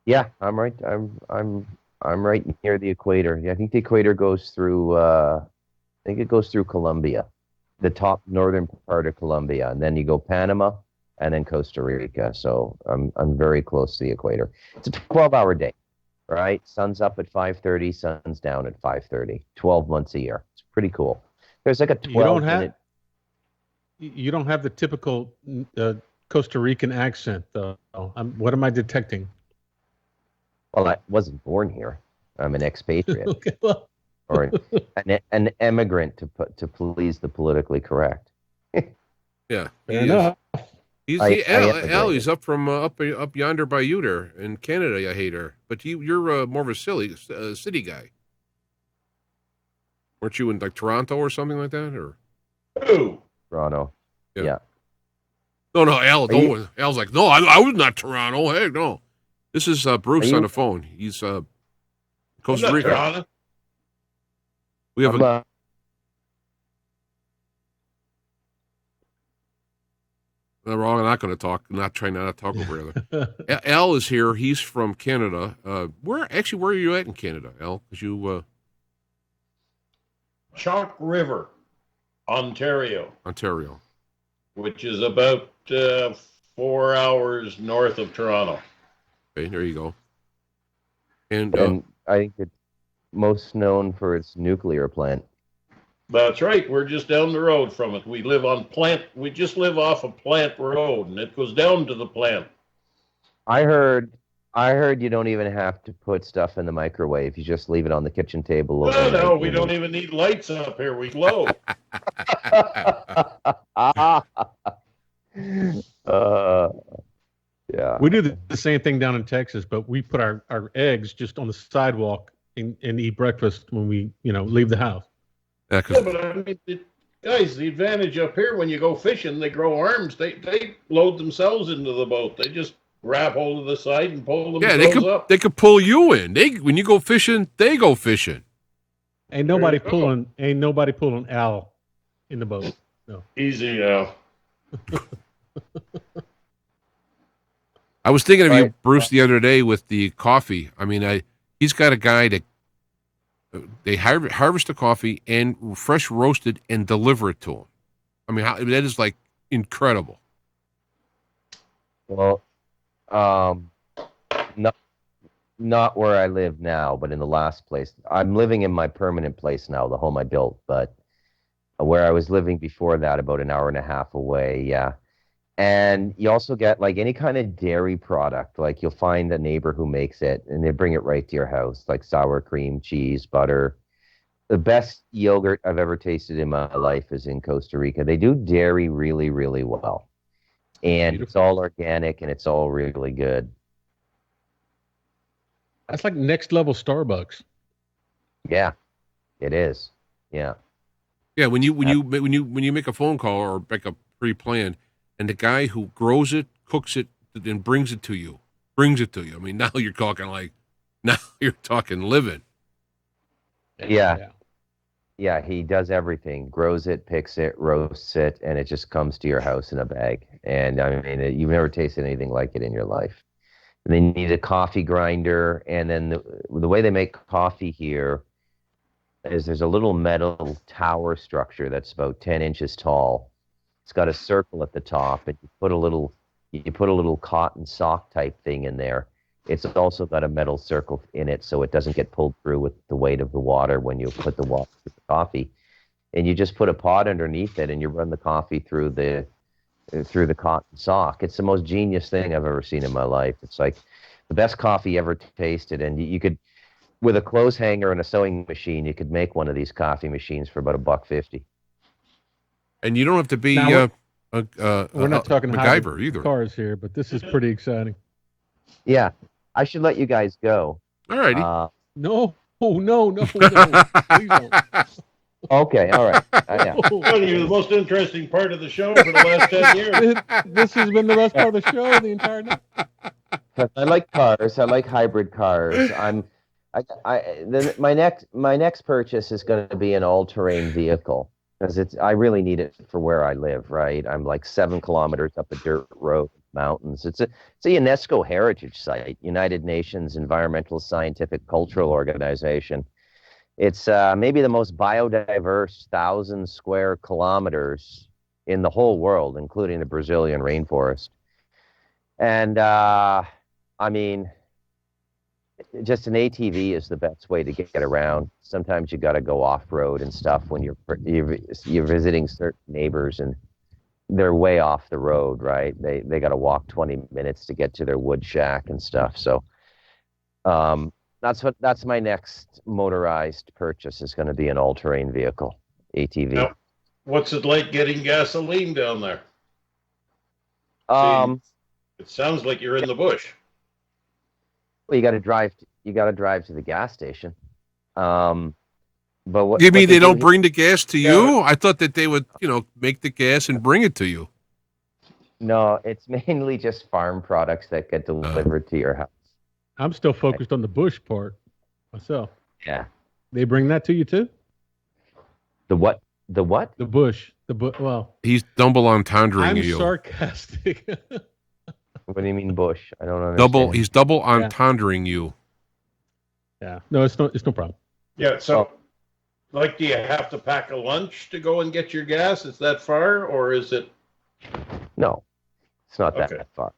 Yeah, I'm right. I'm right near the equator. Yeah, I think the equator goes through. I think it goes through Colombia, the top northern part of Colombia, and then you go Panama, and then Costa Rica. So I'm very close to the equator. It's a 12-hour day, right? Sun's up at 5:30, sun's down at 5:30. 12 months a year. It's pretty cool. There's like a 12-minute. You don't have the typical Costa Rican accent, though. What am I detecting? Well, I wasn't born here. I'm an expatriate, Okay, well. or an immigrant to please the politically correct. Yeah, Fair enough. He's up from up yonder by you there in Canada. I hate her, but you're more of a city guy. Weren't you in like Toronto or something like that, or? Ooh. Toronto. Yeah. No, Al. Al's like, no, I was not Toronto. Heck, no. This is Bruce on the phone. He's Costa Rica. Toronto. We have a. Wrong. I'm not going to talk. I'm not trying not to talk over other. Al is here. He's from Canada. Where are you at in Canada, Al? Because you. Chalk River, Ontario, which is about 4 hours north of Toronto. Okay, there you go. And I think it's most known for its nuclear plant. That's right. We're just down the road from it. We just live off of Plant Road, and it goes down to the plant. I heard you don't even have to put stuff in the microwave. You just leave it on the kitchen table. No, we don't even need lights up here. We glow. Yeah. We do the same thing down in Texas, but we put our eggs just on the sidewalk and eat breakfast when we leave the house. Yeah, but I mean, guys, the advantage up here when you go fishing, they grow arms. They load themselves into the boat. They just grab hold of the side and pull themselves up. They could pull you in. When you go fishing, they go fishing. Ain't nobody pulling Al in the boat. No. Easy, Al. I was thinking of you, Bruce, the other day with the coffee. I mean, he's got a guy that they harvest the coffee and fresh roasted and deliver it to him. I mean, that is like incredible. Well, not where I live now, but in the last place. I'm living in my permanent place now, the home I built, but where I was living before that, about an hour and a half away, yeah. And you also get like any kind of dairy product, like you'll find a neighbor who makes it and they bring it right to your house, like sour cream, cheese, butter. The best yogurt I've ever tasted in my life is in Costa Rica. They do dairy really, really well. And It's all organic and it's all really good. That's like next level Starbucks. Yeah, it is. Yeah. Yeah, when you make a phone call or make a pre-planned, and the guy who grows it, cooks it, and brings it to you. I mean, now you're talking living. Yeah. Yeah, he does everything. Grows it, picks it, roasts it, and it just comes to your house in a bag. And I mean, you've never tasted anything like it in your life. And they need a coffee grinder, and then the way they make coffee here is there's a little metal tower structure that's about 10 inches tall. It's got a circle at the top, and you put a little cotton sock type thing in there. It's also got a metal circle in it, so it doesn't get pulled through with the weight of the water when you put the water through the coffee. And you just put a pot underneath it, and you run the coffee through the cotton sock. It's the most genius thing I've ever seen in my life. It's like the best coffee ever tasted, and you could, with a clothes hanger and a sewing machine, you could make one of these coffee machines for about $1.50. And you don't have to be we're not talking MacGyver either. Cars here, but this is pretty exciting. Yeah, I should let you guys go. All righty. No, please don't. Okay, all right. Yeah. You're the most interesting part of the show for the last 10 years. This has been the best part of the show the entire night. I like cars. I like hybrid cars. My next purchase is going to be an all-terrain vehicle because I really need it for where I live. Right, I'm like 7 kilometers up a dirt road, mountains. It's a UNESCO heritage site, United Nations Environmental, Scientific, Cultural Organization. It's maybe the most biodiverse 1,000 square kilometers in the whole world, including the Brazilian rainforest. And I mean, just an ATV is the best way to get around. Sometimes you got to go off road and stuff when you're visiting certain neighbors and they're way off the road, right? They got to walk 20 minutes to get to their wood shack and stuff. So that's my next motorized purchase is going to be an all-terrain vehicle, ATV. Now, what's it like getting gasoline down there? It sounds like you're in the bush. Well, you got to drive to the gas station. But what you mean they don't bring the gas to you? I thought that they would, make the gas and bring it to you. No, it's mainly just farm products that get delivered to your house. I'm still focused on the bush part myself. Yeah. They bring that to you too? The what? The what? The bush. Well, He's double entendreing I'm you. sarcastic. What do you mean bush? I don't understand. He's double entendreing you. Yeah. No, it's no problem. Yeah. So, like, do you have to pack a lunch to go and get your gas? Is that far, or is it? No, it's not that far.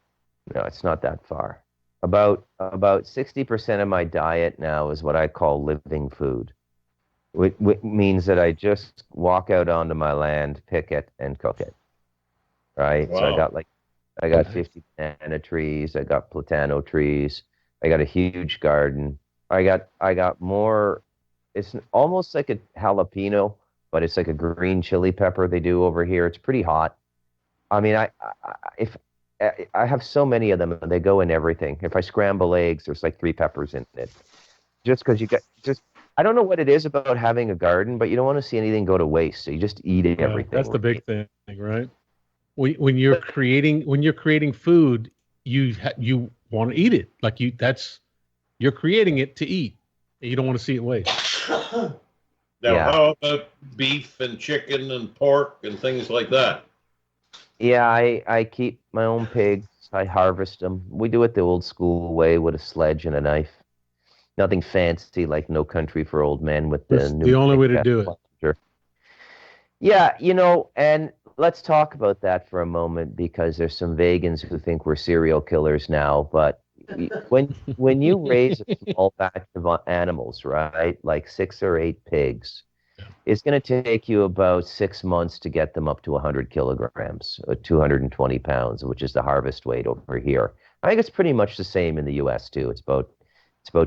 No, it's not that far. About 60% of my diet now is what I call living food, which means that I just walk out onto my land, pick it, and cook it. Right. Wow. So I got 50 banana trees. I got platano trees. I got a huge garden. I got more. It's almost like a jalapeno, but it's like a green chili pepper they do over here. It's pretty hot. I mean, I have so many of them, and they go in everything. If I scramble eggs, there's like 3 peppers in it. Just because I don't know what it is about having a garden, but you don't want to see anything go to waste. So you just eat everything. That's the big thing, right? When you're creating food, you want to eat it. Like you're creating it to eat. And you don't want to see it waste. Now, how about beef and chicken and pork and things like that? Yeah, I keep my own pigs. I harvest them. We do it the old school way with a sledge and a knife. Nothing fancy like No Country for Old Men with the new. The only way to do it. Plunger. Yeah, and let's talk about that for a moment because there's some vegans who think we're serial killers now. But when you raise a small batch of animals, right, like 6 or 8 pigs, it's going to take you about 6 months to get them up to 100 kilograms, or 220 pounds, which is the harvest weight over here. I think it's pretty much the same in the U.S. too. It's about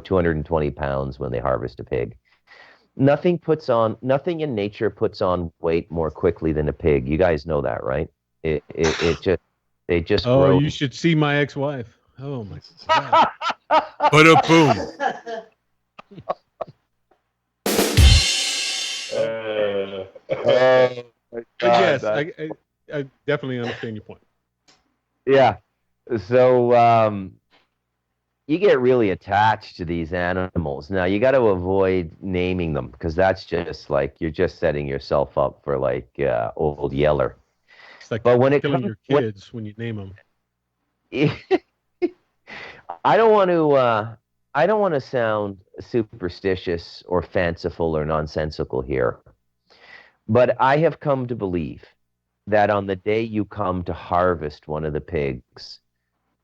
220 pounds when they harvest a pig. Nothing in nature puts on weight more quickly than a pig. You guys know that, right? They just Oh, grow. you should see my ex-wife. Oh my God. Ba-da-boom. Yes, I definitely understand your point. Yeah. So you get really attached to these animals. Now you got to avoid naming them because that's just like you're just setting yourself up for like old Yeller. It's like but when it killing comes, your kids when you name them. I don't want to sound superstitious or fanciful or nonsensical here, but I have come to believe that on the day you come to harvest one of the pigs,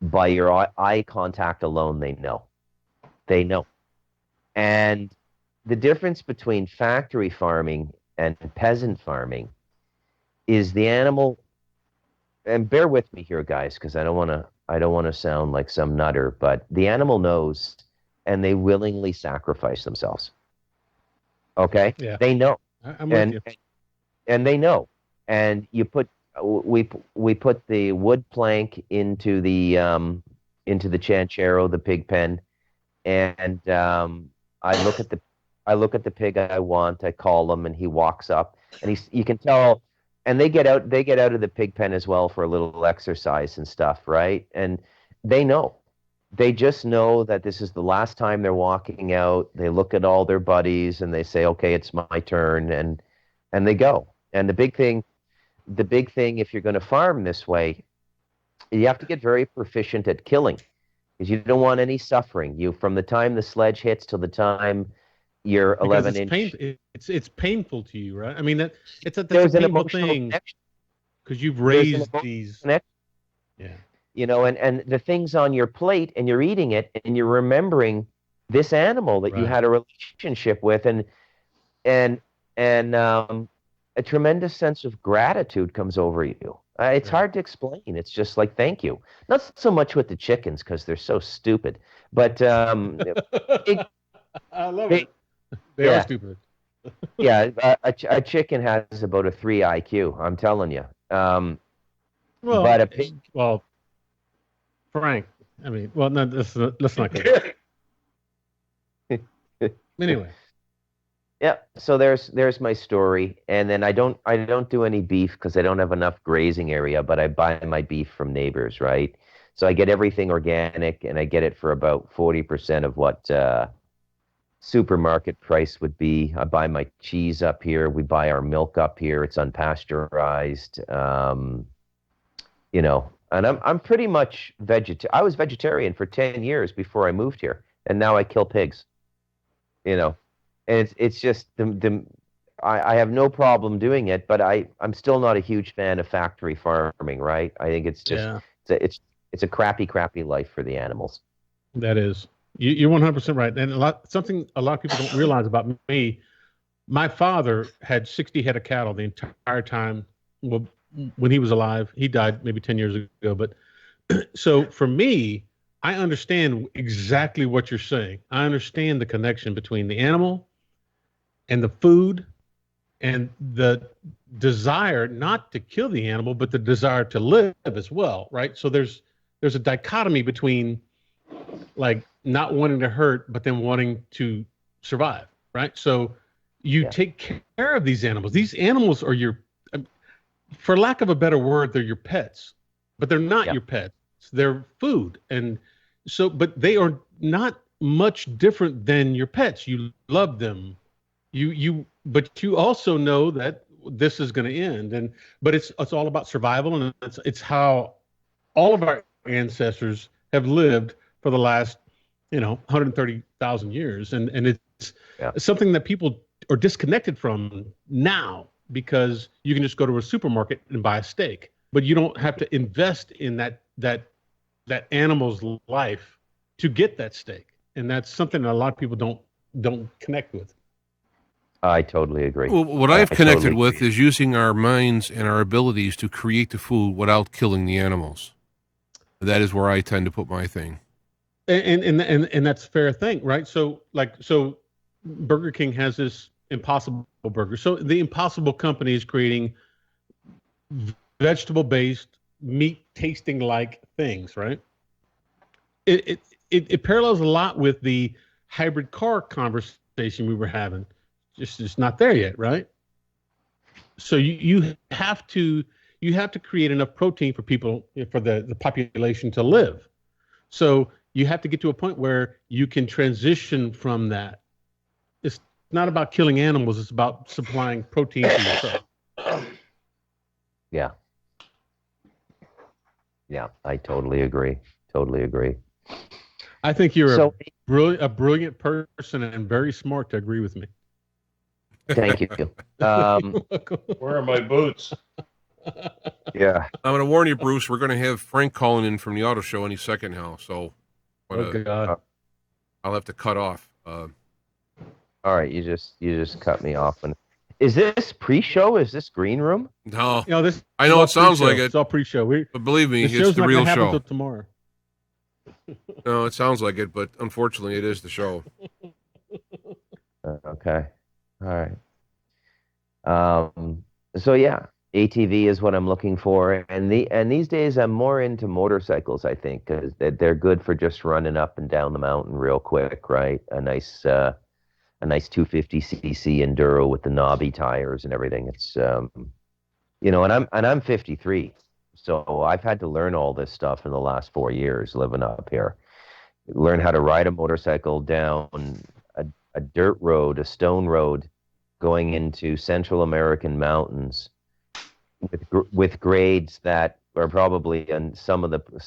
by your eye contact alone, they know. They know. And the difference between factory farming and peasant farming is the animal, and bear with me here, guys, because I don't want to sound like some nutter, but the animal knows, and they willingly sacrifice themselves. Okay? Yeah. They know. I'm with you. And they know. And we put the wood plank into the chanchero, the pig pen, and I look at the pig I want. I call him, and he walks up, and you can tell. And they get out of the pig pen as well for a little exercise and stuff, right? And they know. They just know that this is the last time they're walking out. They look at all their buddies and they say, "Okay, it's my turn," and they go. And the big thing, if you're going to farm this way, you have to get very proficient at killing, because you don't want any suffering. From the time the sledge hits till the time you're 11 inch. It's painful to you, right? I mean, that's a There's an painful emotional thing connection. because you've There's an raised emotional these. connection. Yeah. And the thing's on your plate, and you're eating it, and you're remembering this animal that you Right. had a relationship with, and a tremendous sense of gratitude comes over you. It's hard to explain. It's just like, thank you. Not so much with the chickens because they're so stupid, but I love it. They yeah. are stupid. Yeah, a chicken has about a 3 IQ. I'm telling you. But a pig. Well, Frank. I mean, well, no, let's not go there. Anyway. Yeah, so there's my story, and then I don't do any beef because I don't have enough grazing area, but I buy my beef from neighbors, right? So I get everything organic, and I get it for about 40% of what supermarket price would be. I buy my cheese up here. We buy our milk up here. It's unpasteurized. And I'm pretty much I was vegetarian for 10 years before I moved here, and now I kill pigs. And it's just I have no problem doing it, but I'm still not a huge fan of factory farming, right? I think it's just it's a crappy life for the animals. That is, you're 100% right. And something a lot of people don't realize about me. My father had 60 head of cattle the entire time. Well, when he was alive, he died maybe 10 years ago. But so for me, I understand exactly what you're saying. I understand the connection between the animal and the food and the desire not to kill the animal, but the desire to live as well, right? So there's a dichotomy between like not wanting to hurt, but then wanting to survive, right? So you take care of these animals. These animals are for lack of a better word, they're your pets, but they're not your pets. They're food. And so, but they are not much different than your pets. You love them. But you also know that this is going to end. But it's all about survival. And it's how all of our ancestors have lived for the last, 130,000 years. And it's something that people are disconnected from now, because you can just go to a supermarket and buy a steak, but you don't have to invest in that animal's life to get that steak. And that's something that a lot of people don't connect with. I totally agree. Well, what I've connected with is using our minds and our abilities to create the food without killing the animals. That is where I tend to put my thing. And that's a fair thing, right? So Burger King has this Impossible Burger. So the Impossible Company is creating vegetable-based, meat-tasting like things, right? It parallels a lot with the hybrid car conversation we were having. Just not there yet, right? So you have to create enough protein for people, for the population to live. So you have to get to a point where you can transition from that. It's not about killing animals. It's about supplying protein to yourself. Yeah. Yeah, I totally agree. I think you're a brilliant person and very smart to agree with me. Thank you. Where are my boots? Yeah. I'm going to warn you, Bruce, we're going to have Frank calling in from the auto show any second now. So God. I'll have to cut off. All right, you just cut me off. And is this pre-show? Is this green room? No, this. I know it sounds pre-show. like it. It's all pre-show. But believe me, the it's the real not gonna show. happen till tomorrow. No, it sounds like it, but unfortunately, it is the show. Okay. All right. So yeah, ATV is what I'm looking for, and these days I'm more into motorcycles. I think because they're good for just running up and down the mountain real quick, right? A nice 250cc enduro with the knobby tires and everything. It's and I'm 53, so I've had to learn all this stuff in the last 4 years living up here. Learn how to ride a motorcycle down a dirt road, a stone road, going into Central American mountains with grades that are probably in some of